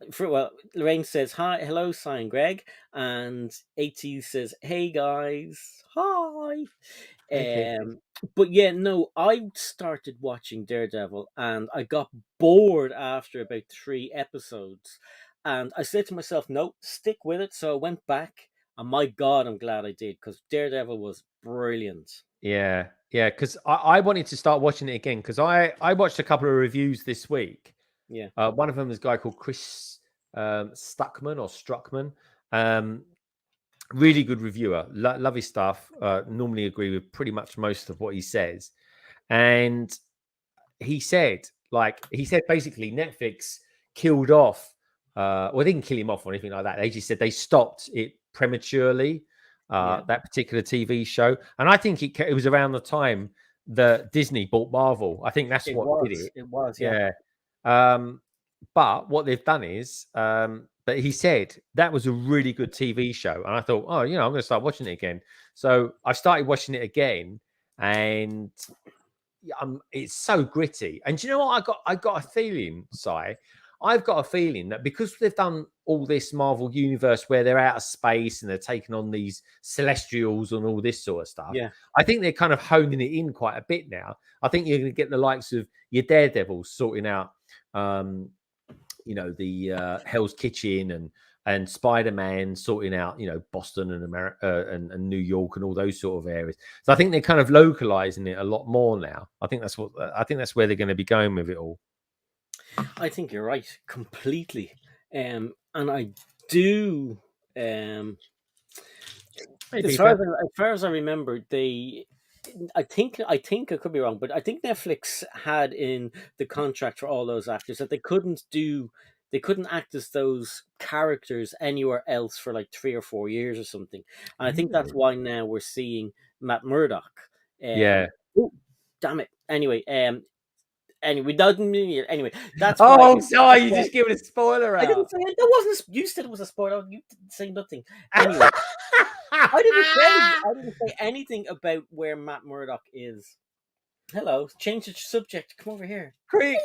Lorraine says hi, hello, Sign Greg, and AT says, "Hey guys, hi." Okay. But yeah, no, I started watching Daredevil and I got bored after about 3 episodes. And I said to myself, no, stick with it. So I went back, and my God, I'm glad I did, because Daredevil was brilliant. Yeah, yeah. Because I wanted to start watching it again because I watched a couple of reviews this week. Yeah. One of them is a guy called Chris Stuckman or Struckman. Um, really good reviewer. Love his stuff. Normally agree with pretty much most of what he says. And he said, basically Netflix killed off. Well, they didn't kill him off or anything like that. They just said they stopped it prematurely. Yeah. That particular TV show, and I think it was around the time that Disney bought Marvel. I think that's It what did was. it. It was, yeah. Yeah. But what they've done is, but he said that was a really good TV show, and I thought, oh, I'm going to start watching it again. So I started watching it again, and it's so gritty. And do you know what? I got a feeling, Si. I've got a feeling that because they've done all this Marvel universe where they're out of space and they're taking on these celestials and all this sort of stuff, Yeah. I think they're kind of honing it in quite a bit now. I think you're going to get the likes of your Daredevils sorting out, the Hell's Kitchen and Spider-Man sorting out, Boston and America and New York and all those sort of areas. So I think they're kind of localizing it a lot more now. I think that's where they're going to be going with it all. I think you're right completely. And I do. As far as I remember, I think I could be wrong, but I think Netflix had in the contract for all those actors that they couldn't act as those characters anywhere else for like 3 or 4 years or something. And I think that's why now we're seeing Matt Murdock. Yeah. Oh, damn it. Anyway, that's why. Oh, sorry, you just giving a spoiler I didn't out. say that wasn't. You said it was a spoiler. You didn't say nothing. Anyway, I didn't say anything about where Matt Murdock is. Hello, change the subject. Come over here. Quick,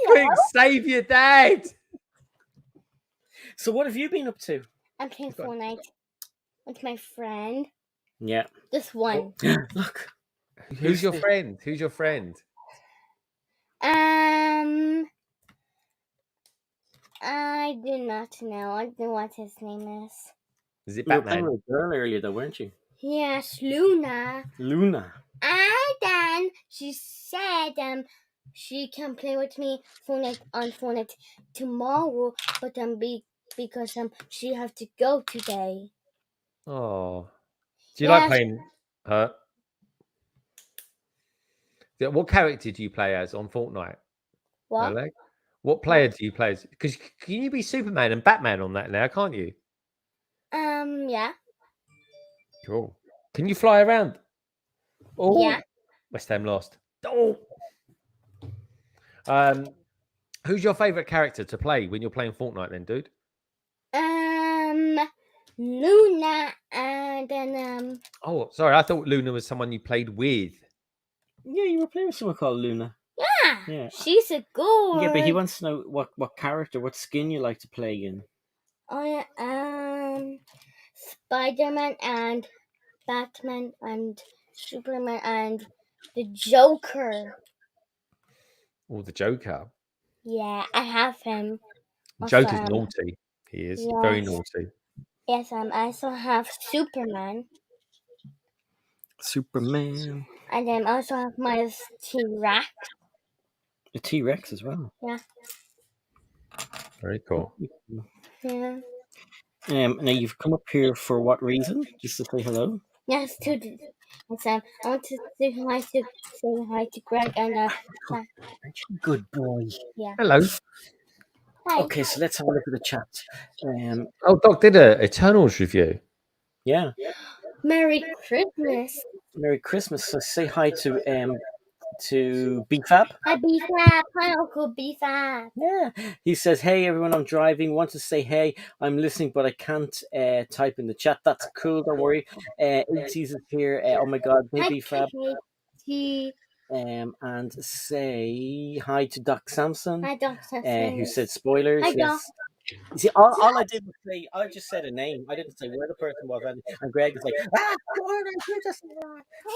save your dad. So, what have you been up to? I'm playing Fortnite with my friend. Yeah. This one. Look. Who's your friend? Who's your friend? I do not know. I don't know what his name is. Is it You were Batman? playing with a girl earlier, though, weren't you? Yes, Luna. Luna. And then she said she can play with me on Fortnite tomorrow, but because she has to go today. Oh, do you like playing her? What character do you play as on Fortnite? What? Oleg? What player do you play as? Because can you be Superman and Batman on that now? Can't you? Yeah. Cool. Can you fly around? Oh, yeah. West Ham lost. Oh. Who's your favorite character to play when you're playing Fortnite, then, dude? Luna, and then Oh, sorry, I thought Luna was someone you played with. Yeah, you were playing with someone called Luna. Yeah. She's a good. Yeah, but he wants to know what character, what skin you like to play in. Spider-Man and Batman and Superman and the Joker. Oh, the Joker. Yeah, I have him. Joker's naughty. He is very naughty. Yes, I also have Superman. Superman. And then I also have my T-Rex. A T-Rex as well. Yeah. Very cool. Yeah. Now you've come up here for what reason? Just to say hello? Yes, I want to say hi to Greg and good boy. Yeah. Hello. Hi. Okay, so let's have a look at the chat. Doc did a Eternals review. Yeah. Merry Christmas. Merry Christmas. So say hi to BFAB. Hi BFAB. Hi Uncle BFAB. Yeah. He says, hey everyone, I'm driving. Want to say hey. I'm listening, but I can't type in the chat. That's cool, don't worry. ATs is here. Oh my god, hey BFAB. And say hi to Doc Samson. Hi Doc Samson. Who said spoilers. Hi Doc. You see, all I did was say, I just said a name. I didn't say where the person was, and Greg is like, Connor, you just.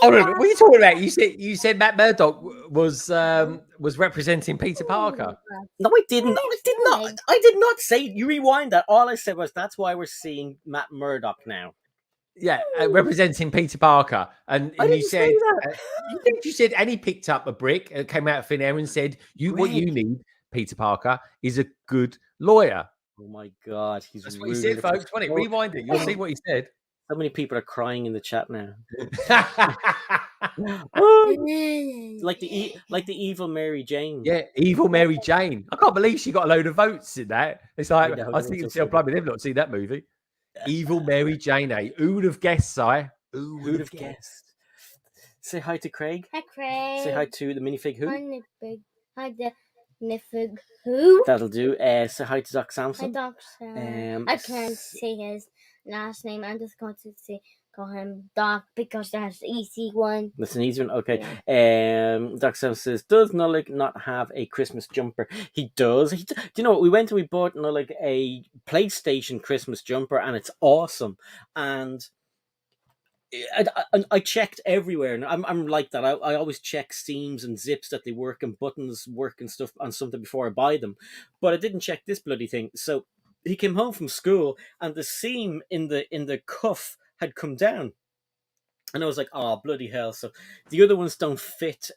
Oh no, what are you talking about? You said Matt Murdock was representing Peter Parker. No, I didn't. I did not. I did not say. You rewind that. All I said was that's why we're seeing Matt Murdock now. Yeah, representing Peter Parker, and I you didn't said say that. you said, and he picked up a brick and came out of thin air and said, what you Greg. need, Peter Parker, is a good lawyer." Oh my God, he's That's what he rude. said, folks. When it rewind it, you'll see what he said. So many people are crying in the chat now. Like the evil Mary Jane. Yeah, evil Mary Jane. I can't believe she got a load of votes in that. It's like I was thinking, "Blimey, they've not seen that movie." Evil Mary Jane. Who would have guessed, Si? Who would have guessed? Say hi to Craig. Hi, Craig. Say hi to the minifig who. Hi, the minifig who. That'll do. Say hi to Doc Samson. Hi, Doc Samson. I can't say his last name. I'm just going to call him Doc because that's the easy one. That's an easy one. Okay. Yeah. Doc Samson says, "Does Nullig not have a Christmas jumper?" He does. Do you know what? We went and we bought Nullig a PlayStation Christmas jumper, and it's awesome. And I checked everywhere, and I'm like that. I always check seams and zips that they work and buttons work and stuff on something before I buy them. But I didn't check this bloody thing. So he came home from school, and the seam in the cuff had come down, and I was like, "Oh bloody hell!" So the other ones don't fit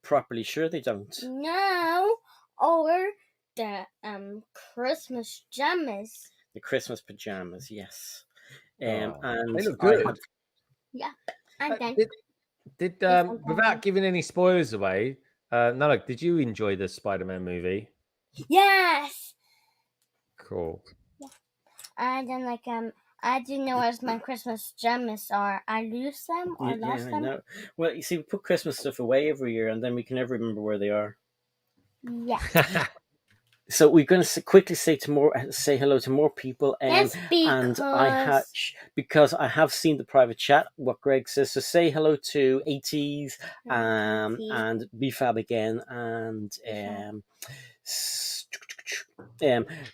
properly. Sure, they don't. No, or the Christmas pajamas. The Christmas pajamas, yes. And they look good. Yeah. And then did without giving any spoilers away, Nullig, did you enjoy the Spider-Man movie? Yes. Cool. Yeah. And then I didn't know as my Christmas pajamas are. I lose them or lost them. No. Well, you see, we put Christmas stuff away every year, and then we can never remember where they are. Yeah. So we're going to quickly say hello to more people, and because I have seen the private chat. What Greg says, so say hello to ATs and BFAB again, and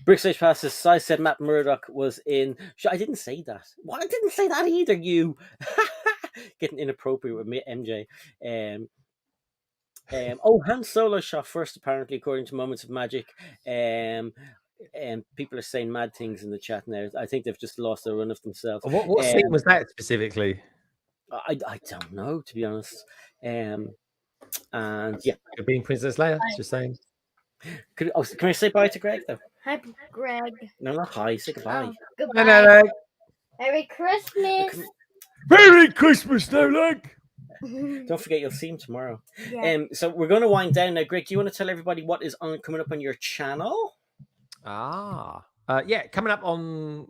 Brickstage Passes. I said Matt Murdock was in. I didn't say that. Well, I didn't say that either. You getting inappropriate with me, MJ. Han Solo shot first, apparently, according to Moments of Magic. People are saying mad things in the chat now. I think they've just lost their run of themselves. What scene was that specifically? I don't know, to be honest. And yeah, being Princess Leia. Just saying. Can I say bye to Greg though? Hi, Greg. No, not hi. Say goodbye. Oh, goodbye. No. Merry Christmas. Merry Christmas, Nullig. Don't forget, you'll see him tomorrow. Yeah. So we're going to wind down now. Greg, do you want to tell everybody what is coming up on your channel? Yeah, coming up on.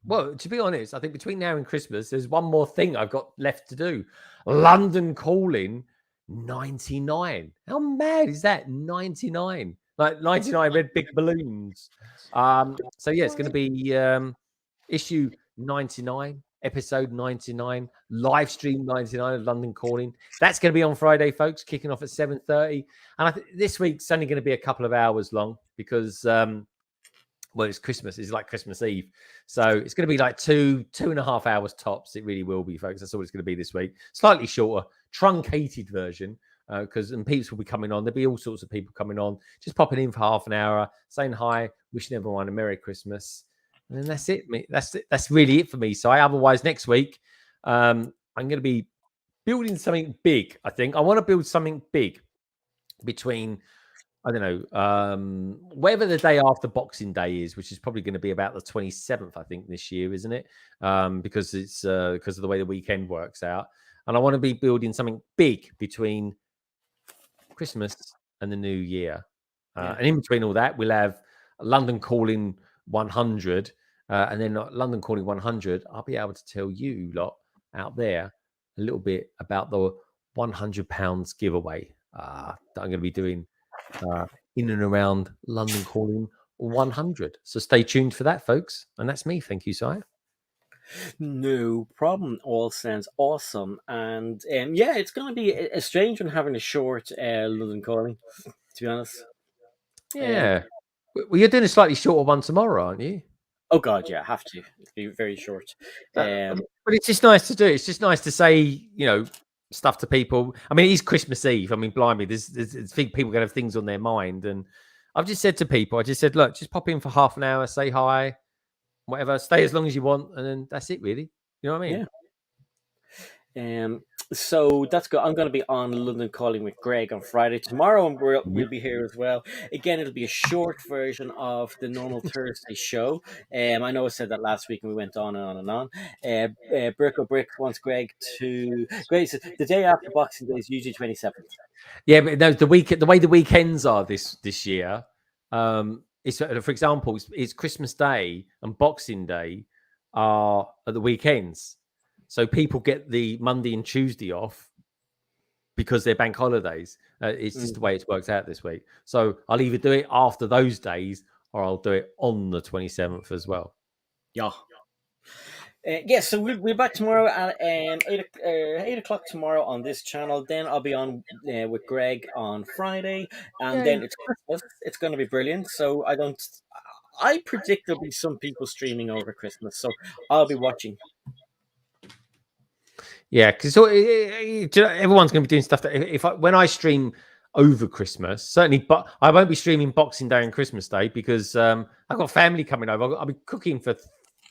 Well, to be honest, I think between now and Christmas, there's one more thing I've got left to do. London Calling 99. How mad is that? 99. Like 99 red big balloons. So yeah, it's going to be issue 99. Episode 99, live stream 99 of London Calling. That's going to be on Friday, folks, kicking off at 7:30. And I think this week's only going to be a couple of hours long because, it's Christmas. It's like Christmas Eve. So it's going to be like 2.5 hours tops. It really will be, folks. That's all it's going to be this week. Slightly shorter, truncated version because peeps will be coming on. There'll be all sorts of people coming on, just popping in for half an hour, saying hi, wishing everyone a Merry Christmas. And then that's it. That's really it for me. So otherwise, next week, I'm going to be building something big. I think I want to build something big between, I don't know, whatever the day after Boxing Day is, which is probably going to be about the 27th, I think, this year, isn't it? Because it's because of the way the weekend works out. And I want to be building something big between Christmas and the New Year. And in between all that, we'll have London Calling 100. And then London Calling 100, I'll be able to tell you lot out there a little bit about the £100 giveaway that I'm going to be doing in and around London Calling 100. So stay tuned for that, folks. And that's me. Thank you, Si. No problem. All sounds awesome. And it's going to be a strange one having a short London Calling, to be honest. Yeah. Well, you're doing a slightly shorter one tomorrow, aren't you? Oh God, yeah, I have to. It'll be very short. But it's just nice to do. It's just nice to say, stuff to people. I mean, it is Christmas Eve. I mean, blimey, there's think people gonna have things on their mind, and I've just said to people, look, just pop in for half an hour, say hi, whatever, stay as long as you want, and then that's it, really. You know what I mean? Yeah. So that's good. I'm going to be on London Calling with Greg on Friday. Tomorrow we'll be here as well. Again, it'll be a short version of the normal Thursday show. I know I said that last week and we went on and on and on. Brick wants Greg says the day after Boxing Day is usually 27th. Yeah, but no, the way the weekends are this year, it's, for example, it's Christmas Day and Boxing Day are at the weekends. So people get the Monday and Tuesday off because they're bank holidays. It's just the way it's worked out this week. So I'll either do it after those days or I'll do it on the 27th as well. Yeah. So we'll be back tomorrow at 8 o'clock tomorrow on this channel. Then I'll be on with Greg on Friday. And then it's Christmas. It's going to be brilliant. So I predict there'll be some people streaming over Christmas. So I'll be watching. Yeah, because everyone's going to be doing stuff that when I stream over Christmas, certainly, but I won't be streaming Boxing Day and Christmas Day because I've got family coming over. I'll be cooking for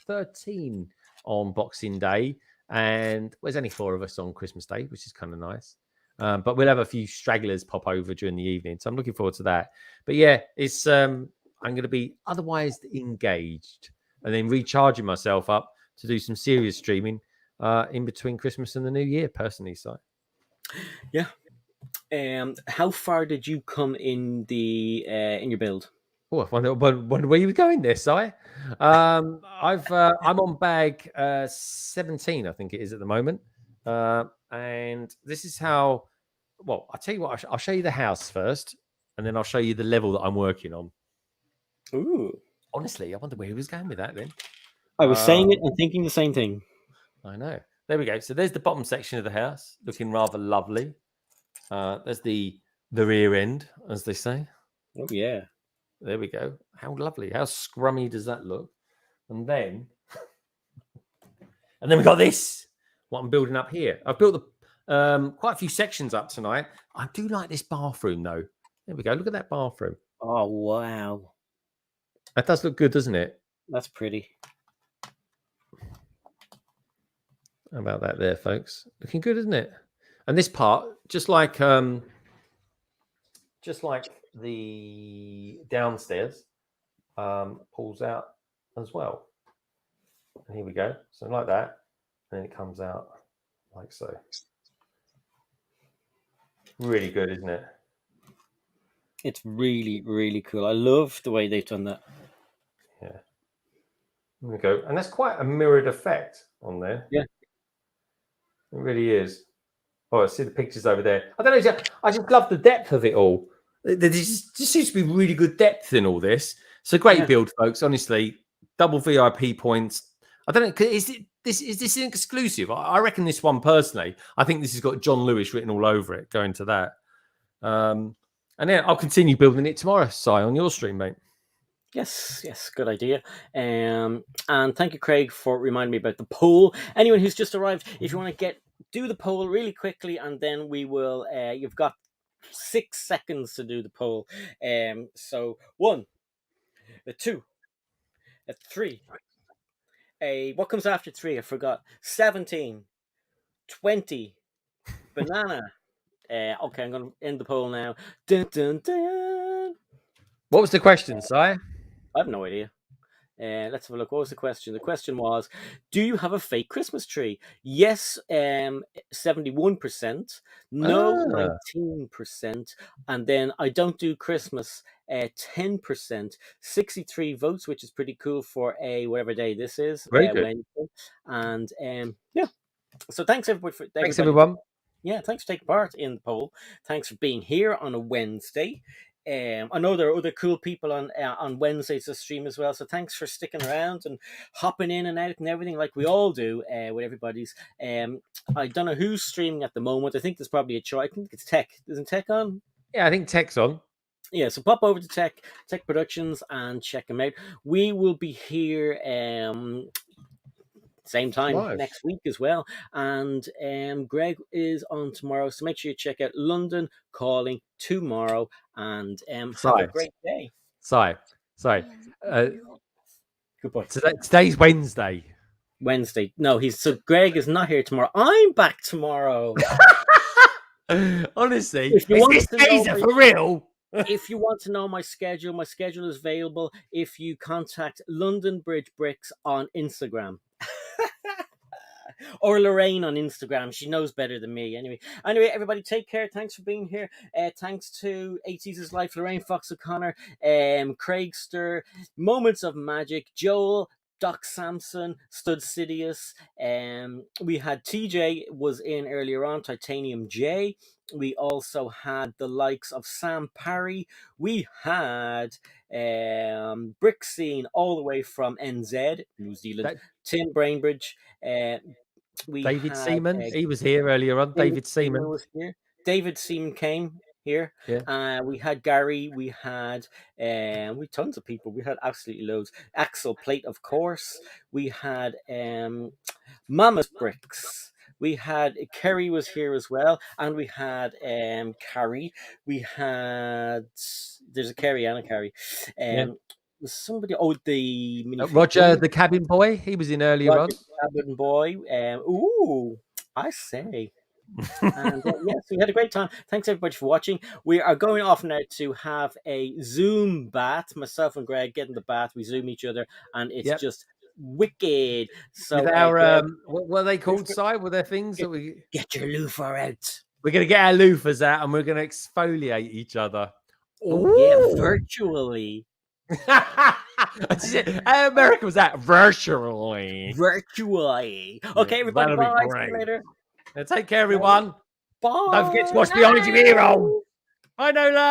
13 on Boxing Day, and there's only 4 of us on Christmas Day, which is kind of nice. But we'll have a few stragglers pop over during the evening, so I'm looking forward to that. But yeah, it's I'm going to be otherwise engaged and then recharging myself up to do some serious streaming in between Christmas and the New Year, personally. So, yeah. How far did you come in in your build? Oh, I wonder where you were going there, Si. I'm on bag 17, I think it is at the moment, and this is how. Well, I'll tell you what. I'll show you the house first, and then I'll show you the level that I'm working on. Ooh. Honestly, I wonder where he was going with that. Then I was saying it and thinking the same thing. I know. There we go. So there's the bottom section of the house, looking rather lovely. There's the rear end, as they say. Oh yeah. There we go. How lovely. How scrummy does that look? And then we got this. What I'm building up here. I've built quite a few sections up tonight. I do like this bathroom, though. There we go. Look at that bathroom. Oh wow. That does look good, doesn't it? That's pretty. How about that there, folks? Looking good, isn't it? And this part, just like the downstairs, pulls out as well. And here we go. So like that, and then it comes out like so. Really good, isn't it? It's really, really cool. I love the way they've done that. Yeah. There we go. And that's quite a mirrored effect on there. Yeah. It really is. Oh, I see the pictures over there. I don't know. I just love the depth of it all. There just seems to be really good depth in all this. It's a great build, folks. Honestly, double VIP points. I don't know. Is this an exclusive? I reckon this one personally. I think this has got John Lewis written all over it. Going to that. And then I'll continue building it tomorrow, Si, on your stream, mate. Yes, good idea. And thank you, Craig, for reminding me about the poll. Anyone who's just arrived, if you want to do the poll really quickly, and then we will. You've got 6 seconds to do the poll. So 1, 2, 3. What comes after 3? I forgot. 17, 20, banana. Okay, I'm going to end the poll now. Dun, dun, dun. What was the question, Si? I have no idea. Let's have a look. What was the question? The question was, do you have a fake Christmas tree? Yes, 71%. No, 19%. And then I don't do Christmas, 10%. 63 votes, which is pretty cool for whatever day this is. Very good. Wednesday. And yeah. So thanks everybody. Thanks, everyone. Yeah, thanks for taking part in the poll. Thanks for being here on a Wednesday. I know there are other cool people on Wednesdays to stream as well, so thanks for sticking around and hopping in and out and everything like we all do with everybody's. I don't know who's streaming at the moment. I think there's probably a choice. I think it's Tech. Isn't Tech on? Yeah, I think Tech's on. Yeah, so pop over to Tech Productions and check them out. We will be here same time Nice. next week as well. And Greg is on tomorrow, so make sure you check out London Calling tomorrow, and have a Sorry. great day. Sorry. Goodbye. Today's Wednesday. Wednesday. No, so Greg is not here tomorrow. I'm back tomorrow. Honestly, If you is want this to know geezer for real? If you want to know my schedule is available if you contact London Bridge Bricks on Instagram. Or Lorraine on Instagram. She knows better than me. Anyway, everybody, take care. Thanks for being here. Thanks to 80s Life, Lorraine Fox O'Connor, Craigster, Moments of Magic, Joel, Doc Samson, Stud Sidious. We had TJ was in earlier on, Titanium J. We also had the likes of Sam Parry. We had Brick Scene all the way from NZ, New Zealand. Tim Brainbridge. We David had Seaman. He was here earlier on. David Seaman was here. David Seaman came here. Yeah. We had Gary. We had tons of people. We had absolutely loads. Axel Plate, of course. We had Mammoth Bricks. We had Kerry was here as well, and we had Carrie. We had there's a Kerry and a Carrie. Was somebody? Oh, the Roger, the cabin boy. He was in earlier on. Cabin boy. Ooh, I say. And yes, we had a great time. Thanks everybody for watching. We are going off now to have a Zoom bath. Myself and Greg get in the bath. We Zoom each other, and it's just wicked. So with our what were they called? Si, were there things that we get your loofah out? We're gonna get our loofahs out, and we're gonna exfoliate each other. Oh yeah, virtually. America was that virtually. Okay, everybody, bye. See you later. Take care, everyone. Bye. Don't forget to watch Behind Your Hero. Bye, Nola.